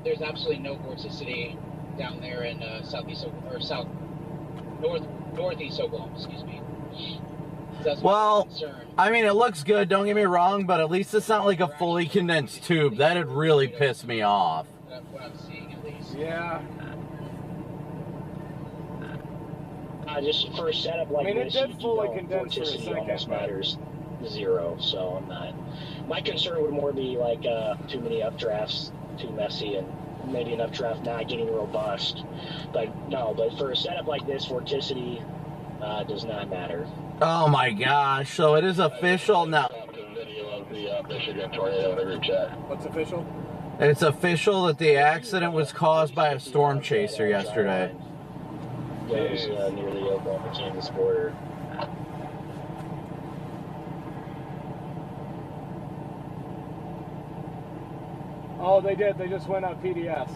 there's absolutely no vorticity down there in southeast or northeast Oklahoma. Excuse me. That's well, I mean, it looks good. Don't get me wrong, but at least it's not like a fully condensed tube. That'd really piss me off. What I'm seeing, at least. Yeah. Just for a setup like it this, did fully condense for a vorticity second, almost but matters 0, so I'm not. My concern would more be like too many updrafts, too messy, and maybe an updraft not getting robust. But for a setup like this, vorticity does not matter. Oh my gosh! So it is official now. Michigan tornado in the group chat. What's official? It's official that the accident was caused by a storm chaser yesterday. Goes near the Oklahoma-Kansas border. Oh, they did. They just went on PDS.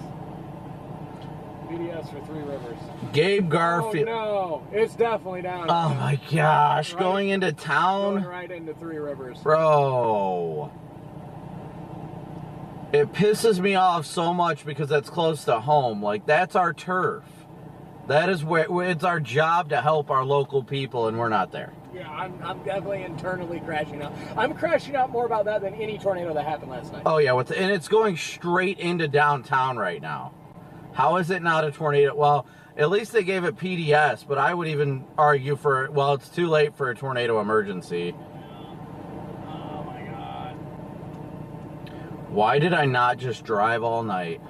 PDS for Three Rivers. Gabe Garfield. Oh, no. It's definitely down. Oh my gosh. Right, going into town? Going right into Three Rivers. Bro. It pisses me off so much because that's close to home. Like, that's our turf. That is where it's our job to help our local people, and we're not there. Yeah, I'm definitely internally crashing out. I'm crashing out more about that than any tornado that happened last night. Oh, yeah, and it's going straight into downtown right now. How is it not a tornado? Well, at least they gave it PDS, but I would even argue for, well, it's too late for a tornado emergency. Oh, my God. Why did I not just drive all night?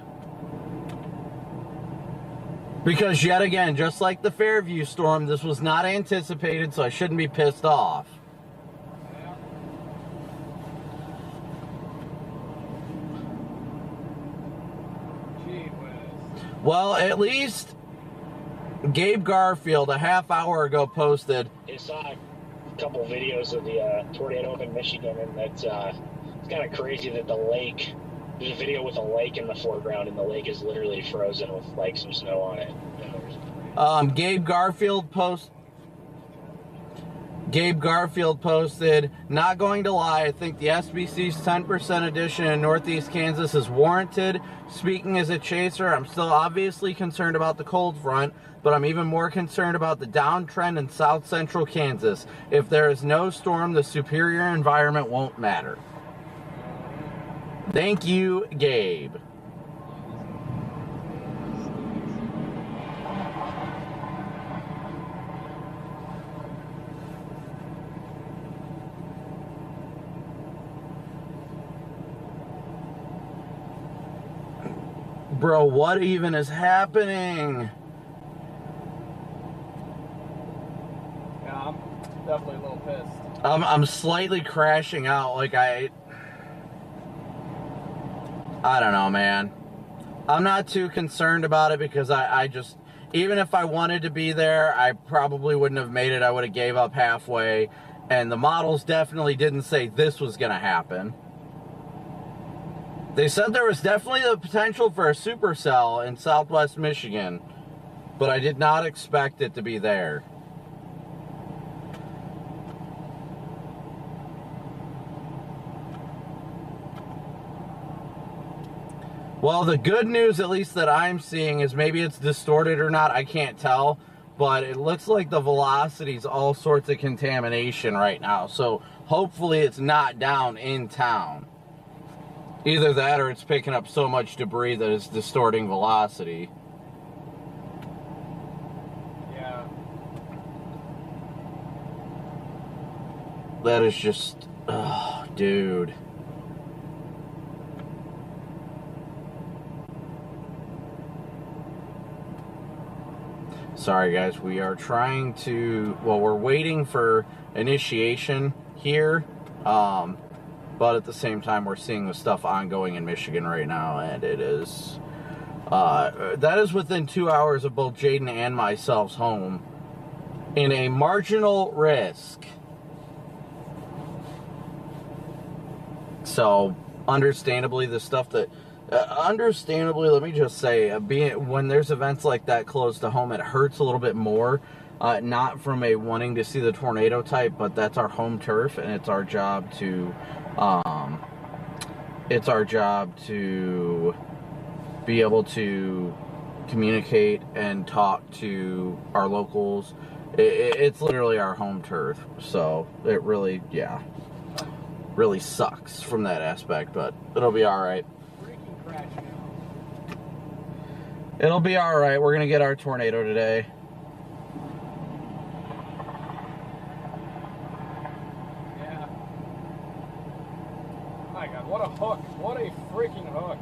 Because yet again, just like the Fairview storm, this was not anticipated, so I shouldn't be pissed off. Well, at least Gabe Garfield a half hour ago posted. I saw a couple videos of the tornado up in Michigan, and it's kind of crazy that the lake. There's a video with a lake in the foreground, and the lake is literally frozen with like some snow on it. Gabe Garfield posted, not going to lie, I think the SBC's 10% edition in Northeast Kansas is warranted. Speaking as a chaser, I'm still obviously concerned about the cold front, but I'm even more concerned about the downtrend in South Central Kansas. If there is no storm, the superior environment won't matter. Thank you, Gabe. Bro, what even is happening? Yeah, I'm definitely a little pissed. I'm slightly crashing out. Like I don't know, man. I'm not too concerned about it because I just, even if I wanted to be there, I probably wouldn't have made it. I would have gave up halfway. And the models definitely didn't say this was going to happen. They said there was definitely the potential for a supercell in Southwest Michigan, but I did not expect it to be there. Well, the good news, at least that I'm seeing, is maybe it's distorted or not, I can't tell, but it looks like the velocity's all sorts of contamination right now, so hopefully it's not down in town. Either that or it's picking up so much debris that it's distorting velocity. Yeah. That is just, oh, dude. Sorry guys, we are trying to, well, we're waiting for initiation here, but at the same time we're seeing the stuff ongoing in Michigan right now, and it is, that is within 2 hours of both Jaden and myself's home, in a marginal risk. So, understandably, the stuff that, understandably, let me just say, when there's events like that close to home, it hurts a little bit more. Not from a wanting to see the tornado type, but that's our home turf, and it's our job to, be able to communicate and talk to our locals. It's literally our home turf, so it really, yeah, really sucks from that aspect, but it'll be all right. It'll be all right. We're gonna get our tornado today. Yeah. My God, what a hook! What a freaking hook!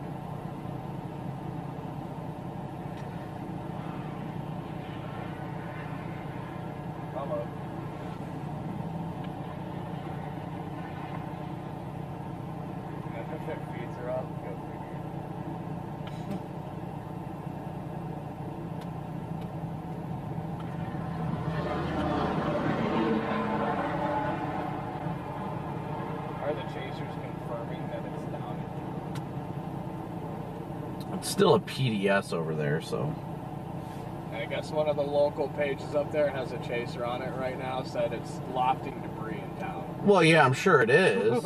Hello. Their feet are up. Go figure. Are the chasers confirming that it's down? It's still a PDS over there, so. I guess one of the local pages up there has a chaser on it right now, said it's lofting debris in town. Well, yeah, I'm sure it is.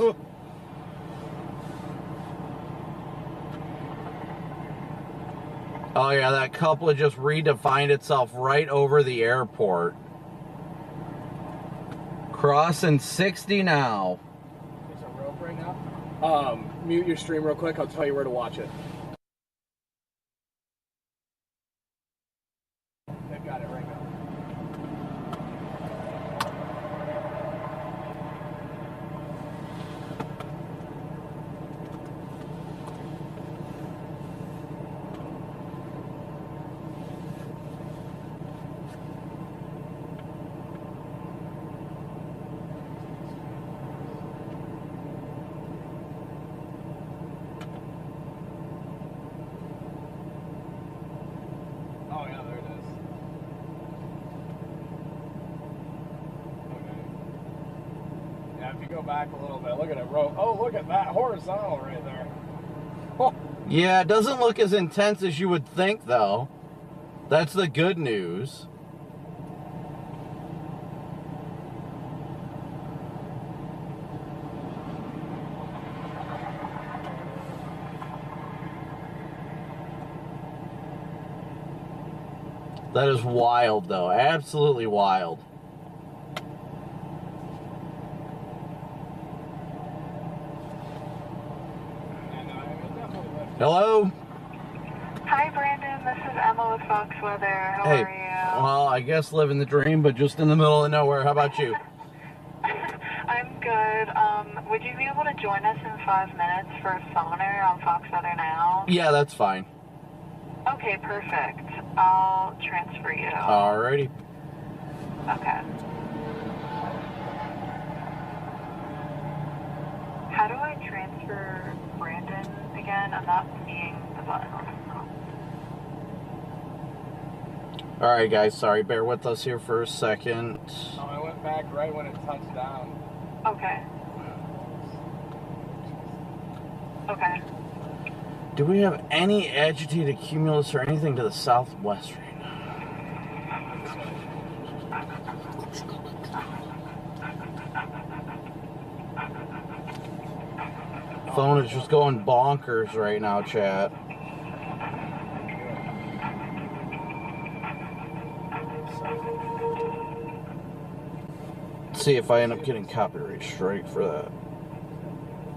Oh yeah, that couple just redefined itself right over the airport. Crossing 60 now. There's a rope right now. Mute your stream real quick, I'll tell you where to watch it. I got it right now. Oh yeah, there it is. Okay. Yeah, if you go back a little bit, look at it, bro. Oh, look at that horizontal right there. Oh. Yeah, it doesn't look as intense as you would think, though. That's the good news. That is wild, though. Absolutely wild. Hello? Hi, Brandon. This is Emma with Fox Weather. How Hey, are you? well, I guess living the dream, but just in the middle of nowhere. How about you? I'm good. Would you be able to join us in 5 minutes for a sonar on Fox Weather now? Yeah, that's fine. Okay, perfect. I'll transfer you. Alrighty. Okay. How do I transfer Brandon again? I'm not seeing the button. Alright, guys, sorry. Bear with us here for a second. Oh, I went back right when it touched down. Okay. Okay. Do we have any agitated cumulus or anything to the southwest right now? Phone is just going bonkers right now, chat. Let's see if I end up getting copyright strike for that.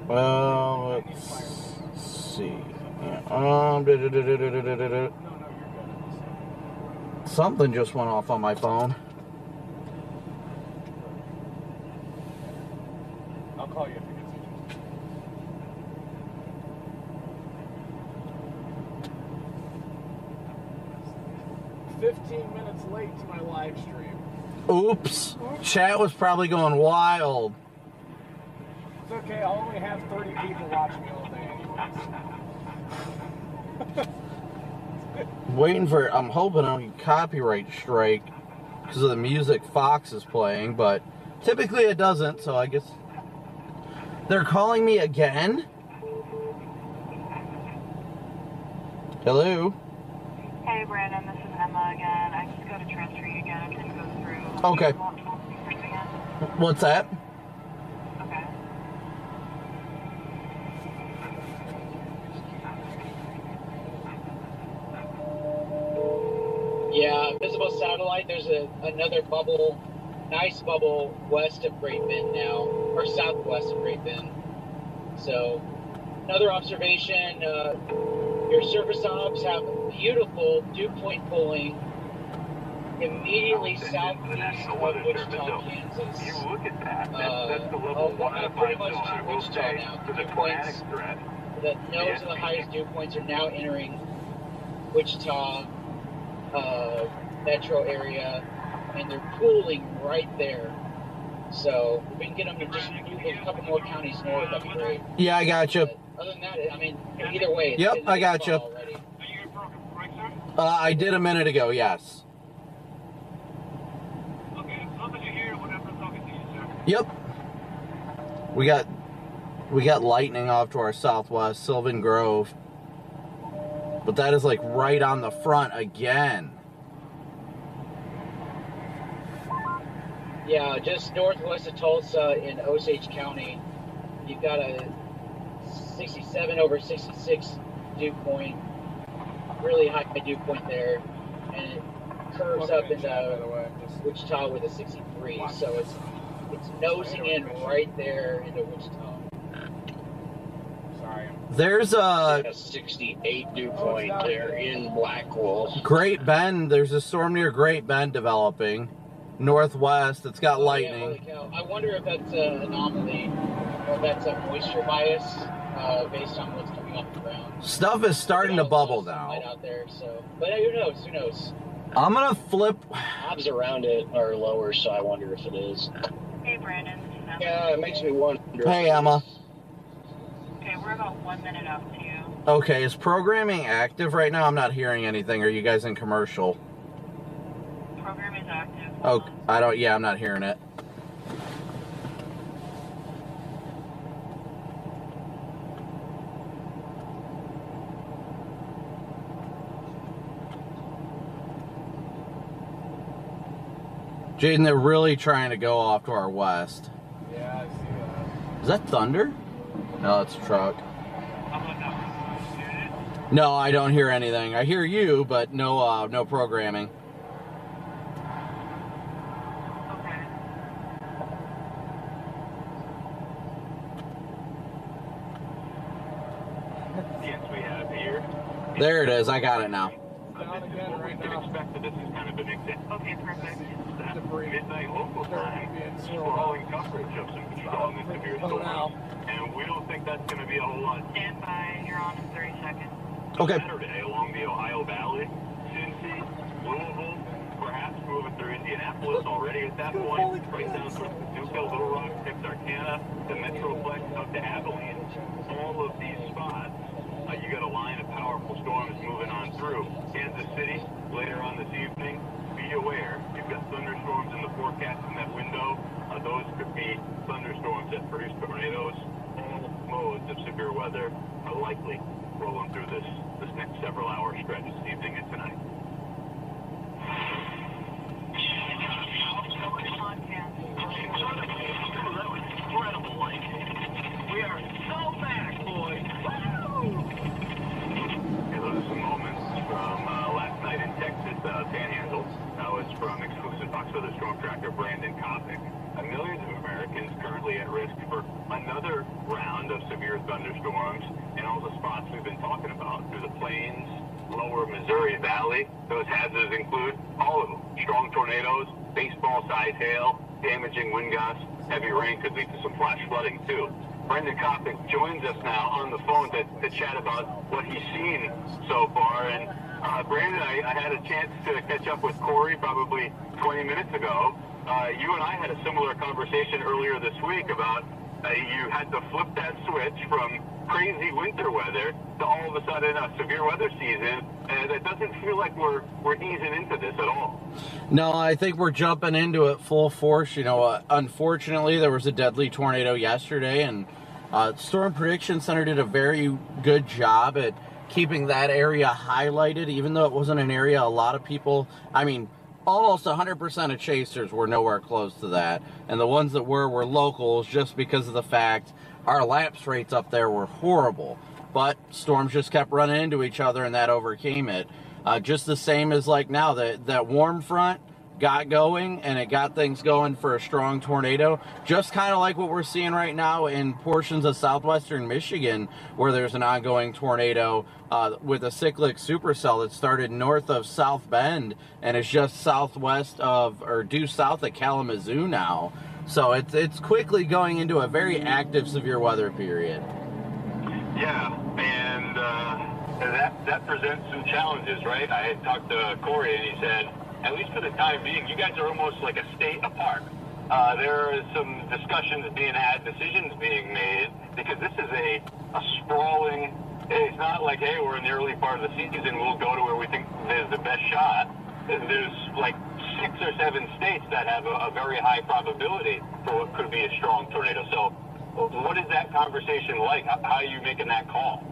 Well, let's see. Yeah. Something just went off on my phone. I'll call you if it gets 15 minutes late to my live stream. Oops. Chat was probably going wild. It's okay, I'll only have 30 people watching me all day anyways. Waiting for, I'm hoping I'll get copyright strike because of the music Fox is playing, but typically it doesn't, so I guess. They're calling me again? Hello? Hey, Brandon. This is Emma again. I just got to transfer you again. It didn't go through. Okay. Do you want to talk to me again? What's that? Okay. Yeah, visible satellite. There's another bubble, nice bubble west of Great Bend now, or southwest of Great Bend. So, another observation. Your surface obs have beautiful dew point pulling immediately southeast of Wichita, Kansas. You look at that. That's the level pretty much to Wichita now. The dew points, the nose of the highest dew points are now entering Wichita metro area, and they're pooling right there. So if we can get them to just move a couple more counties north, that'd be great. Yeah, I got you. Other than that, I mean, either way. Yep, I got you. I did a minute ago, yes. Yep. We got lightning off to our southwest, Sylvan Grove. But that is like right on the front again. Yeah, just northwest of Tulsa in Osage County, you've got a 67 over 66 dew point, really high dew point there, and it curves up into Wichita with a 63. So it's nosing in right there into Wichita. Sorry. There's a 68 dew point there in Blackwell. Great Bend. There's a storm near Great Bend developing. Northwest, it's got lightning. Yeah, holy cow. I wonder if that's an anomaly or if that's a moisture bias based on what's coming off the ground. Stuff is starting to bubble now. Out there, so. But who knows? Who knows? I'm gonna flip. Odds around it are lower, so I wonder if it is. Hey, Brandon. This is Emma. Yeah, it makes me wonder. Hey, Emma. Okay, we're about 1 minute up to you. Okay, is programming active right now? I'm not hearing anything. Are you guys in commercial? Program is active. Oh, I don't. Yeah, I'm not hearing it. Jaden, they're really trying to go off to our west. Yeah, I see that. Is that thunder? No, it's a truck. No, I don't hear anything. I hear you, but no, no programming. Yes, we have. There it is. I got it now. Down again right now. This is kind of an example. Okay, perfect. Midnight local time, sprawling coverage of some strong and severe storms. And we don't think that's going to be a whole lot. Stand by. You're on in 30 seconds. Okay. Saturday along the Ohio Valley, Cincy, Louisville, perhaps moving through Indianapolis already at that point, right down through Paducah, Little Rock, Texarkana, the Metroplex up to Abilene. All of these spots, you got a line of powerful storms moving on through. Kansas City, later on this evening, be aware, you've got thunderstorms in the forecast in that window. Those could be thunderstorms that produce tornadoes. All modes of severe weather are likely rolling through this next several hour stretch this evening and tonight. That was incredible, like. We are so back, boys. Those are some moments from last night in Texas, Panhandle. That was from exclusive Fox Weather storm tracker Brandon Kopic. Millions of Americans currently at risk for another round of severe thunderstorms in all the spots we've been talking about through the plains, lower Missouri Valley. Those hazards include all of them. Strong tornadoes, baseball-sized hail, damaging wind gusts, heavy rain could lead to some flash flooding too. Brendan Kopic joins us now on the phone to chat about what he's seen so far. And Brandon, I had a chance to catch up with Corey probably 20 minutes ago. You and I had a similar conversation earlier this week about you had to flip that switch from crazy winter weather to all of a sudden a severe weather season, and it doesn't feel like we're easing into this at all. No, I think we're jumping into it full force. You know, unfortunately, there was a deadly tornado yesterday, and Storm Prediction Center did a very good job at keeping that area highlighted, even though it wasn't an area a lot of people, almost 100% of chasers were nowhere close to that. And the ones that were locals, just because of the fact our lapse rates up there were horrible. But storms just kept running into each other, and that overcame it. Just the same as like now, that warm front got going, and it got things going for a strong tornado. Just kind of like what we're seeing right now in portions of southwestern Michigan, where there's an ongoing tornado with a cyclic supercell that started north of South Bend and is just southwest of, or due south of Kalamazoo now. So it's quickly going into a very active severe weather period. Yeah, and that presents some challenges, right? I had talked to Corey, and he said, at least for the time being, you guys are almost like a state apart. There are some discussions being had, decisions being made, because this is a sprawling, it's not like, hey, we're in the early part of the season, we'll go to where we think there's the best shot. There's like 6 or 7 states that have a very high probability for what could be a strong tornado. So what is that conversation like? How are you making that call?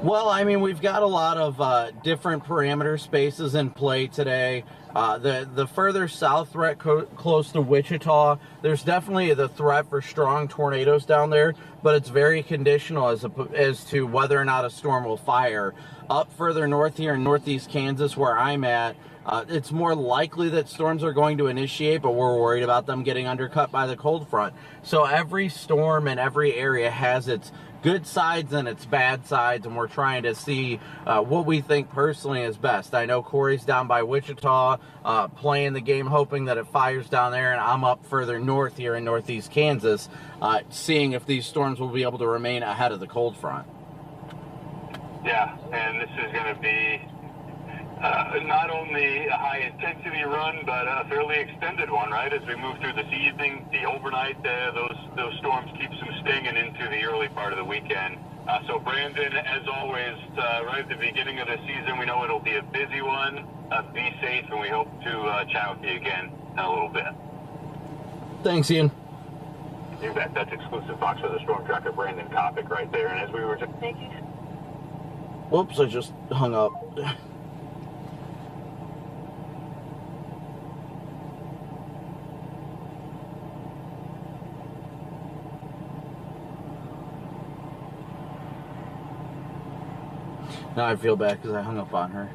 Well, we've got a lot of different parameter spaces in play today. The further south threat close to Wichita, there's definitely the threat for strong tornadoes down there, but it's very conditional as to whether or not a storm will fire. Up further north here in northeast Kansas, where I'm at, it's more likely that storms are going to initiate, but we're worried about them getting undercut by the cold front. So every storm in every area has its good sides and its bad sides, and we're trying to see what we think personally is best. I know Corey's down by Wichita playing the game, hoping that it fires down there, and I'm up further north here in northeast Kansas, seeing if these storms will be able to remain ahead of the cold front. Yeah, and this is going to be not only a high-intensity run, but a fairly extended one, right? As we move through this evening, the overnight, those storms keep some stinging into the early part of the weekend. So, Brandon, as always, right at the beginning of the season, we know it'll be a busy one. Be safe, and we hope to chat with you again in a little bit. Thanks, Ian. You bet. That's exclusive Fox Weather storm tracker Brandon Kopic right there. And as we were just... Whoops, I just hung up. Now I feel bad because I hung up on her.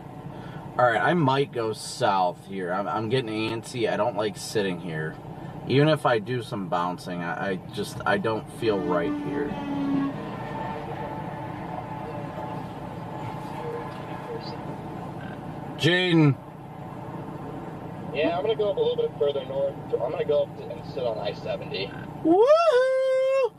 Alright, I might go south here. I'm getting antsy. I don't like sitting here. Even if I do some bouncing, I don't feel right here. Jaden. Yeah, I'm gonna go up a little bit further north. I'm gonna go up and sit on I-70. Woohoo!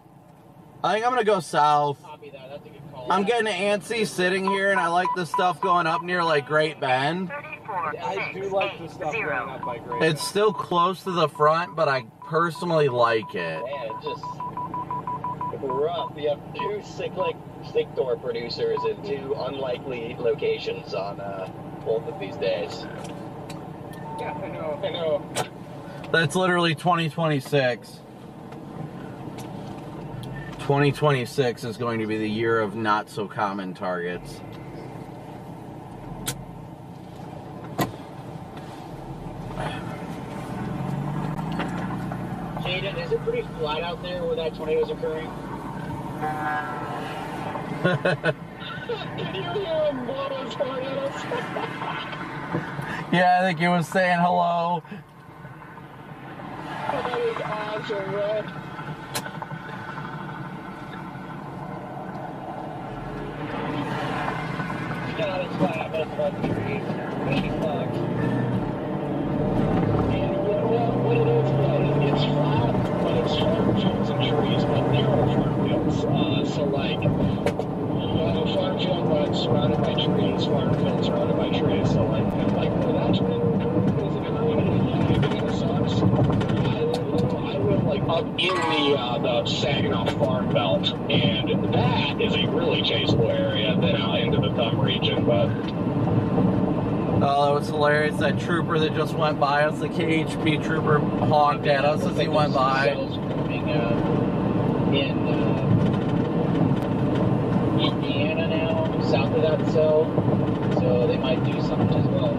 I think I'm gonna go south. Copy that. That's a good call. I'm getting antsy sitting here, and I like the stuff going up near like Great Bend. I do like the stuff going up by Great Bend. It's still close to the front, but I personally like it. Man, it just rough. You have two sick door producers in two unlikely locations on both of these days. Yeah, I know. That's literally 2026. 2026 is going to be the year of not so common targets. Jaden, is it pretty flat out there where that tornado is occurring? Can you hear him blow his tornadoes? Yeah, I think he was saying hello. That is awesome, bro. God, it's flat, but it's about the trees. Really sucks. And what it is, it's flat, but it's farm fields and trees, but narrow farm fields. So, like, you have a farm field, but it's surrounded by trees, farm field surrounded by trees. So, like where that tornado is occurring, yeah, it kind of sucks. I live, like, up in the Saginaw Farm Belt, and that is a really chaseable area, then out into the Thumb region, but... Oh, that was hilarious. That trooper that just went by us, the KHP trooper, honked at us as he went by. In Indiana now, south of that cell, so they might do something as well.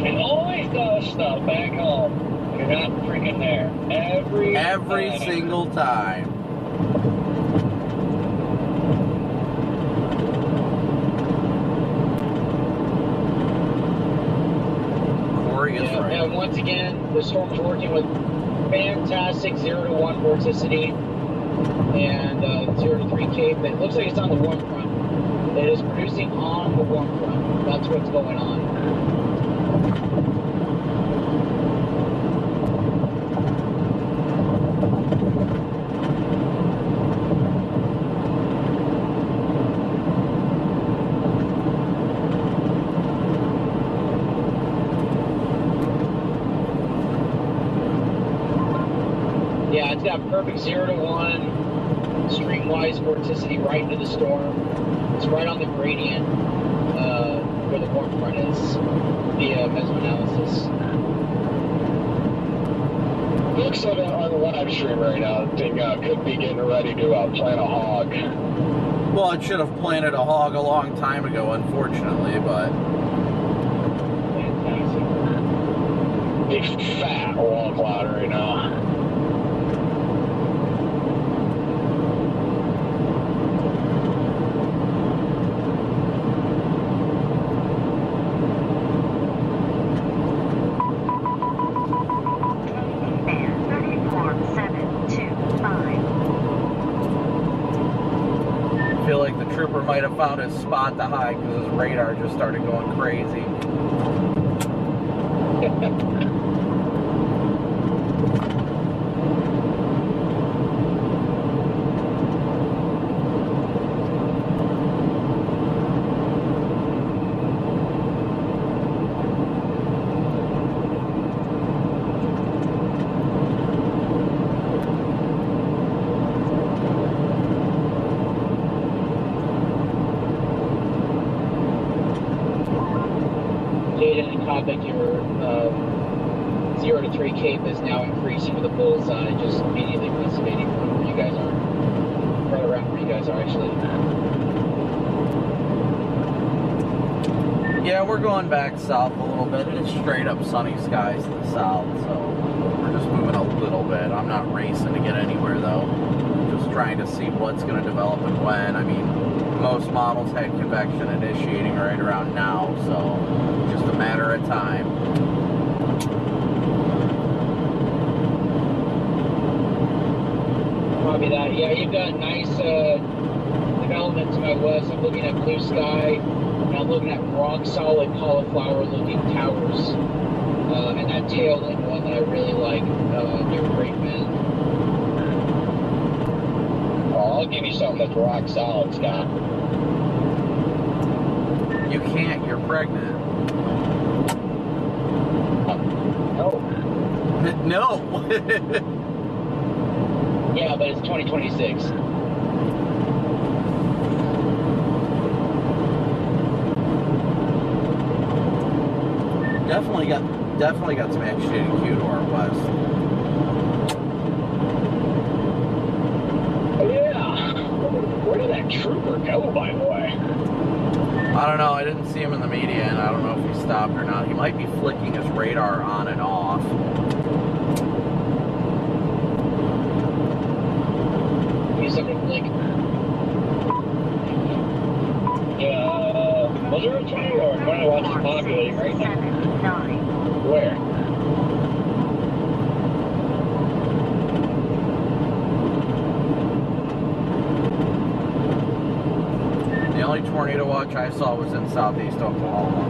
You always gotta stop back home. You're not freaking there. Every single time. Corey is right. And once again, the storm's working with fantastic 0 to 1 vorticity and 0 to 3 cape. It looks like it's on the warm front. It is producing on the warm front. That's what's going on. Yeah, it's got perfect 0 to 1 streamwise vorticity right into the storm. It's right on the gradient where the warm front is via mesmoanalysis. Looks like on the live stream right now, the thing could be getting ready to plant a hog. Well, it should have planted a hog a long time ago, unfortunately, but... Fantastic. Big fat wall cloud right now. I feel like the trooper might have found his spot to hide because his radar just started going crazy. Jaden and Kopic, your 0 to 3 cape is now increasing with a bullseye, just immediately anticipating where you guys are. Right around where you guys are, actually. Yeah, we're going back south a little bit. It's straight up sunny skies to the south, so we're just moving a little bit. I'm not racing to get anywhere, though. Just trying to see what's going to develop and when. I mean, most models had convection initiating right around now, so just a matter of time. Yeah, you've got nice development to my west. I'm looking at blue sky, and I'm looking at rock solid cauliflower looking towers. And that tail end one that I really like near Great Bend. Oh, I'll give you something that's rock solid, Scott. You can't, you're pregnant. No. No. Yeah, but it's 2026. Definitely got some agitated Q to our west. Yeah. Where did that trooper go, by the way? I don't know. I didn't see him in the media, and I don't know if he stopped or not. He might be flicking his radar on and off. Use something like. Yeah. Was there a tornado or one I watched populating right now? Where? The only tornado watch I saw was in southeast Oklahoma.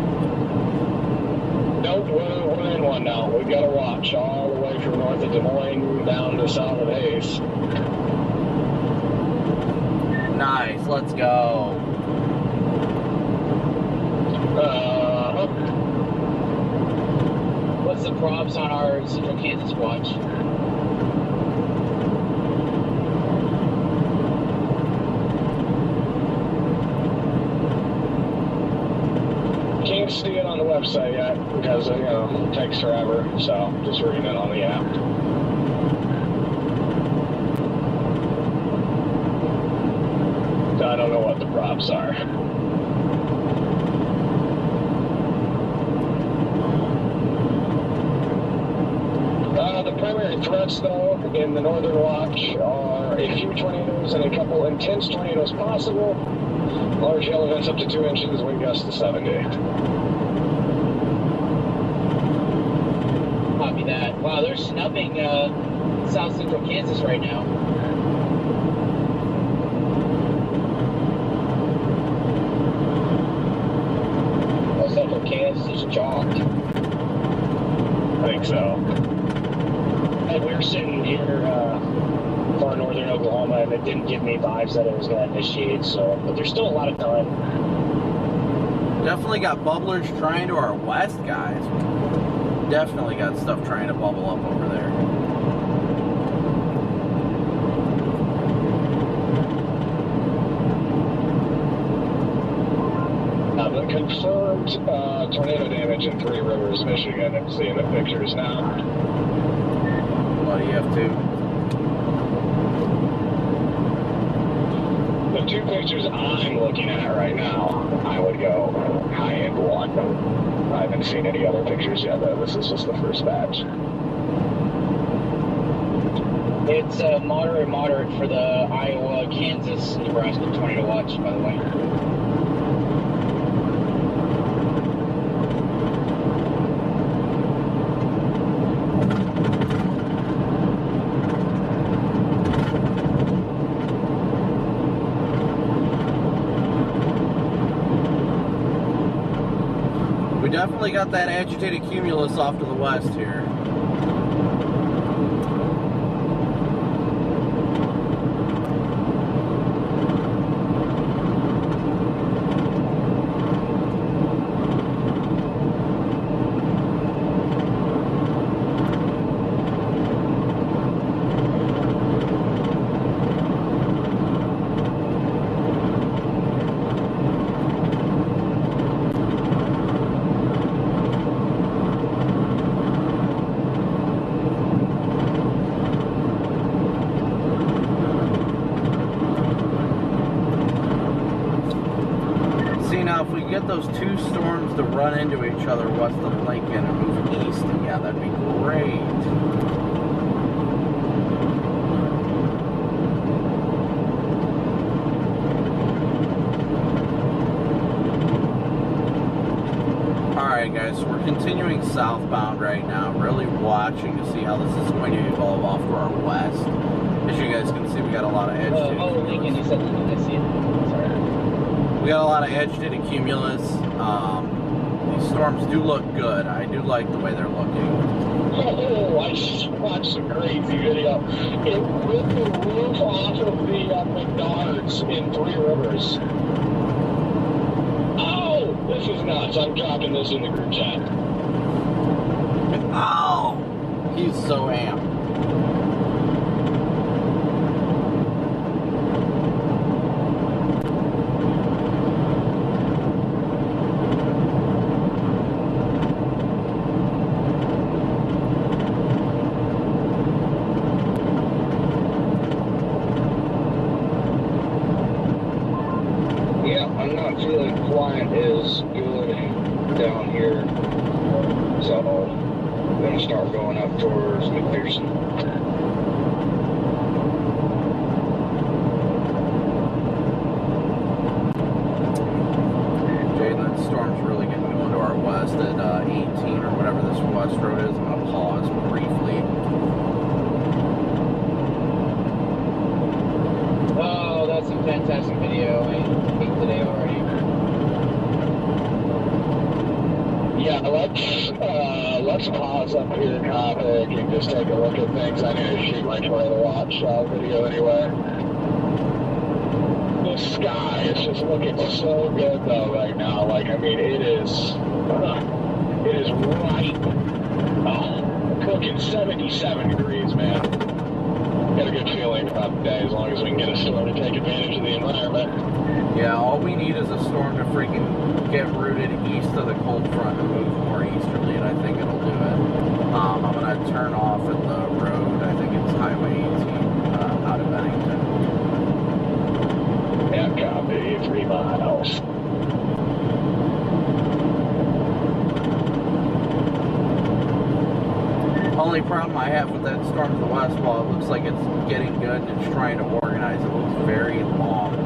Nope, we're in one now. We've got to watch all the way from north of Des Moines down to south of Hayes. Nice, let's go. What's the props on our Central Kansas watch? Can't see it on the website yet because it takes forever, so just reading it on the app. I don't know what the props are. The primary threats, though, in the Northern Watch are a few tornadoes and a couple intense tornadoes possible. Large hail events up to 2 inches, wind gusts to 70. Copy that. Wow, they're snubbing South Central Kansas right now. South Central Kansas is chalked. I think so. And we were sitting here far northern Oklahoma, and it didn't give me vibes that it was going to initiate, so, but there's still a lot of time. Definitely got bubblers trying to our west, guys. Definitely got stuff trying to bubble up over there. The confirmed tornado damage in Three Rivers, Michigan. I'm seeing the pictures now. What do you have to? The two pictures I'm looking at right now, I would go high-end one. I haven't seen any other pictures yet, though. This is just the first batch. It's moderate for the Iowa, Kansas, Nebraska tornado watch, by the way. We definitely got that agitated cumulus off to the west here. Now, if we get those two storms to run into each other west of Lincoln and move east, yeah, that'd be great. Alright guys, so we're continuing southbound right now, really watching to see how this is going to evolve off to our west. As you guys can see, we got a lot of edge to oh, Lincoln, you said Lincoln, I see it. Sorry. We got a lot of edge to the cumulus. These storms do look good. I do like the way they're looking. Oh, I just watched a crazy video. It ripped the roof off of the McDonald's in Three Rivers. Oh, this is nuts. I'm dropping this in the group chat. Oh! He's so amped. I'm not feeling quite as good down here, so I'm going to start going up towards McPherson. Jaden, that storm's really getting going to our west at 18 or whatever this west road is. I'm going to pause briefly. Oh, that's a fantastic video. I hate today already. Yeah, let's pause up here, topic, and just take a look at things. I need to shoot my trailer watch video anyway. The sky is just looking so good though right now. Like, I mean, it is right. Oh, cooking 77 degrees, man. Got a good feeling about the day as long as we can get a storm to take advantage of the environment. Yeah, all we need is a storm to freaking get rooted east of the cold front and move more easterly, and I think it'll do it. I'm going to turn off at the road. I think it's Highway 18 out of Bennington. Yeah, copy. 3 miles. Only problem I have with that storm to the west, while it looks like it's getting good and it's trying to organize, it looks very long.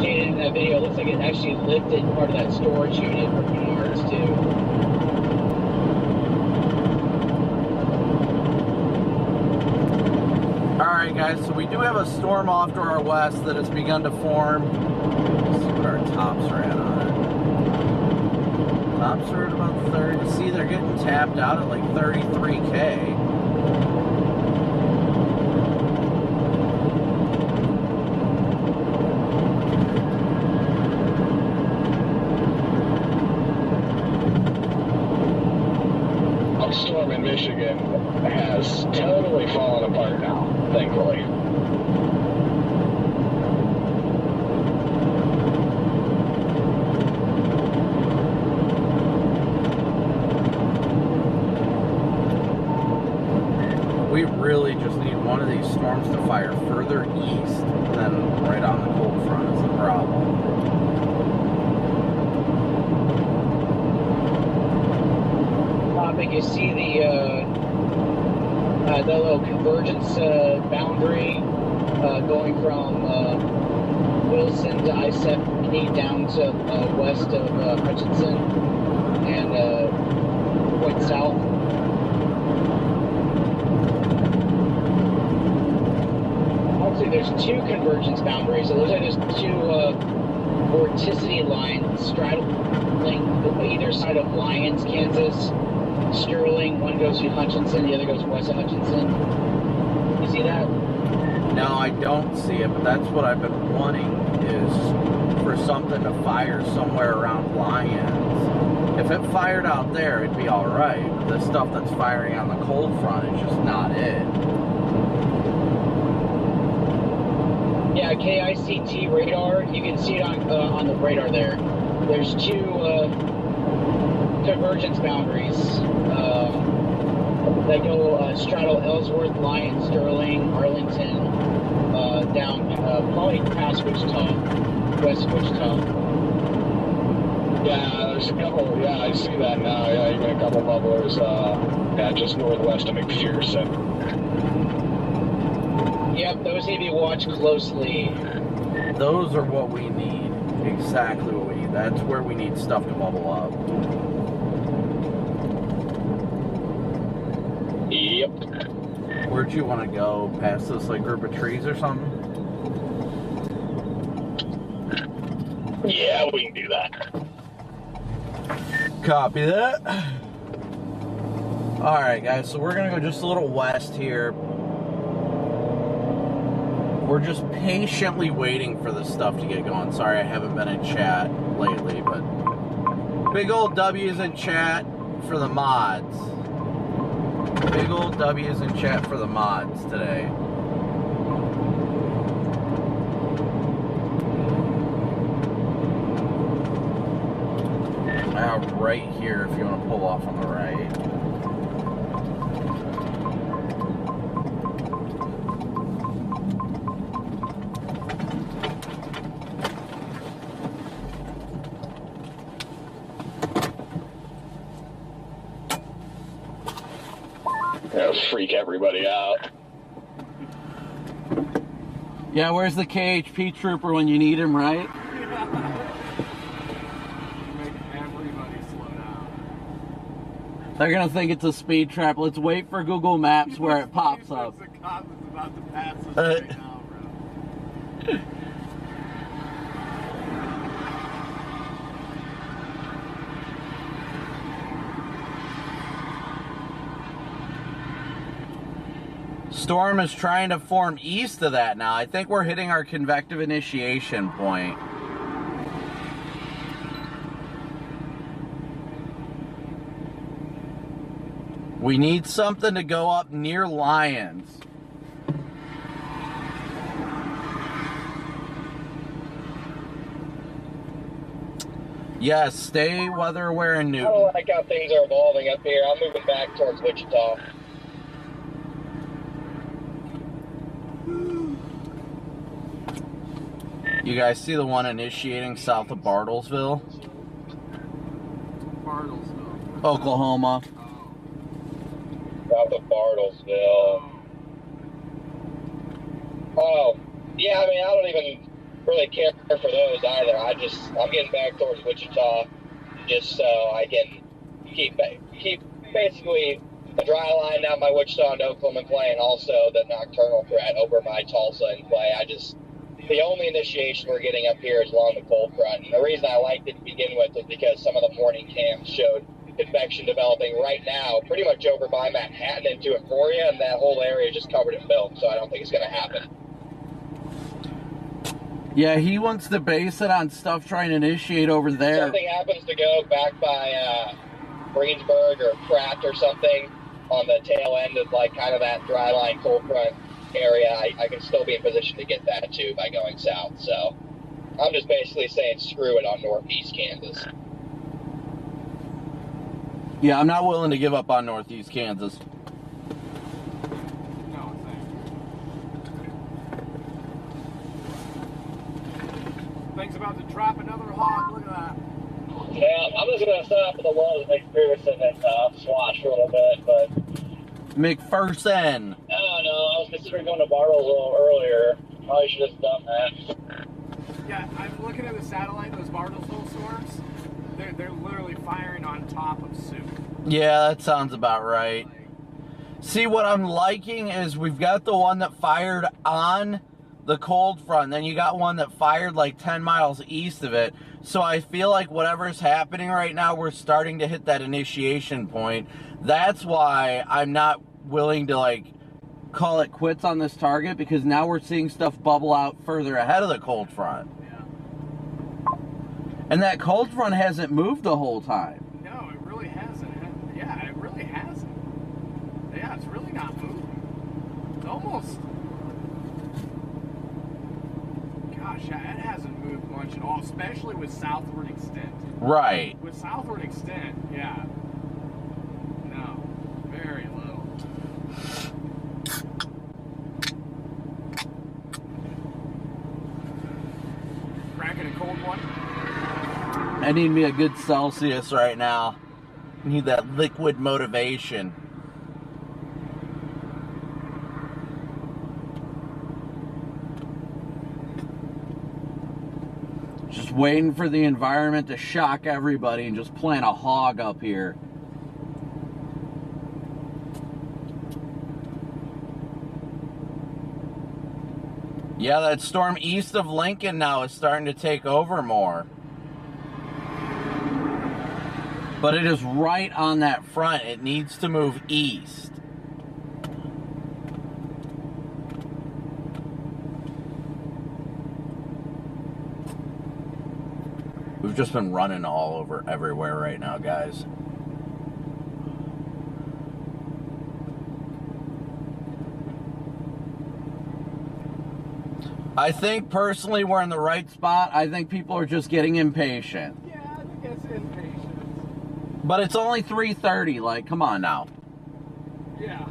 In that video, it looks like it actually lifted part of that storage unit for Menards too. Alright guys, so we do have a storm off to our west that has begun to form. Let's see what our tops are at on it. Tops are at about 30. See, they're getting tapped out at like 33K. Storm in Michigan has totally fallen apart now, thankfully. We really just need one of these storms to fire further east than right on the cold front is the problem. You see the little convergence boundary going from Wilson to I-70 down to west of Hutchinson and point south. Actually, there's 2 convergence boundaries. So those are just 2 vorticity lines straddling either side of Lyons, Kansas. Sterling, one goes to Hutchinson, the other goes west of Hutchinson. You see that? No, I don't see it, but that's what I've been wanting, is for something to fire somewhere around Lyons. If it fired out there, it'd be alright, but the stuff that's firing on the cold front is just not it. Yeah, KICT radar, you can see it on the radar there. There's 2 convergence boundaries that go straddle Ellsworth, Lyons, Sterling, Arlington, down probably past Wichita, west of Wichita. Yeah, there's a couple. Yeah, I see that now. Yeah, even a couple bubblers. Yeah, just northwest of McPherson. Yep, those need to be watched closely. Those are what we need. Exactly what we need. That's where we need stuff to bubble up. Yep. Where'd you want to go? Past this like group of trees or something? Yeah, we can do that. Copy that. Alright guys, so we're gonna go just a little west here. We're just patiently waiting for this stuff to get going. Sorry I haven't been in chat lately, but big old W's in chat for the mods. Big old W's in chat for the mods today. Right here if you want to pull off on the right. That'll freak everybody out. Yeah, where's the KHP trooper when you need him, right? They're gonna think it's a speed trap. Let's wait for Google Maps where it pops up. The cop is about to pass us right now, bro. Storm is trying to form east of that now. I think we're hitting our convective initiation point. We need something to go up near Lions. Yes, stay weather aware in Newton. I don't like how things are evolving up here. I'm moving back towards Wichita. You guys see the one initiating south of Bartlesville? Bartlesville. Oklahoma. South of Bartlesville. Oh, yeah, I mean, I don't even really care for those either. I'm getting back towards Wichita just so I can keep basically the dry line down by Wichita and Oklahoma in play, and also the nocturnal threat over by Tulsa in play. The only initiation we're getting up here is along the cold front. And the reason I liked it to begin with is because some of the morning cams showed convection developing right now, pretty much over by Manhattan into Emporia, and that whole area is just covered in film, so I don't think it's going to happen. Yeah, he wants to base it on stuff trying to initiate over there. If something happens to go back by Greensburg or Pratt or something on the tail end of like kind of that dry line cold front area, I can still be in position to get that too by going south. So I'm just basically saying screw it on northeast Kansas. Yeah, I'm not willing to give up on northeast Kansas. No, thanks about to drop another hog. Look at that. Yeah, I'm just going to set up at the lows McPherson and Swash for a little bit, but McPherson. I don't know. I was considering going to Bartles a little earlier. Probably should have done that. Yeah, I'm looking at the satellite. Those Bartlesville storms. They're literally firing on top of Sioux. Yeah, that sounds about right. See, what I'm liking is we've got the one that fired on the cold front, then you got one that fired like 10 miles east of it. So I feel like whatever's happening right now, we're starting to hit that initiation point. That's why I'm not willing to like call it quits on this target, because now we're seeing stuff bubble out further ahead of the cold front. Yeah. And that cold front hasn't moved the whole time. No, it really hasn't. Yeah, it really hasn't. Yeah, it's really not moving. It's almost... Gosh, yeah, it hasn't moved much at all, especially with southward extent. Right. With southward extent, yeah. No, very little. Cracking a cold one. I need me a good Celsius right now. I need that liquid motivation. Just waiting for the environment to shock everybody and just plant a hog up here. Yeah, that storm east of Lincoln now is starting to take over more. But it is right on that front. It needs to move east. We've just been running all over everywhere right now, guys. I think personally we're in the right spot. I think people are just getting impatient. Yeah, I think it's impatient. But it's only 3:30. Like, come on now. Yeah.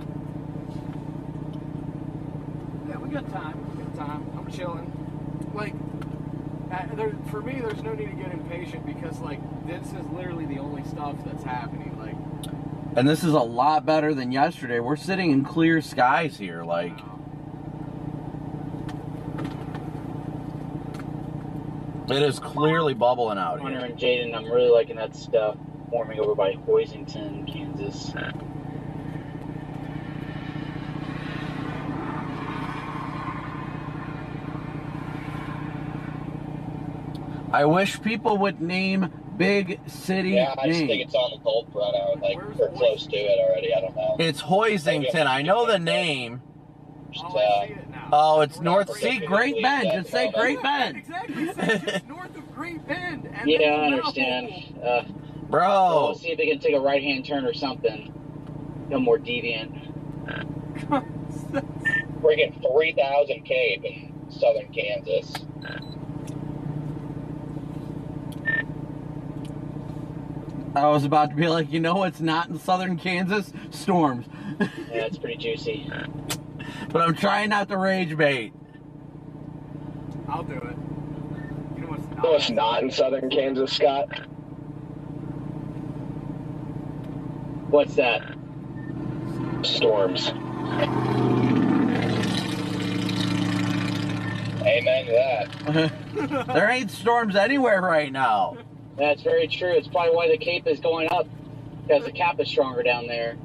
Yeah, we got time. We got time. I'm chilling. Like, for me, there's no need to get impatient because, like, this is literally the only stuff that's happening. Like, and this is a lot better than yesterday. We're sitting in clear skies here. Like, it is clearly bubbling out here. Hunter and Jaden, I'm really liking that stuff forming over by Hoisington, Kansas. I wish people would name big city Yeah, I just names. think it's on the cold front out, like, we're close to it already, I don't know. It's Hoisington. I know the name. oh, I see it now. Oh, it's North. See, Great Bend. Just say Great Bend. Exactly. It's just north of Great Bend. And Yeah, I then understand. Bro. We'll see if they can take a right-hand turn or something. No more deviant. We're getting 3,000 Cape in southern Kansas. I was about to be like, you know what's not in southern Kansas? Storms. Yeah, it's pretty juicy. But I'm trying not to rage bait. I'll do it. You know what's not? No, it's not in southern Kansas, Scott. What's that? Storms. Amen to that. There ain't storms anywhere right now. That's very true. It's probably why the Cape is going up, because the cap is stronger down there.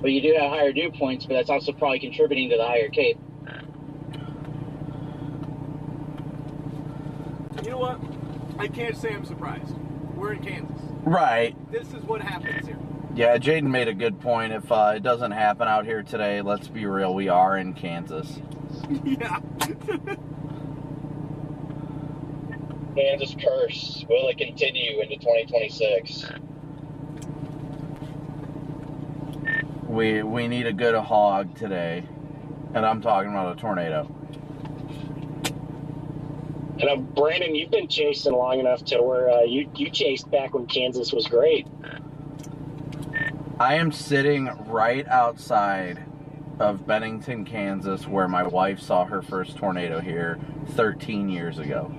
But you do have higher dew points, but that's also probably contributing to the higher Cape. You know what? I can't say I'm surprised. We're in Kansas. Right. This is what happens here. Yeah, Jaden made a good point. If it doesn't happen out here today, let's be real, we are in Kansas. Yeah. Kansas curse, will it continue into 2026? We need a good hog today. And I'm talking about a tornado. And Brandon, you've been chasing long enough to where you chased back when Kansas was great. I am sitting right outside of Bennington, Kansas, where my wife saw her first tornado here 13 years ago.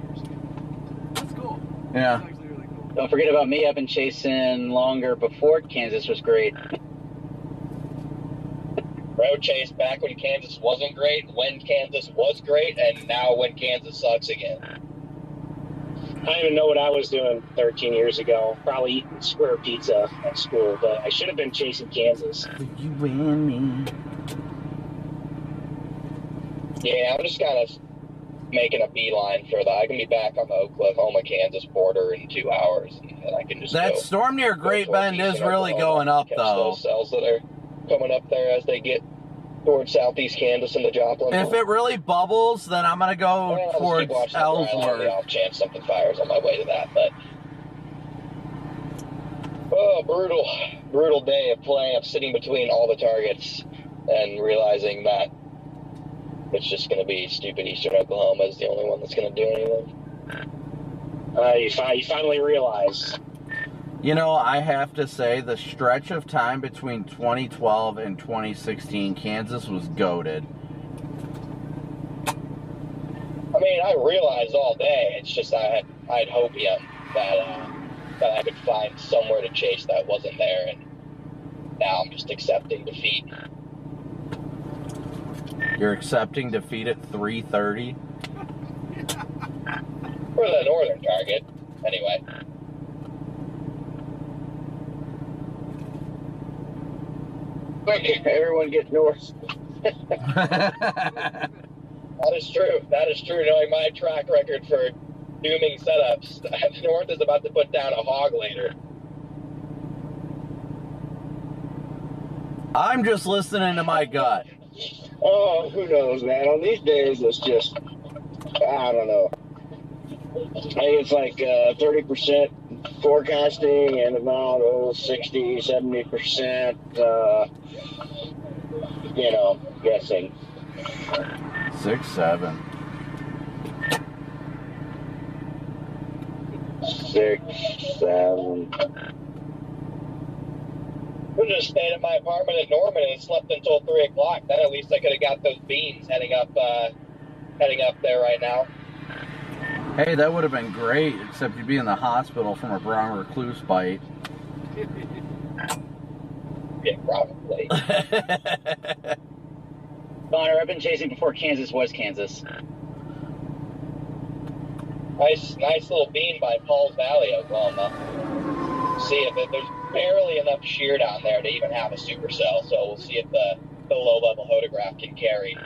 That's cool. Yeah. That's actually really cool. Don't forget about me. I've been chasing longer before Kansas was great. Road chase back when Kansas wasn't great, when Kansas was great, and now when Kansas sucks again. I don't even know what I was doing 13 years ago. Probably eating square pizza at school, but I should have been chasing Kansas. You and me. Yeah, I'm just kind of making a beeline for that. I can be back on the Oklahoma-Kansas border in 2 hours, and I can just That go, storm near Great towards Bend is eastern really Oklahoma, going up, catch though. those cells that are coming up there as they get towards southeast Kansas and the Joplin. If it really bubbles, then I'm going to go Well, I'll just keep towards watching the dry line on the Ellsworth. off chance something fires on my way to that, but brutal day of playing. I'm sitting between all the targets and realizing that it's just going to be stupid eastern Oklahoma is the only one that's going to do anything. You finally realized. You know, I have to say, the stretch of time between 2012 and 2016, Kansas was goated. I mean, I realized all day. It's just I'd hopium that I could find somewhere to chase that wasn't there, and now I'm just accepting defeat. You're accepting defeat at 3:30? For the northern target. Anyway. Quick, everyone get north. That is true. That is true. Knowing my track record for dooming setups, North is about to put down a hog later. I'm just listening to my gut. Oh, who knows, man? On these days, it's just, I don't know. Hey, it's like 30% forecasting and about 60, 70%, you know, guessing. 6, 7. 6, 7. I just stayed at my apartment in Norman and slept until 3 o'clock. Then at least I could have got those beans heading up there right now. Hey, that would have been great, except you'd be in the hospital from a brown recluse bite. Yeah, probably. Bonner, I've been chasing before Kansas was Kansas. Nice little bean by Paul's Valley, Oklahoma. See if there's barely enough shear down there to even have a supercell, so we'll see if the low-level photograph can carry.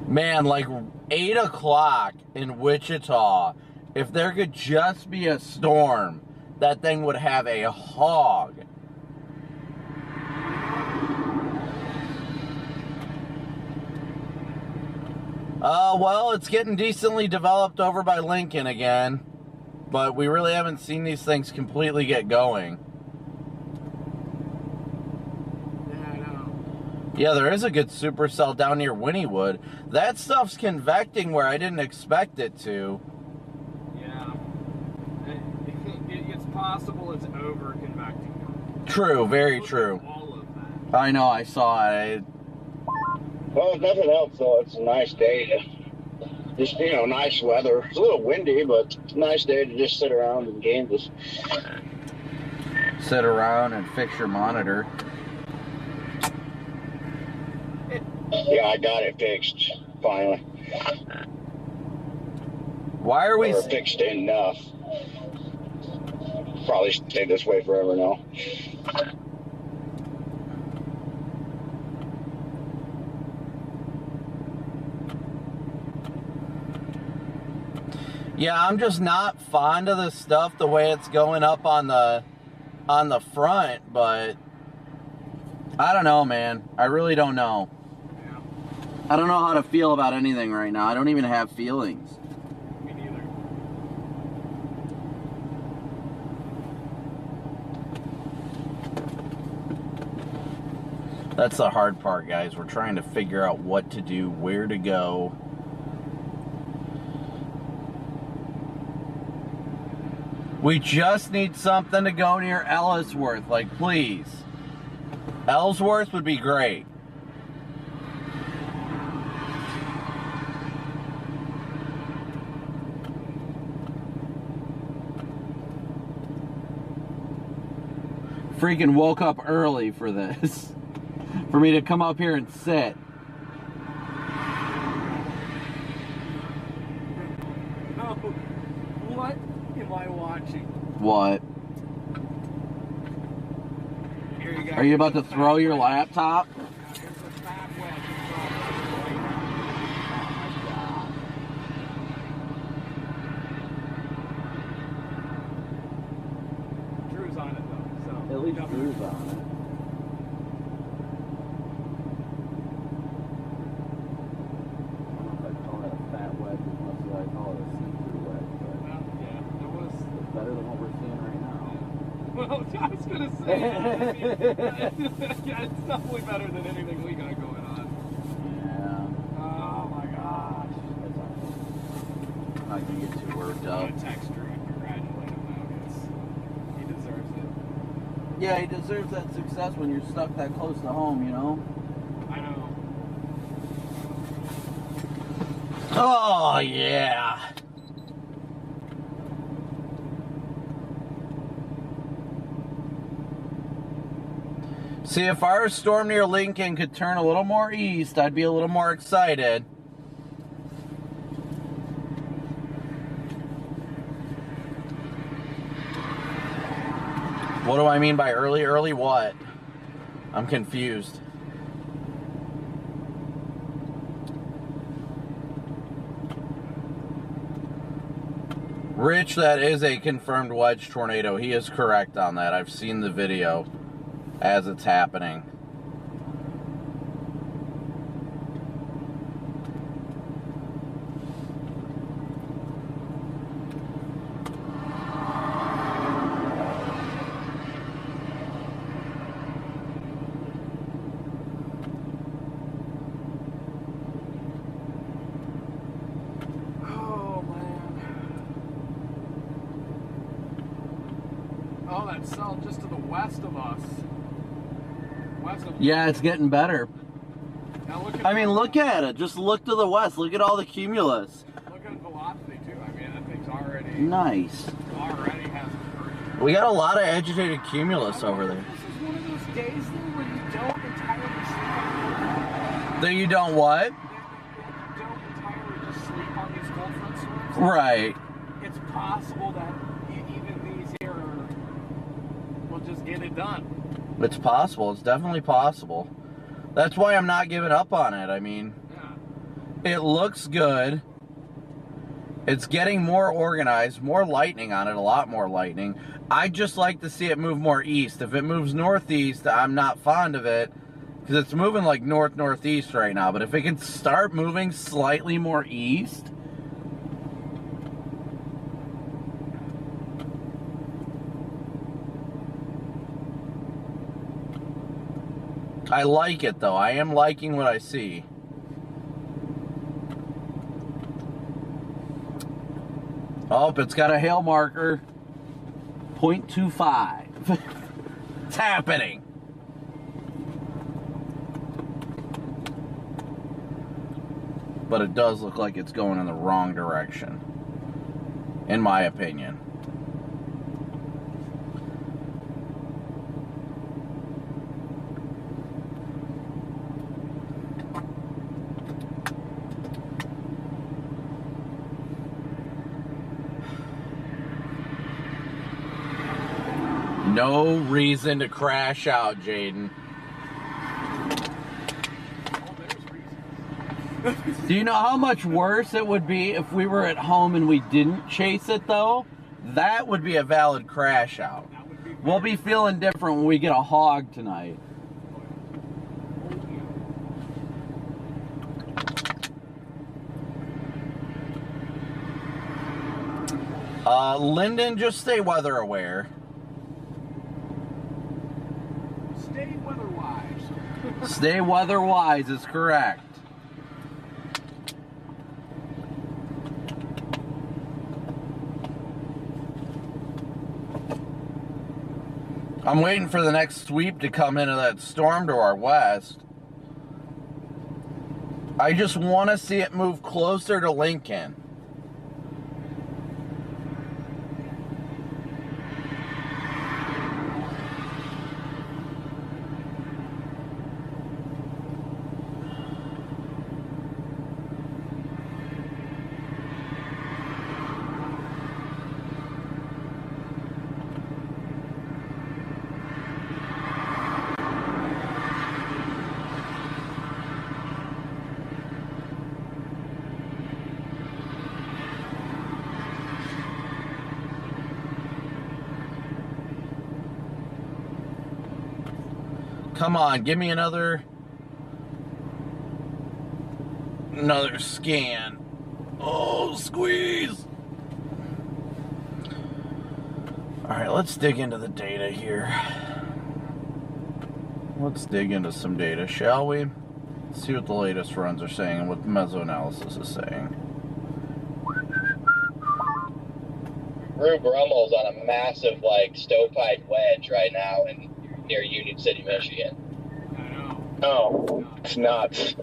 Man, like 8 o'clock in Wichita, if there could just be a storm, that thing would have a hog. Well, it's getting decently developed over by Lincoln again, but we really haven't seen these things completely get going. Yeah, there is a good supercell down near Wynnewood. That stuff's convecting where I didn't expect it to. Yeah. It's possible it's over-convecting. True, very true. All of that. I know, I saw it. Well, if nothing else, though, it's a nice day to just, you know, nice weather. It's a little windy, but it's a nice day to just sit around in Kansas. Sit around and fix your monitor. Yeah, I got it fixed, finally. Why are we... Or fixed enough. Probably stay this way forever now. Yeah, I'm just not fond of this stuff the way it's going up on the front, but I don't know, man. I really don't know. I don't know how to feel about anything right now. I don't even have feelings. Me neither. That's the hard part, guys. We're trying to figure out what to do, where to go. We just need something to go near Ellsworth, like, please. Ellsworth would be great. Freaking woke up early for this. For me to come up here and sit. No. What am I watching? What? Here you go. Are you about to throw your laptop? Drew's on it though, so. At least Drew's on it. Well, I was going to say, yeah, it's definitely better than anything we got going on. Yeah. Oh my gosh. That's all right. I'm not going to get too worked up. I'm going to text Drew and congratulate him though, because he deserves it. Yeah, he deserves that success when you're stuck that close to home, you know? I know. Oh, yeah. See, if our storm near Lincoln could turn a little more east, I'd be a little more excited. What do I mean by early? Early what? I'm confused. Rich, that is a confirmed wedge tornado. He is correct on that. I've seen the video as it's happening. Oh, that cell just to the west of us. Yeah, it's getting better. Now look at I mean, look at it. Just look to the west. Look at all the cumulus. Look at velocity too. I mean, that thing's already Nice. Already has. We got a lot of agitated cumulus over there. This is one of those days though where you don't entirely sleep on That you don't what? you don't entirely just sleep on these cold front storms. Right. It's possible that even these here will just get it done. It's possible. It's definitely possible. That's why I'm not giving up on it. I mean, it looks good. It's getting more organized, more lightning on it, a lot more lightning. I'd just like to see it move more east. If it moves northeast, I'm not fond of it because it's moving like northeast right now. But if it can start moving slightly more east, I like it though. I am liking what I see. Oh, it's got a hail marker. 0.25. It's happening. But it does look like it's going in the wrong direction, in my opinion. No reason to crash out, Jaden. Do you know how much worse it would be if we were at home and we didn't chase it, though? That would be a valid crash out. We'll be feeling different when we get a hog tonight. Lyndon, just stay weather aware. Stay weather-wise. Stay weather-wise is correct. I'm waiting for the next sweep to come into that storm to our west. I just want to see it move closer to Lincoln. Come on, give me another scan. Oh, squeeze. All right, let's dig into the data here. Let's dig into some data, shall we? See what the latest runs are saying and what mesoanalysis is saying. Rube Rummel's on a massive, stovepipe wedge right now near Union City, Michigan. I know. Oh, it's nuts.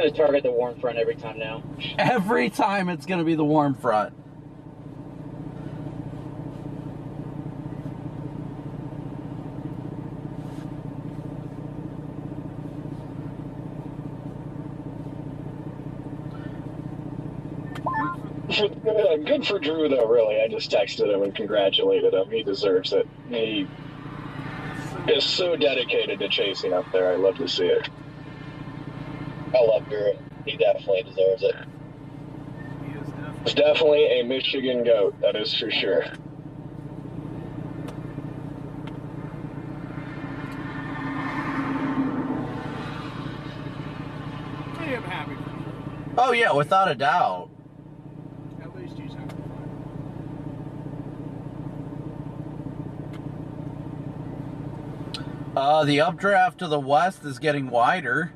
going to target the warm front every time now. Every time it's going to be the warm front. Good for Drew, though, really. I just texted him and congratulated him. He deserves it. He is so dedicated to chasing up there. I love to see it. I love Drew. He definitely deserves it. He's definitely a Michigan goat, that is for sure. I am happy. Oh, yeah, without a doubt. At least he's happy. The updraft to the west is getting wider.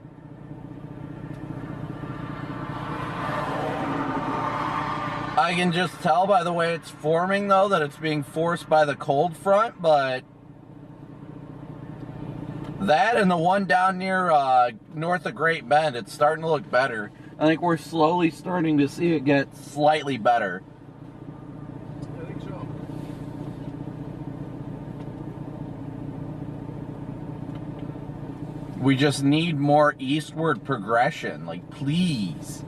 I can just tell by the way it's forming, though, that it's being forced by the cold front, but that and the one down near north of Great Bend, it's starting to look better. I think we're slowly starting to see it get slightly better. I think so. We just need more eastward progression, like, please.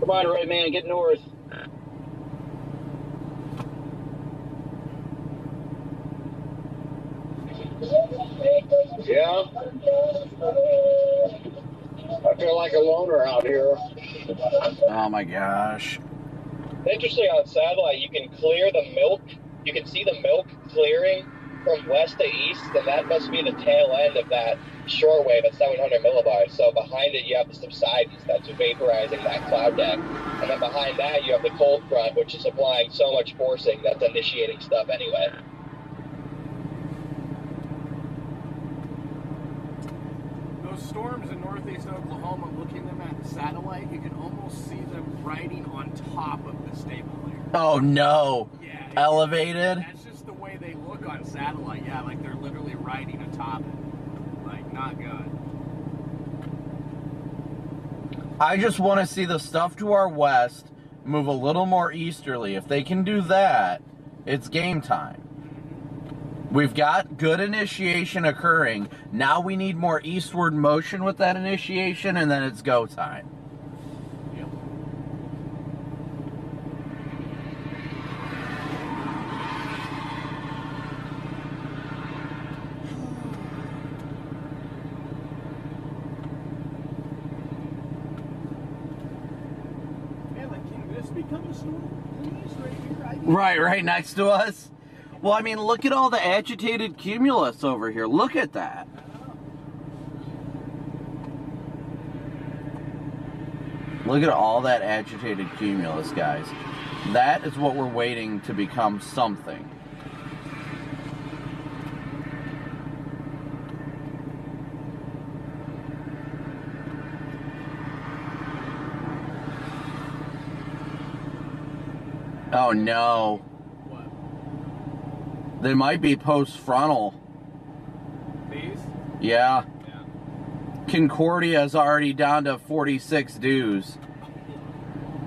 Come on, right man, get north. Yeah. I feel like a loner out here. Oh my gosh. Interesting, on satellite, you can clear the milk. You can see the milk clearing from west to east, and that must be the tail end of that shortwave at 700 millibars. So behind it, you have the subsidence that's vaporizing that cloud deck. And then behind that, you have the cold front, which is applying so much forcing that's initiating stuff anyway. Those storms in northeast Oklahoma, looking at them at the satellite, you can almost see them riding on top of the stable layer. Oh no. Yeah. Elevated? That's just the way they look on satellite. Yeah, like they're literally riding atop it. Like, not good. I just want to see the stuff to our west move a little more easterly. If they can do that, it's game time. We've got good initiation occurring. Now we need more eastward motion with that initiation, and then it's go time. Yep. Man, like, can this become a storm? Please, right here. Right next to us. Well, I mean, look at all the agitated cumulus over here. Look at that. Look at all that agitated cumulus, guys. That is what we're waiting to become something. Oh no. They might be post-frontal. These? Yeah. Concordia's already down to 46 dews.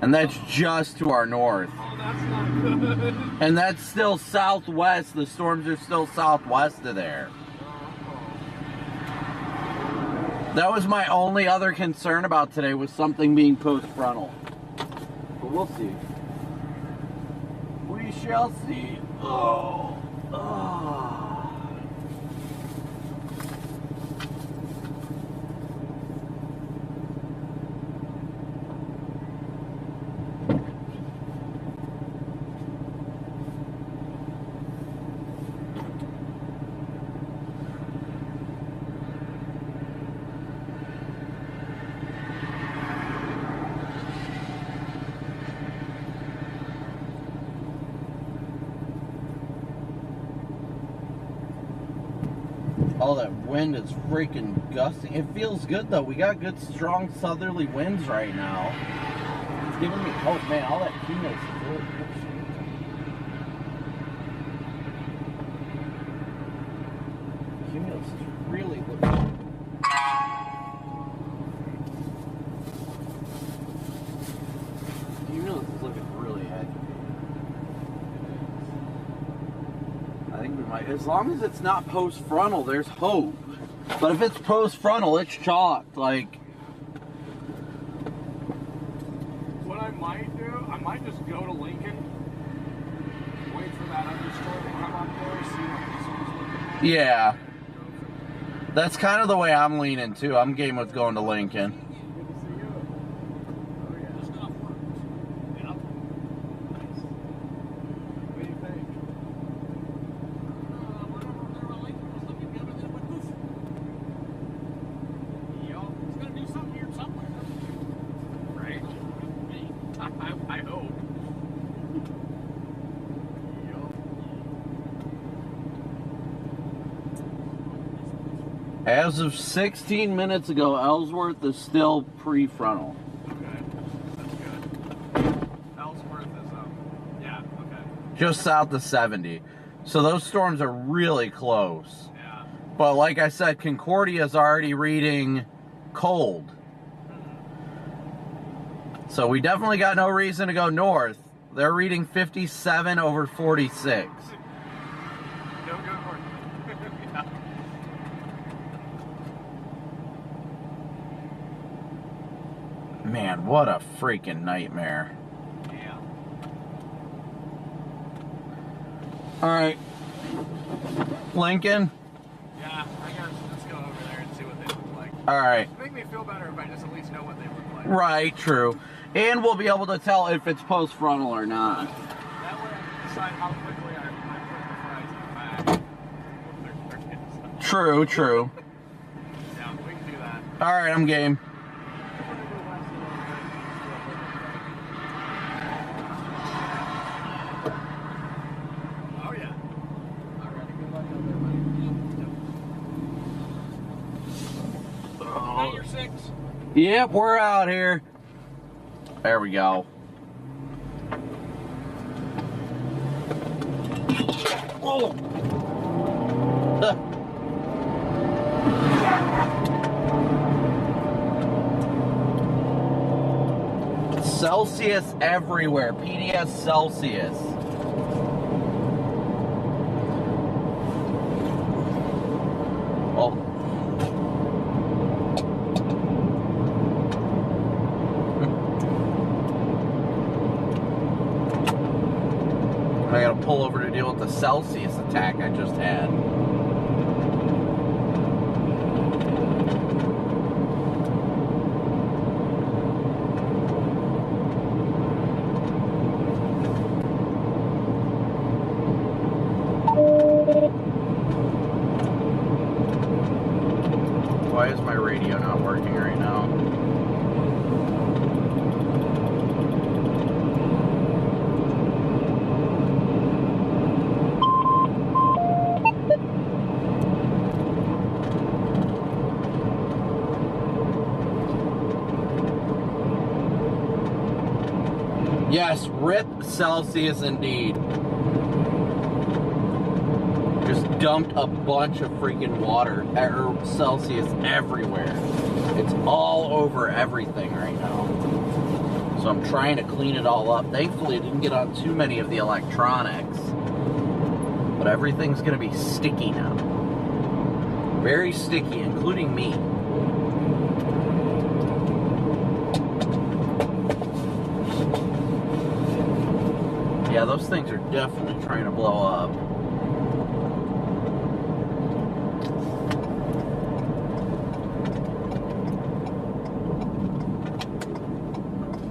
And that's just to our north. Oh, that's not good. And that's still southwest. The storms are still southwest of there. That was my only other concern about today, was something being post-frontal. But we'll see. We shall see. Oh. Oh, that wind is freaking gusting. It feels good, though. We got good, strong southerly winds right now. It's giving me hope, man. All that cumulus is really good Cumulus is really looking. Cumulus is looking really heavy. I think we might, as long as it's not post-frontal, there's hope. But if it's post-frontal, it's chalked. Like, what I might do, I might just go to Lincoln, wait for that other storm to come up there, see what this one's looking like. yeah. That's kind of the way I'm leaning, too. I'm game with going to Lincoln. I hope. As of 16 minutes ago, Ellsworth is still pre-frontal. Okay, that's good. Ellsworth is, yeah, okay. Just south of 70. So those storms are really close. Yeah. But like I said, Concordia is already reading cold. So we definitely got no reason to go north. They're reading 57 over 46. Don't go north. Yeah. Man, what a freaking nightmare. Yeah. Alright. Lincoln? Yeah, I guess let's go over there and see what they look like. Alright. It'd make me feel better if I just at least know what they look like. Right, true. And we'll be able to tell if it's post-frontal or not. That way I can decide how quickly I put the fries in the bag. True, true. Yeah, we can do that. Alright, I'm game. Oh, yeah. Alright, good luck out there, buddy. Yep. 9 or 6. Yep, we're out here. There we go. Oh. Celsius everywhere. PDS Celsius. Oh. I gotta pull over to deal with the Celsius attack I just had. Why is my radio not working right now? Yes, rip Celsius indeed. Just dumped a bunch of freaking water, Celsius everywhere. It's all over everything right now. So I'm trying to clean it all up. Thankfully, it didn't get on too many of the electronics. But everything's going to be sticky now. Very sticky, including me. Yeah, those things are definitely trying to blow up.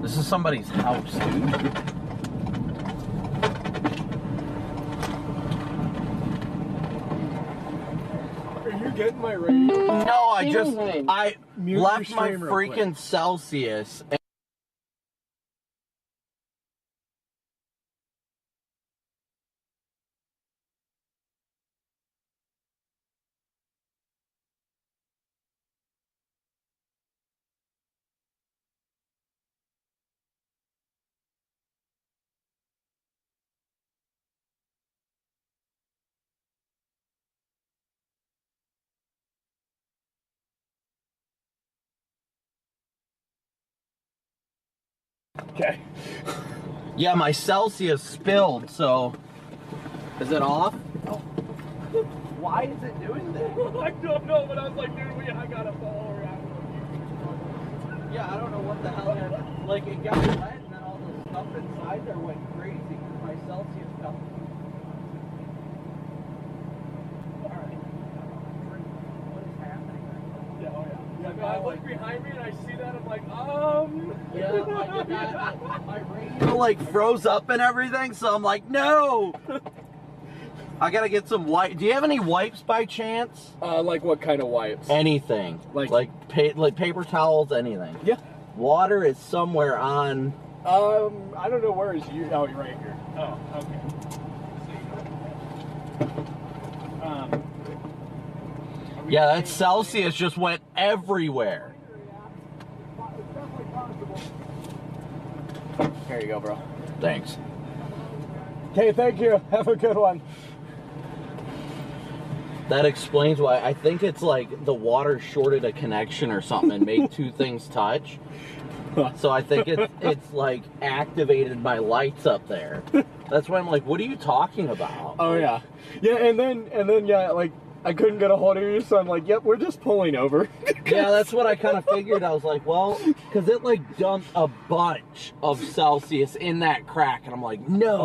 This is somebody's house, dude. Are you getting my radio? No, I Mute left your my stream real quick. freaking Celsius. Okay. Yeah, my Celsius spilled, so... Is it off? Oh. Why is it doing that? I don't know, but I was like, dude, I gotta follow around. Yeah, I don't know what the hell happened. Like, it got wet, and then all the stuff inside there went crazy because my Celsius fell. Alright. What is happening? Yeah, oh yeah. Yeah, I look behind me and I see that, I'm like, Yeah, my radio, like, froze up and everything, so I'm like, no! I gotta get some wipes. Do you have any wipes by chance? Like what kind of wipes? Anything. Like paper towels, anything. Yeah. Water is somewhere on... I don't know where is you. Oh, you're right here. Oh, okay. Yeah, that Celsius just went everywhere. Here you go, bro. Thanks. Okay, thank you. Have a good one. That explains why. I think it's like the water shorted a connection or something and made two things touch. So I think it's like activated my lights up there. That's why I'm like, what are you talking about? Oh yeah. Yeah, and then yeah, like I couldn't get a hold of you, so I'm like, yep, we're just pulling over. Yeah, that's what I kind of figured. I was like, well, because it like dumped a bunch of Celsius in that crack, and I'm like, no.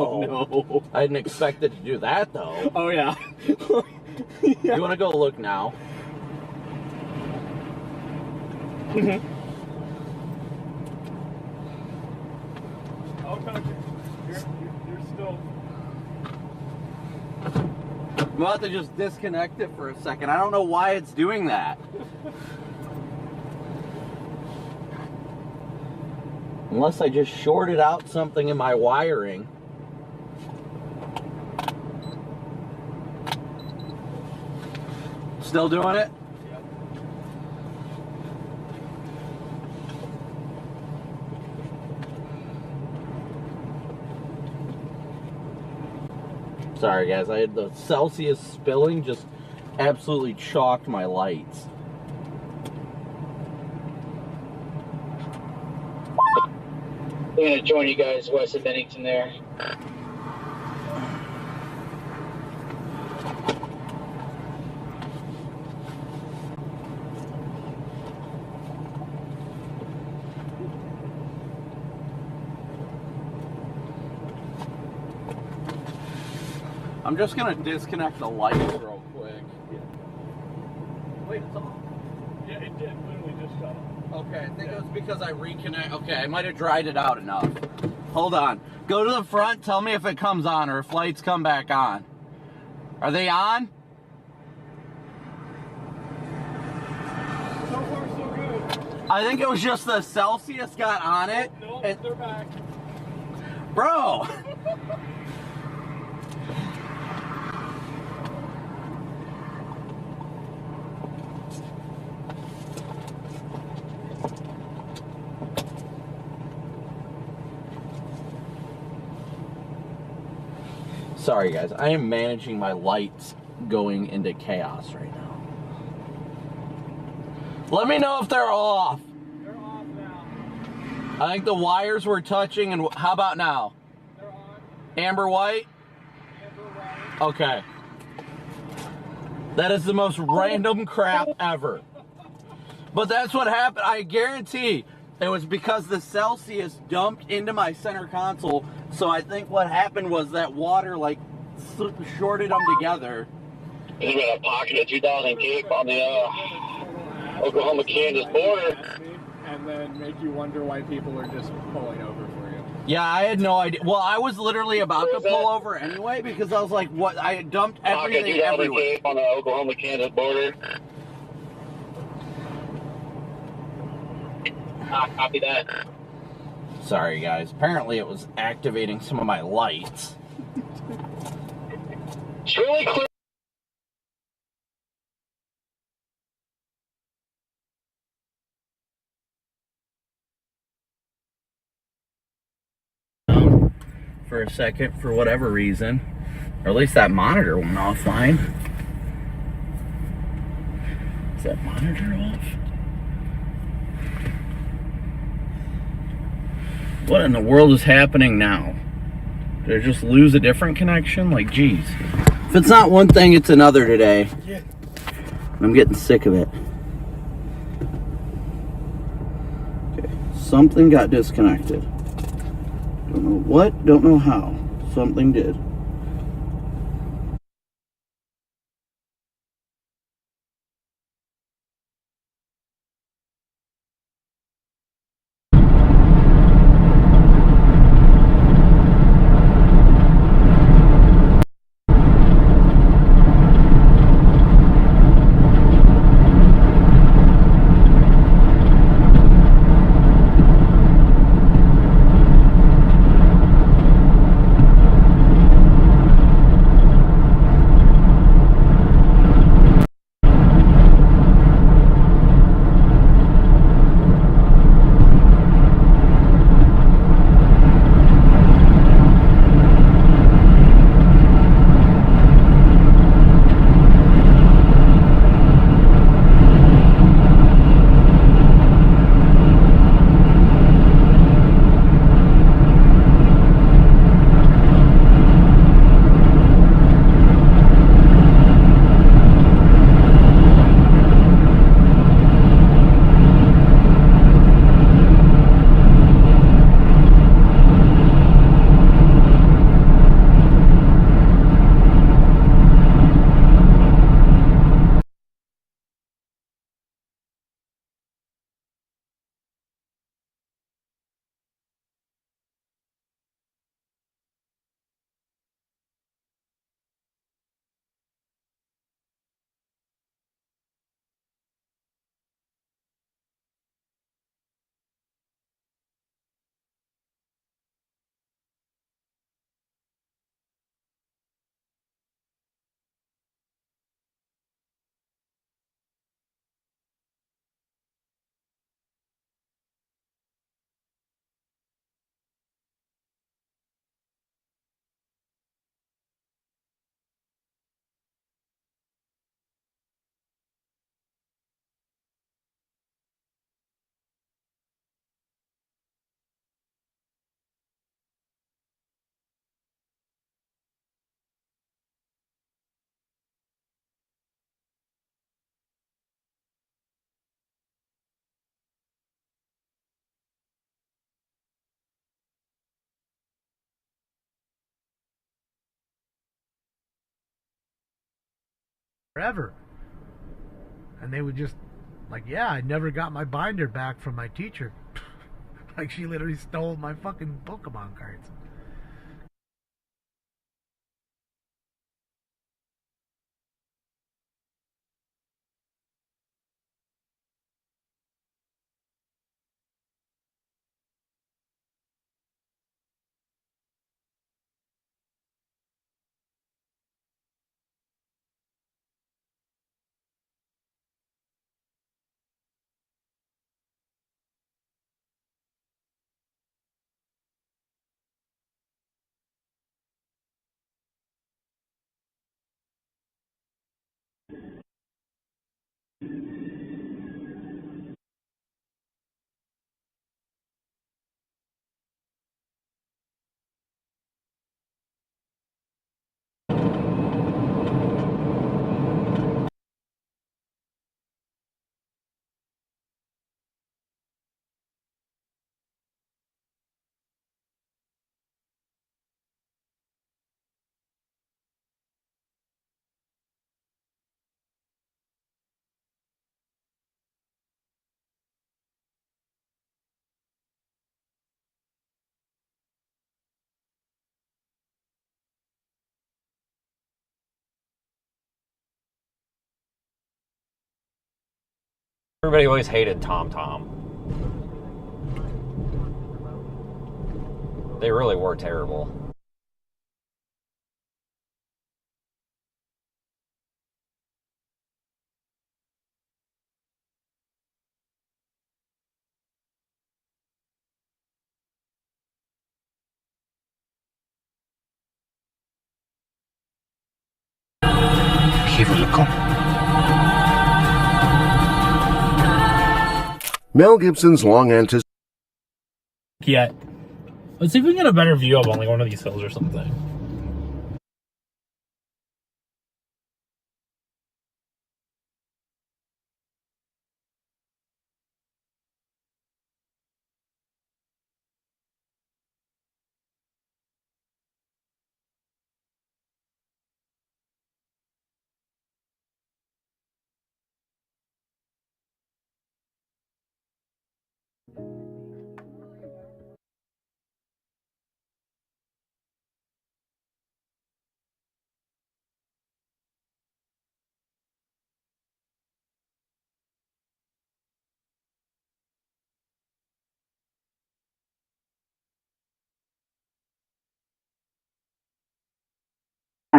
Oh, no. I didn't expect it to do that though. Oh yeah. Yeah. You want to go look now? Mm-hmm. Okay. You're still... I'm about to just disconnect it for a second. I don't know why it's doing that. Unless I just shorted out something in my wiring. Still doing it? Yep. Sorry guys, I had the Celsius spilling just absolutely chalked my lights. I'm going to join you guys west of Bennington there. I'm just gonna disconnect the lights real quick. Yeah. Wait, it's off. Yeah, it did literally just shut off. Okay, I think it was because I reconnect. Okay, I might have dried it out enough. Hold on. Go to the front, tell me if it comes on or if lights come back on. Are they on? So far, so good. I think it was just the Celsius got on it. Nope, they're back. Bro! Sorry guys, I am managing my lights going into chaos right now. Let me know if they're off. They're off now. I think the wires were touching, and how about now? They're on. Amber white? Amber white. Okay. That is the most random crap ever. But that's what happened. I guarantee it was because the Celsius dumped into my center console. So I think what happened was that water like shorted them together. There's been a pocket of 2,000 cape on the Oklahoma-Kansas border. And then make you wonder why people are just pulling over for you. Yeah, I had no idea. Well, I was literally about to pull over anyway because I was like, what? I dumped everything everywhere. Cape on the Oklahoma-Kansas border. Copy that. Sorry, guys. Apparently, it was activating some of my lights. It's really clear. For a second, for whatever reason, or at least that monitor went offline. Is that monitor off? What in the world is happening now? Did I just lose a different connection? Like, geez. If it's not one thing, it's another today. Yeah. I'm getting sick of it. Okay, something got disconnected. Don't know what, don't know how. Something did. Forever. And they would just, like, yeah, I never got my binder back from my teacher. Like, she literally stole my fucking Pokemon cards. Everybody always hated TomTom. They really were terrible. Mel Gibson's long anticipated. Yet. Let's see if we can get a better view up on like one of these hills or something.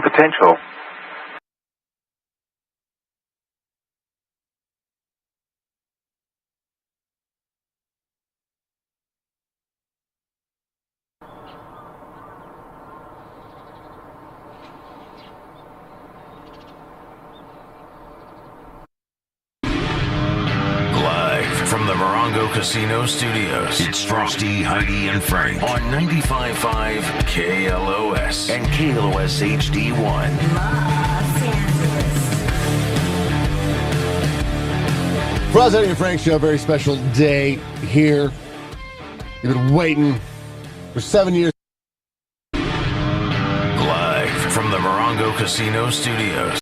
Potential. From the Morongo Casino Studios, it's Frosty, Heidi, and Frank on 95.5 KLOS and KLOS HD1. Frosty, Heidi, and Frank show, very special day here. You've been waiting for 7 years. Live from the Morongo Casino Studios.